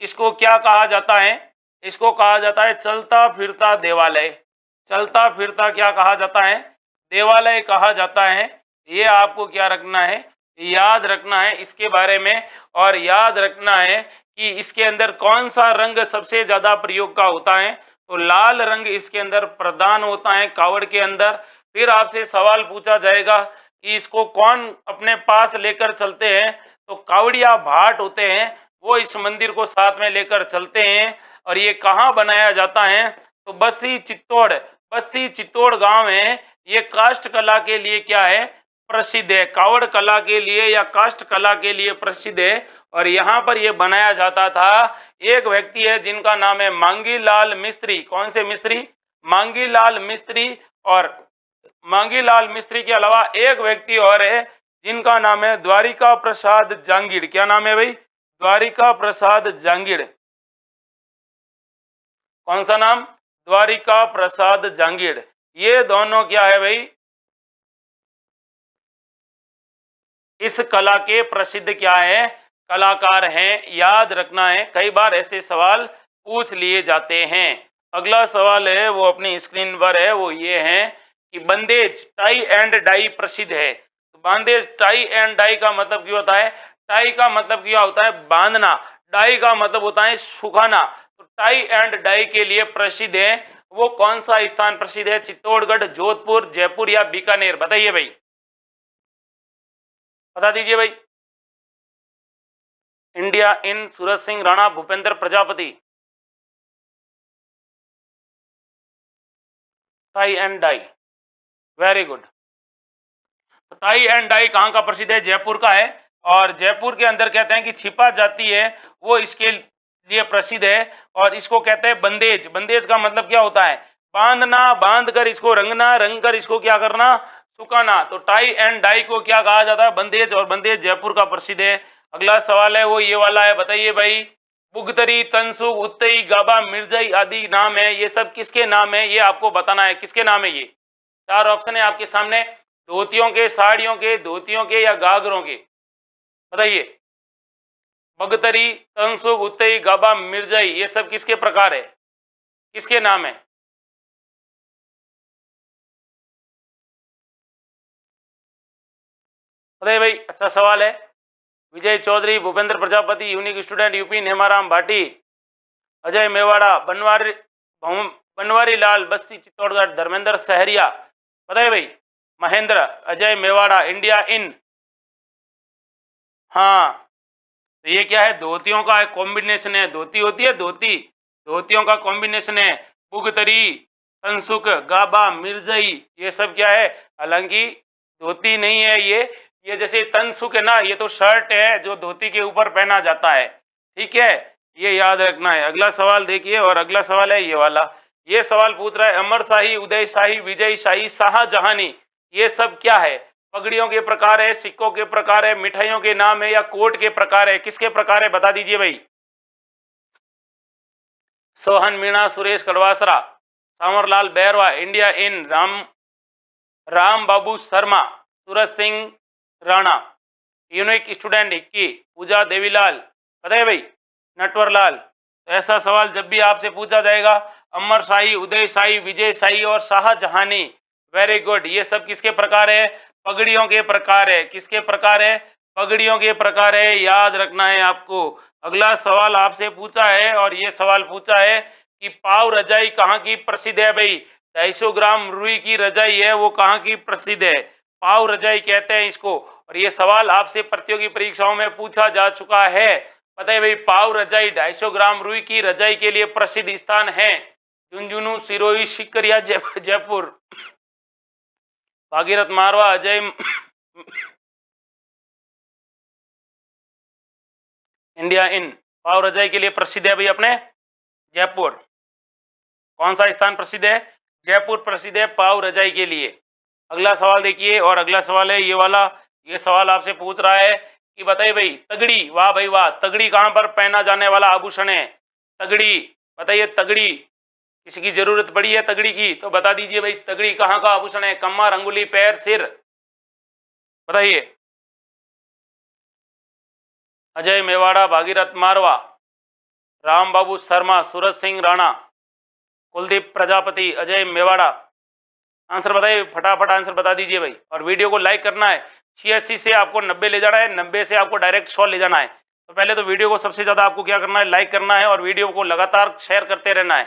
इसको क्या कहा जाता है, इसको कहा जाता है चलता फिरता देवालय। चलता फिरता क्या कहा जाता है, देवालय कहा जाता है। ये आपको क्या रखना है, याद रखना है इसके बारे में। और याद रखना है कि इसके अंदर कौन सा रंग सबसे ज्यादा प्रयोग का होता है, तो लाल रंग इसके अंदर प्रदान होता है कावड़ के अंदर। फिर आपसे सवाल पूछा जाएगा कि इसको कौन अपने पास लेकर चलते हैं, तो कावड़िया भाट होते हैं वो इस मंदिर को साथ में लेकर चलते हैं। और ये कहाँ बनाया जाता है, तो बस्ती चित्तौड़, बस्ती चित्तौड़ गांव है। ये काष्ठ कला के लिए क्या है, प्रसिद्ध है। कावड़ कला के लिए या काष्ठ कला के लिए प्रसिद्ध है। और यहाँ पर ये बनाया जाता था। एक व्यक्ति है जिनका नाम है मांगीलाल मिस्त्री। कौन से मिस्त्री, मांगीलाल मिस्त्री। और मांगीलाल मिस्त्री के अलावा एक व्यक्ति और है जिनका नाम है द्वारिका प्रसाद जांगीड़। क्या नाम है भाई, द्वारिका प्रसाद जांगीड़। कौन सा नाम, द्वारिका प्रसाद जांगीड़। ये दोनों क्या है भाई, इस कला के प्रसिद्ध क्या है, कलाकार हैं। याद रखना है, कई बार ऐसे सवाल पूछ लिए जाते हैं। अगला सवाल है वो अपनी स्क्रीन पर है, वो ये है कि बंदेज टाई एंड डाई प्रसिद्ध है। बंदेज टाई एंड डाई का मतलब क्या होता है, टाई का मतलब क्या होता है बांधना, डाई का मतलब होता है सुखाना। तो टाई एंड डाई के लिए प्रसिद्ध है। वो कौन सा स्थान प्रसिद्ध है, चित्तौड़गढ़, जोधपुर, जयपुर या बीकानेर। बताइए भाई, बता दीजिए भाई। India in, Suraj Singh Rana, Bhupendra Prajapati. Tie and dye, very good. Tie and dye कहाँ का प्रसिद्ध है, जयपुर का है। और जयपुर के अंदर कहते हैं कि छिपा जाती है वो इसके लिए प्रसिद्ध है। और इसको कहते हैं बंदेज। बंदेज का मतलब क्या होता है, बांधना, बांध कर इसको रंगना, रंग कर इसको क्या करना, सुखाना। तो टाई एंड डाई को क्या कहा जाता है, बंदेज। और बंदेज जयपुर का प्रसिद्ध है। अगला सवाल है वो ये वाला है। बताइए भाई, बुगतरी, तनसुख, उत्तई, गाबा, मिर्जई आदि नाम है, ये सब किसके नाम है, ये आपको बताना है किसके नाम है। ये 4 ऑप्शन है आपके सामने, धोतियों के, साड़ियों के, धोतियों के या गागरों के। बताइए, बगतरी, तनसुख, उत्तई, गाबा, मिर्जई, ये सब किसके प्रकार है, किसके नाम है। बताइए भाई, अच्छा सवाल है। Vijay Chaudhary, Bhupendra Prajapati, unique student, UP, Nemaram Bhati, Ajay Mewara, Banwari Lal, Basti Chittorgarh, Dharmendra Sahariya. बताइए भाई, महेंद्र, अजय मेवाड़ा, इंडिया इन। हाँ, तो ये क्या है, धोतियों का कॉम्बिनेशन है। धोती होती है, धोती, धोतियों का कॉम्बिनेशन है। बुगतरी, तनसुख, गाबा, मिर्जई, ये सब क्या है, हालांकि धोती नहीं है ये जैसे तनसुख है ना, ये तो शर्ट है जो धोती के ऊपर पहना जाता है। ठीक है, ये याद रखना है। अगला सवाल देखिए, और अगला सवाल है ये वाला। ये सवाल पूछ रहा है अमर शाही, उदय शाही, विजय शाही, शाहजहानी, ये सब क्या है। पगड़ियों के प्रकार है, सिक्कों के प्रकार है, मिठाइयों के नाम है, या कोट के प्रकार है? किसके प्रकार है बता दीजिए भाई। Sohan Meena, Suresh Kadwasara, Sanwarlal Bairwa, India in Ram Babu Sharma, Suraj Singh Rana, unique student की पूजा देवीलाल, बताइए भाई नटवरलाल। तो ऐसा सवाल जब भी आपसे पूछा जाएगा, अमर शाही, उदय शाही, विजय शाही और शाहजहानी, वेरी गुड। ये सब किसके प्रकार है? पगड़ियों के प्रकार है। किसके प्रकार है? पगड़ियों के प्रकार है, याद रखना है आपको। अगला सवाल आपसे पूछा है, और ये सवाल पूछा है कि पाव रजाई कहाँ की प्रसिद्ध है भाई? 250 ग्राम रुई की रजाई है, वो कहाँ की प्रसिद्ध है? पाव रजाई कहते हैं इसको। और ये सवाल आपसे प्रतियोगी परीक्षाओं में पूछा जा चुका है। पता है भाई, पाव रजाई 250 ग्राम रुई की रजाई के लिए प्रसिद्ध स्थान है झुंझुनू, सिरोही, शिकरिया, जयपुर। भागीरथ मारवा, अजय इंडिया इन पाव रजाई के लिए प्रसिद्ध है भाई अपने जयपुर। कौन सा स्थान प्रसिद्ध है? जयपुर प्रसिद्ध है पाव रजाई के लिए। अगला सवाल देखिए, और अगला सवाल है ये वाला। ये सवाल आपसे पूछ रहा है कि बताइए भाई तगड़ी, वाह भाई वाह, तगड़ी कहां पर पहना जाने वाला आभूषण है? तगड़ी, बताइए तगड़ी, किसी की जरूरत पड़ी है तगड़ी की तो बता दीजिए भाई, तगड़ी कहां का आभूषण है? कमर, अंगुली, पैर, सिर, बताइए। अजय मेवाड़ा, भागीरथ मारवा, राम बाबू शर्मा, सूरज सिंह राणा, कुलदीप प्रजापति, अजय मेवाड़ा। आंसर बताइए, फटाफट आंसर बता दीजिए भाई। और वीडियो को लाइक करना है। 86 से आपको 90 ले जाना है, 90 से आपको डायरेक्ट 100 ले जाना है। तो पहले तो वीडियो को सबसे ज्यादा आपको क्या करना है? लाइक करना है, और वीडियो को लगातार शेयर करते रहना है।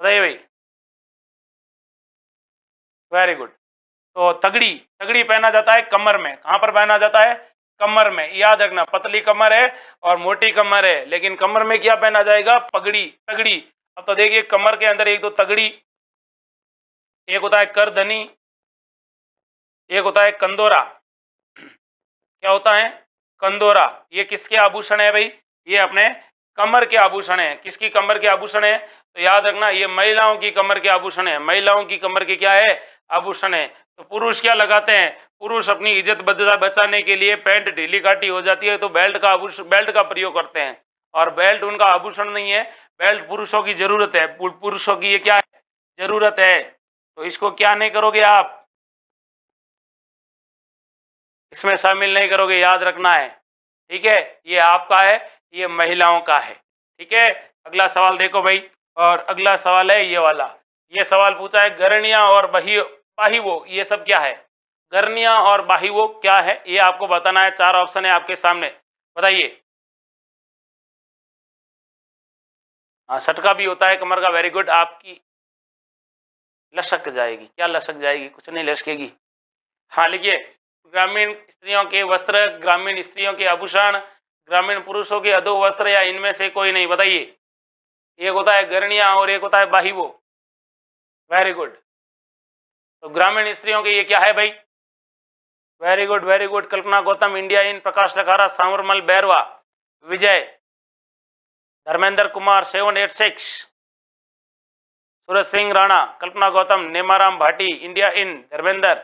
बताइए भाई, वेरी गुड। तो तगड़ी, तगड़ी पहना जाता है कमर में। कहां पर पहना जाता है? कमर में। याद रखना, पतली कमर है और मोटी कमर है, लेकिन कमर में क्या पहना जाएगा? पगड़ी, तगड़ी। अब तो देखिए, कमर के अंदर एक तो तगड़ी, एक होता है करधनी, एक होता है कंदोरा। क्या होता है? कंदोरा। ये किसके आभूषण है भाई? ये अपने कमर के आभूषण है। किसकी कमर के आभूषण है? तो याद रखना, ये महिलाओं की कमर के आभूषण है। महिलाओं की कमर के क्या है? आभूषण है। तो पुरुष क्या लगाते हैं? पुरुष अपनी इज्जत बचाने के लिए, पैंट ढीली काटी हो जाती है तो बेल्ट का बेल्ट का प्रयोग करते हैं। और बेल्ट उनका आभूषण नहीं है, बेल्ट पुरुषों की जरूरत है। पुरुषों की ये क्या है? जरूरत है। तो इसको क्या नहीं करोगे आप? इसमें शामिल नहीं करोगे, याद रखना है। ठीक है, ये आपका है, ये महिलाओं का है। ठीक है, अगला सवाल देखो भाई। और अगला सवाल है ये वाला। ये सवाल पूछा है, गरनिया और बाहिवो, ये सब क्या है? गरनिया और बाहिवो क्या है, ये आपको बताना है। 4 ऑप्शन है आपके सामने, बताइए। हाँ, सटका भी होता है कमर का, वेरी गुड। आपकी लसक जाएगी। क्या लसक जाएगी? कुछ नहीं लसकेगी। हाँ, लिखिए, ग्रामीण स्त्रियों के वस्त्र, ग्रामीण स्त्रियों के आभूषण, ग्रामीण पुरुषों के अधो वस्त्र, या इनमें से कोई नहीं, बताइए। एक होता है गरनिया और एक होता है बाहिवो। Very good. तो ग्रामीण स्त्रियों के ये क्या है भाई? Very good, very good. Kalpana Gautam, India in, Prakash Lakhara, Sanwarmal Bairwa, Vijay, Dharmendra Kumar 786, Suraj Singh Rana, Kalpana Gautam, Nemaram Bhati, India in, Dharmendra,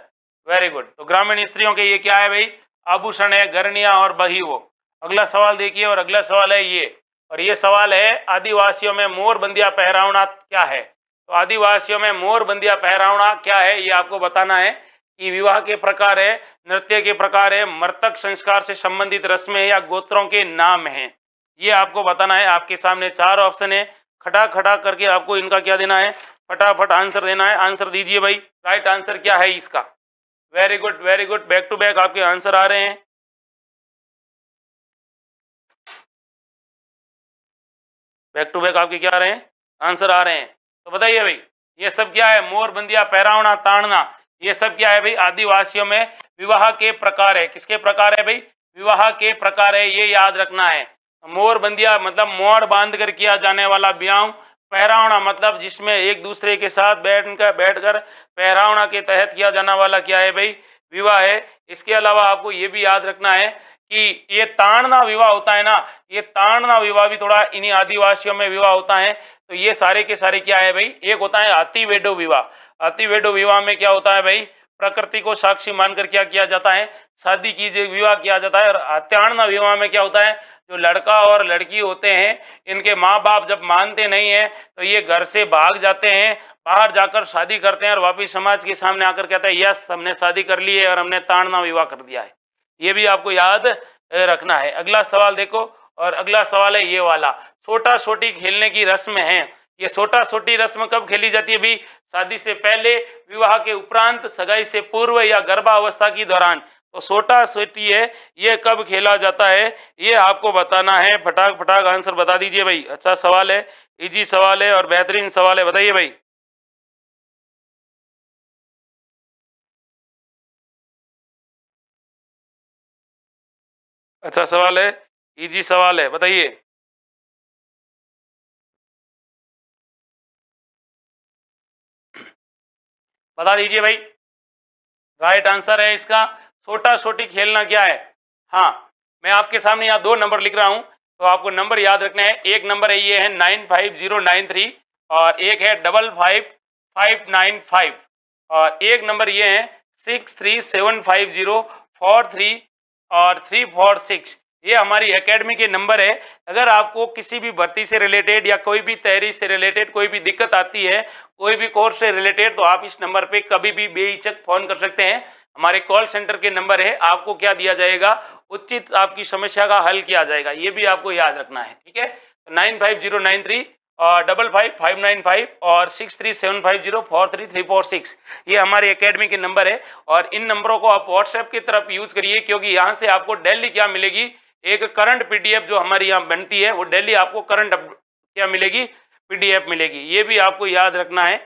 very good. तो ग्रामीण स्त्रियों के ये क्या है भाई? आभूषण है गरनिया और बाहिवो। अगला सवाल देखिए, और अगला सवाल है ये। और ये सवाल है, आदिवासियों में मोर बंदिया पहरावना क्या है? तो आदिवासियों में मोर बंदिया पहरावना क्या है, ये आपको बताना है। कि विवाह के प्रकार है, नृत्य के प्रकार है, मृतक संस्कार से संबंधित रस्में, या गोत्रों के नाम हैं, ये आपको बताना है। आपके सामने 4 ऑप्शन है, खटा खटा करके आपको इनका क्या देना है? फटाफट आंसर देना है। आंसर दीजिए भाई, राइट आंसर क्या है इसका? Very good, very good. Back to back आपके आंसर आ रहे हैं। बैक टू बैक आपके क्या आ रहे हैं? आंसर आ रहे हैं। तो बताइए भाई, ये सब क्या है? मोर बंदिया पहरावना, ताड़ना, ये सब क्या है भाई? आदिवासियों में विवाह के प्रकार है। किसके प्रकार है भाई? विवाह के प्रकार है, ये याद रखना है। मोर बंदिया मतलब मोड़ बांध कर किया जाने वाला ब्याह। पहरावना मतलब जिसमें एक दूसरे के साथ बैठकर पहरावना के तहत किया जाने वाला क्या है भाई? विवाह है। इसके अलावा आपको ये भी याद रखना है कि ये ताड़ना विवाह होता है ना, ये ताड़ना विवाह भी थोड़ा इन्हीं आदिवासियों में विवाह होता है। तो ये सारे के सारे क्या है भाई? एक होता है अतिवेडो विवाह। अतिवेडो विवाह में क्या होता है भाई? प्रकृति को साक्षी मानकर क्या किया जाता है, शादी कीजिए, विवाह किया जाता है। और हत्याणना विवाह में क्या होता है, जो लड़का और लड़की होते हैं, इनके माँ बाप जब मानते नहीं है तो ये घर से भाग जाते हैं, बाहर जाकर शादी करते हैं और वापिस समाज के सामने आकर कहते हैं यस हमने शादी कर ली है और हमने ताड़ना विवाह कर दिया है। ये भी आपको याद रखना है। अगला सवाल देखो, और अगला सवाल है ये वाला, छोटा छोटी खेलने की रस्म है। ये छोटा छोटी रस्म कब खेली जाती है भी, शादी से पहले, विवाह के उपरांत, सगाई से पूर्व या गर्भावस्था के दौरान। तो छोटा छोटी है ये कब खेला जाता है, ये आपको बताना है। फटाक फटाक आंसर बता दीजिए भाई। अच्छा सवाल है, इजी सवाल है और बेहतरीन सवाल है, बताइए भाई। अच्छा सवाल है, इजी सवाल है, बताइए। बता दीजिए भाई। राइट आंसर है इसका छोटा छोटी खेलना क्या है। हाँ, मैं आपके सामने यहाँ 2 नंबर लिख रहा हूँ, तो आपको नंबर याद रखना है। एक नंबर है ये है 95093 और एक है 55595 और एक नंबर ये है 6375043 और 346। ये हमारी एकेडमी के नंबर है। अगर आपको किसी भी भर्ती से रिलेटेड या कोई भी तैयारी से रिलेटेड कोई भी दिक्कत आती है, कोई भी कोर्स से रिलेटेड, तो आप इस नंबर पे कभी भी बेहिचक फोन कर सकते हैं। हमारे कॉल सेंटर के नंबर है, आपको क्या दिया जाएगा, उचित आपकी समस्या का हल किया जाएगा। ये भी आपको याद रखना है, ठीक है। 95093 और 55595 और 637504336 ये हमारे एकेडमी के नंबर है। और इन नंबरों को आप व्हाट्सएप की तरफ यूज करिए, क्योंकि यहाँ से आपको डेली क्या मिलेगी, एक करंट पीडीएफ जो हमारी यहाँ बनती है, वो डेली आपको करंट क्या मिलेगी, पीडीएफ मिलेगी। ये भी आपको याद रखना है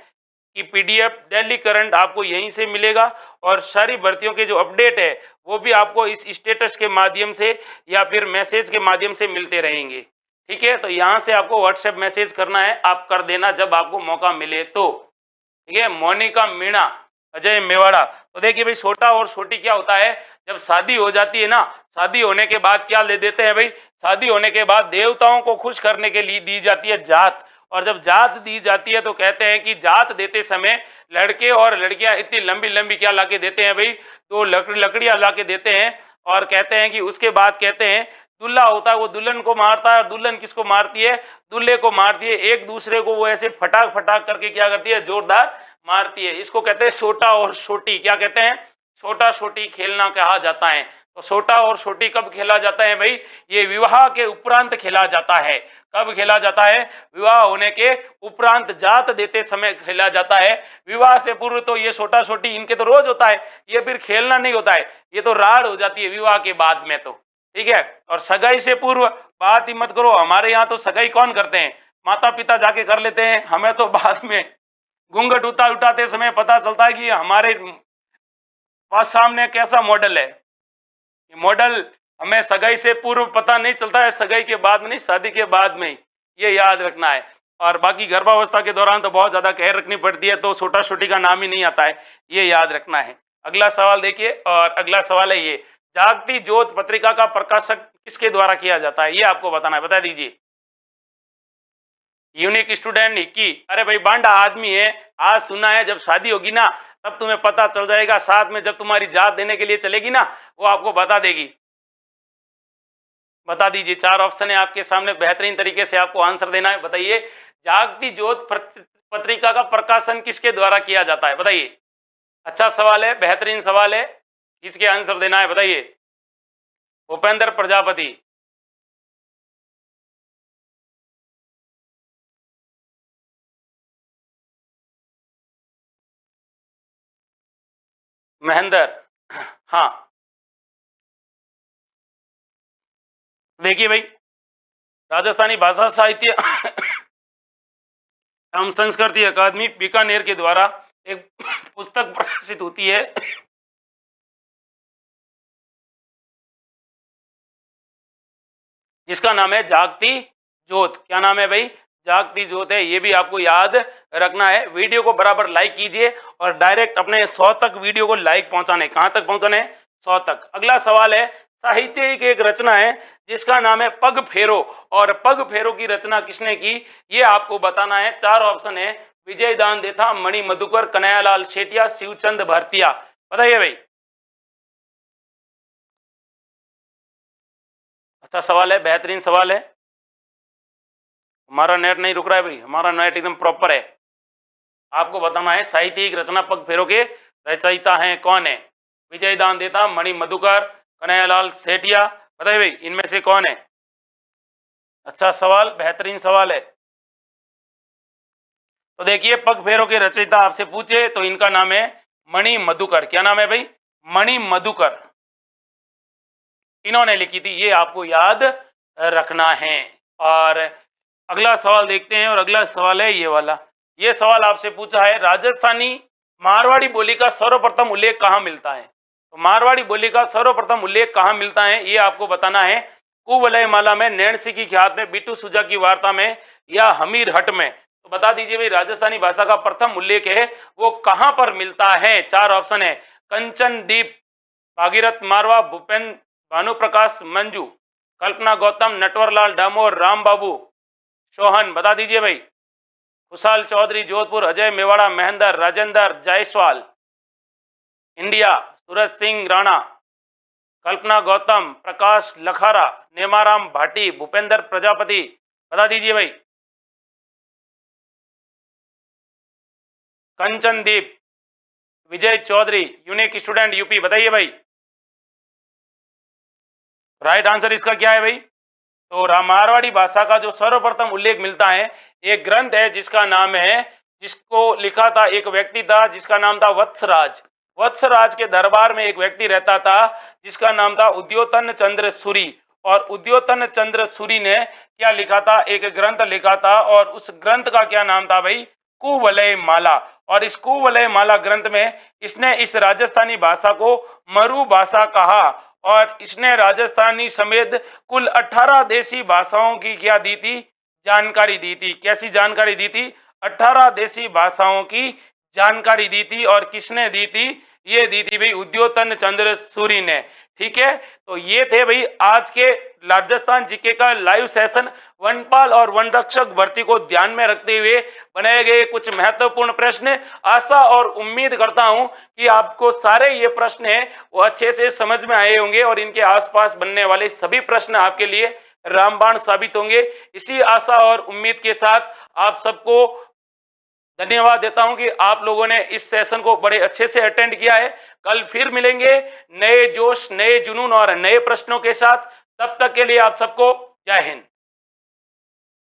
कि पीडीएफ डेली करंट आपको यहीं से मिलेगा और सारी भर्तियों के जो अपडेट है वो भी आपको इस स्टेटस के माध्यम से या फिर मैसेज के माध्यम से मिलते रहेंगे, ठीक है। तो यहाँ से आपको व्हाट्सएप मैसेज करना है, आप कर देना जब आपको मौका मिले तो, ठीक है। मोनिका मीणा, अजय मेवाड़ा। तो देखिए भाई, छोटा और छोटी क्या होता है, जब शादी हो जाती है ना, शादी होने के बाद क्या ले देते हैं भाई, शादी होने के बाद देवताओं को खुश करने के लिए दी जाती है जात। और जब जात दी जाती है तो कहते हैं कि जात देते समय लड़के और लड़कियां इतनी लंबी लंबी क्या लाके देते हैं भाई, तो लकड़ियां लाके देते हैं। और कहते हैं कि उसके बाद कहते हैं दूल्हा होता है वो दुल्हन को मारता है और दुल्हन किसको मारती है, दूल्हे को मारती है। एक दूसरे को वो ऐसे फटाक फटाक करके क्या करती है, जोरदार मारती है। इसको कहते हैं छोटा और छोटी, क्या कहते हैं, छोटा छोटी खेलना कहा जाता है। तो छोटा और छोटी कब खेला जाता है भाई, ये विवाह के उपरांत खेला जाता है। कब खेला जाता है, विवाह होने के उपरांत, जात देते समय खेला जाता है। विवाह से पूर्व तो ये छोटा छोटी इनके तो रोज होता है, ये फिर खेलना नहीं होता है, ये तो राड़ हो जाती है विवाह के बाद में, तो ठीक है। और सगाई से पूर्व बात ही मत करो, हमारे यहाँ तो सगाई कौन करते हैं, माता पिता जाके कर लेते हैं। हमें तो बाद में घूंघट उठाते समय पता चलता है कि हमारे पास सामने कैसा मॉडल है। ये मॉडल हमें सगाई से पूर्व पता नहीं चलता है, सगाई के बाद में नहीं, शादी के बाद में, ये याद रखना है। और बाकी गर्भावस्था के दौरान तो बहुत ज्यादा केयर रखनी पड़ती है, तो छोटा छोटी का नाम ही नहीं आता है, ये याद रखना है। अगला सवाल देखिए, और अगला सवाल है ये, जागती ज्योत पत्रिका का प्रकाशक किसके द्वारा किया जाता है, ये आपको बताना है, बता दीजिए। यूनिक स्टूडेंट की, अरे भाई बांडा आदमी है, आज सुना है, जब शादी होगी ना तब तुम्हें पता चल जाएगा, साथ में जब तुम्हारी जात देने के लिए चलेगी ना वो आपको बता देगी। बता दीजिए, 4 ऑप्शन है आपके सामने, बेहतरीन तरीके से आपको आंसर देना है, बताइए। जागती ज्योत पत्रिका का प्रकाशन किसके द्वारा किया जाता है, बताइए। अच्छा सवाल है, बेहतरीन सवाल है, किसके आंसर देना है, बताइए। भूपेंद्र प्रजापति। महेंद्र, हाँ। देखिए भाई, राजस्थानी भाषा साहित्य एवं संस्कृति अकादमी बीकानेर के द्वारा एक पुस्तक प्रकाशित होती है, जिसका नाम है जागती ज्योत। क्या नाम है भाई, जागती ज्योत है। ये भी आपको याद रखना है। वीडियो को बराबर लाइक कीजिए और डायरेक्ट अपने 100 तक वीडियो को लाइक पहुंचाने, कहां तक पहुंचाने, 100 तक। अगला सवाल है, साहित्य की एक रचना है जिसका नाम है पग फेरो, और पग फेरो की रचना किसने की, ये आपको बताना है। 4 ऑप्शन है, विजय दान देथा, मणि मधुकर, कन्हैयालाल सेठिया, शिवचंद भारतीया। बताइए भाई। अच्छा सवाल है, बेहतरीन सवाल है। हमारा नेट नहीं रुक रहा है भाई, हमारा नेट एकदम प्रॉपर है। आपको बताना है साहित्यिक रचना पग फेरों के रचयिता हैं कौन है? विजय दान देता, मणि मधुकर, कन्हैयालाल सेठिया। बताइए भाई इनमें से कौन है? अच्छा सवाल, बेहतरीन सवाल है। तो देखिए पग फेरों के रचयिता आपसे पूछे तो इनका नाम है मणि मधुकर। क्या नाम है भाई? मणि मधुकर। इन्होंने लिखी थी, ये आपको याद रखना है। और अगला सवाल देखते हैं, और अगला सवाल है ये वाला। ये सवाल आपसे पूछा है, राजस्थानी मारवाड़ी बोली का सर्वप्रथम उल्लेख कहाँ मिलता है? तो मारवाड़ी बोली का सर्वप्रथम उल्लेख कहाँ मिलता है ये आपको बताना है। कुवलय माला में, नैण सिंह की ख्यात में, बिट्टू सुजा की वार्ता में, या हमीर हट में? तो बता दीजिए भाई, राजस्थानी भाषा का प्रथम उल्लेख है वो कहां पर मिलता है? चार ऑप्शन है, कंचन दीप, भागीरथ मारवा, भूपेन भानुप्रकाश मंजू, कल्पना गौतम, नटवरलाल डामोर, राम बाबू चौहान। बता दीजिए भाई। खुशाल चौधरी जोधपुर, अजय मेवाड़ा, महेंद्र राजेंद्र जायसवाल इंडिया, सूरज सिंह राणा, कल्पना गौतम, प्रकाश लखारा, नेमाराम भाटी, भूपेंद्र प्रजापति। बता दीजिए भाई। कंचनदीप, विजय चौधरी, यूनिक स्टूडेंट यूपी। बताइए भाई राइट आंसर इसका क्या है भाई? तो मारवाड़ी भाषा का जो सर्वप्रथम उल्लेख मिलता है, एक ग्रंथ है जिसका नाम है, जिसको लिखा था एक व्यक्ति था जिसका नाम था वत्सराज। वत्सराज के दरबार में एक व्यक्ति रहता था जिसका नाम था उद्योतन चंद्र सूरी। और उद्योतन चंद्र सूरी ने क्या लिखा था? एक ग्रंथ लिखा था, और उस ग्रंथ का क्या नाम था भाई? कुवलय माला। और इस कुवलय माला ग्रंथ में इसने इस राजस्थानी भाषा को मरु भाषा कहा, और इसने राजस्थानी समेत कुल 18 देशी भाषाओं की क्या दी थी? जानकारी दी थी। कैसी जानकारी दी थी? 18 देशी भाषाओं की जानकारी दी थी। और किसने दी थी? ये दी थी भाई उद्योतन चंद्र सूरी ने। ठीक है, तो ये थे भाई आज के राजस्थान जीके का लाइव सेशन। वनपाल और वन रक्षक भर्ती को ध्यान में रखते हुए बनाए गए कुछ महत्वपूर्ण प्रश्न। आशा और उम्मीद करता हूं कि आपको सारे ये प्रश्न हैं वो अच्छे से समझ में आए होंगे, और इनके आसपास बनने वाले सभी प्रश्न आपके लिए रामबाण साबित होंगे। इसी आशा और उम्मीद के साथ आप सबको धन्यवाद देता हूं कि आप लोगों ने इस सेशन को बड़े अच्छे से अटेंड किया है। कल फिर मिलेंगे नए जोश, नए जुनून और नए प्रश्नों के साथ। तब तक के लिए आप सबको जय हिंद।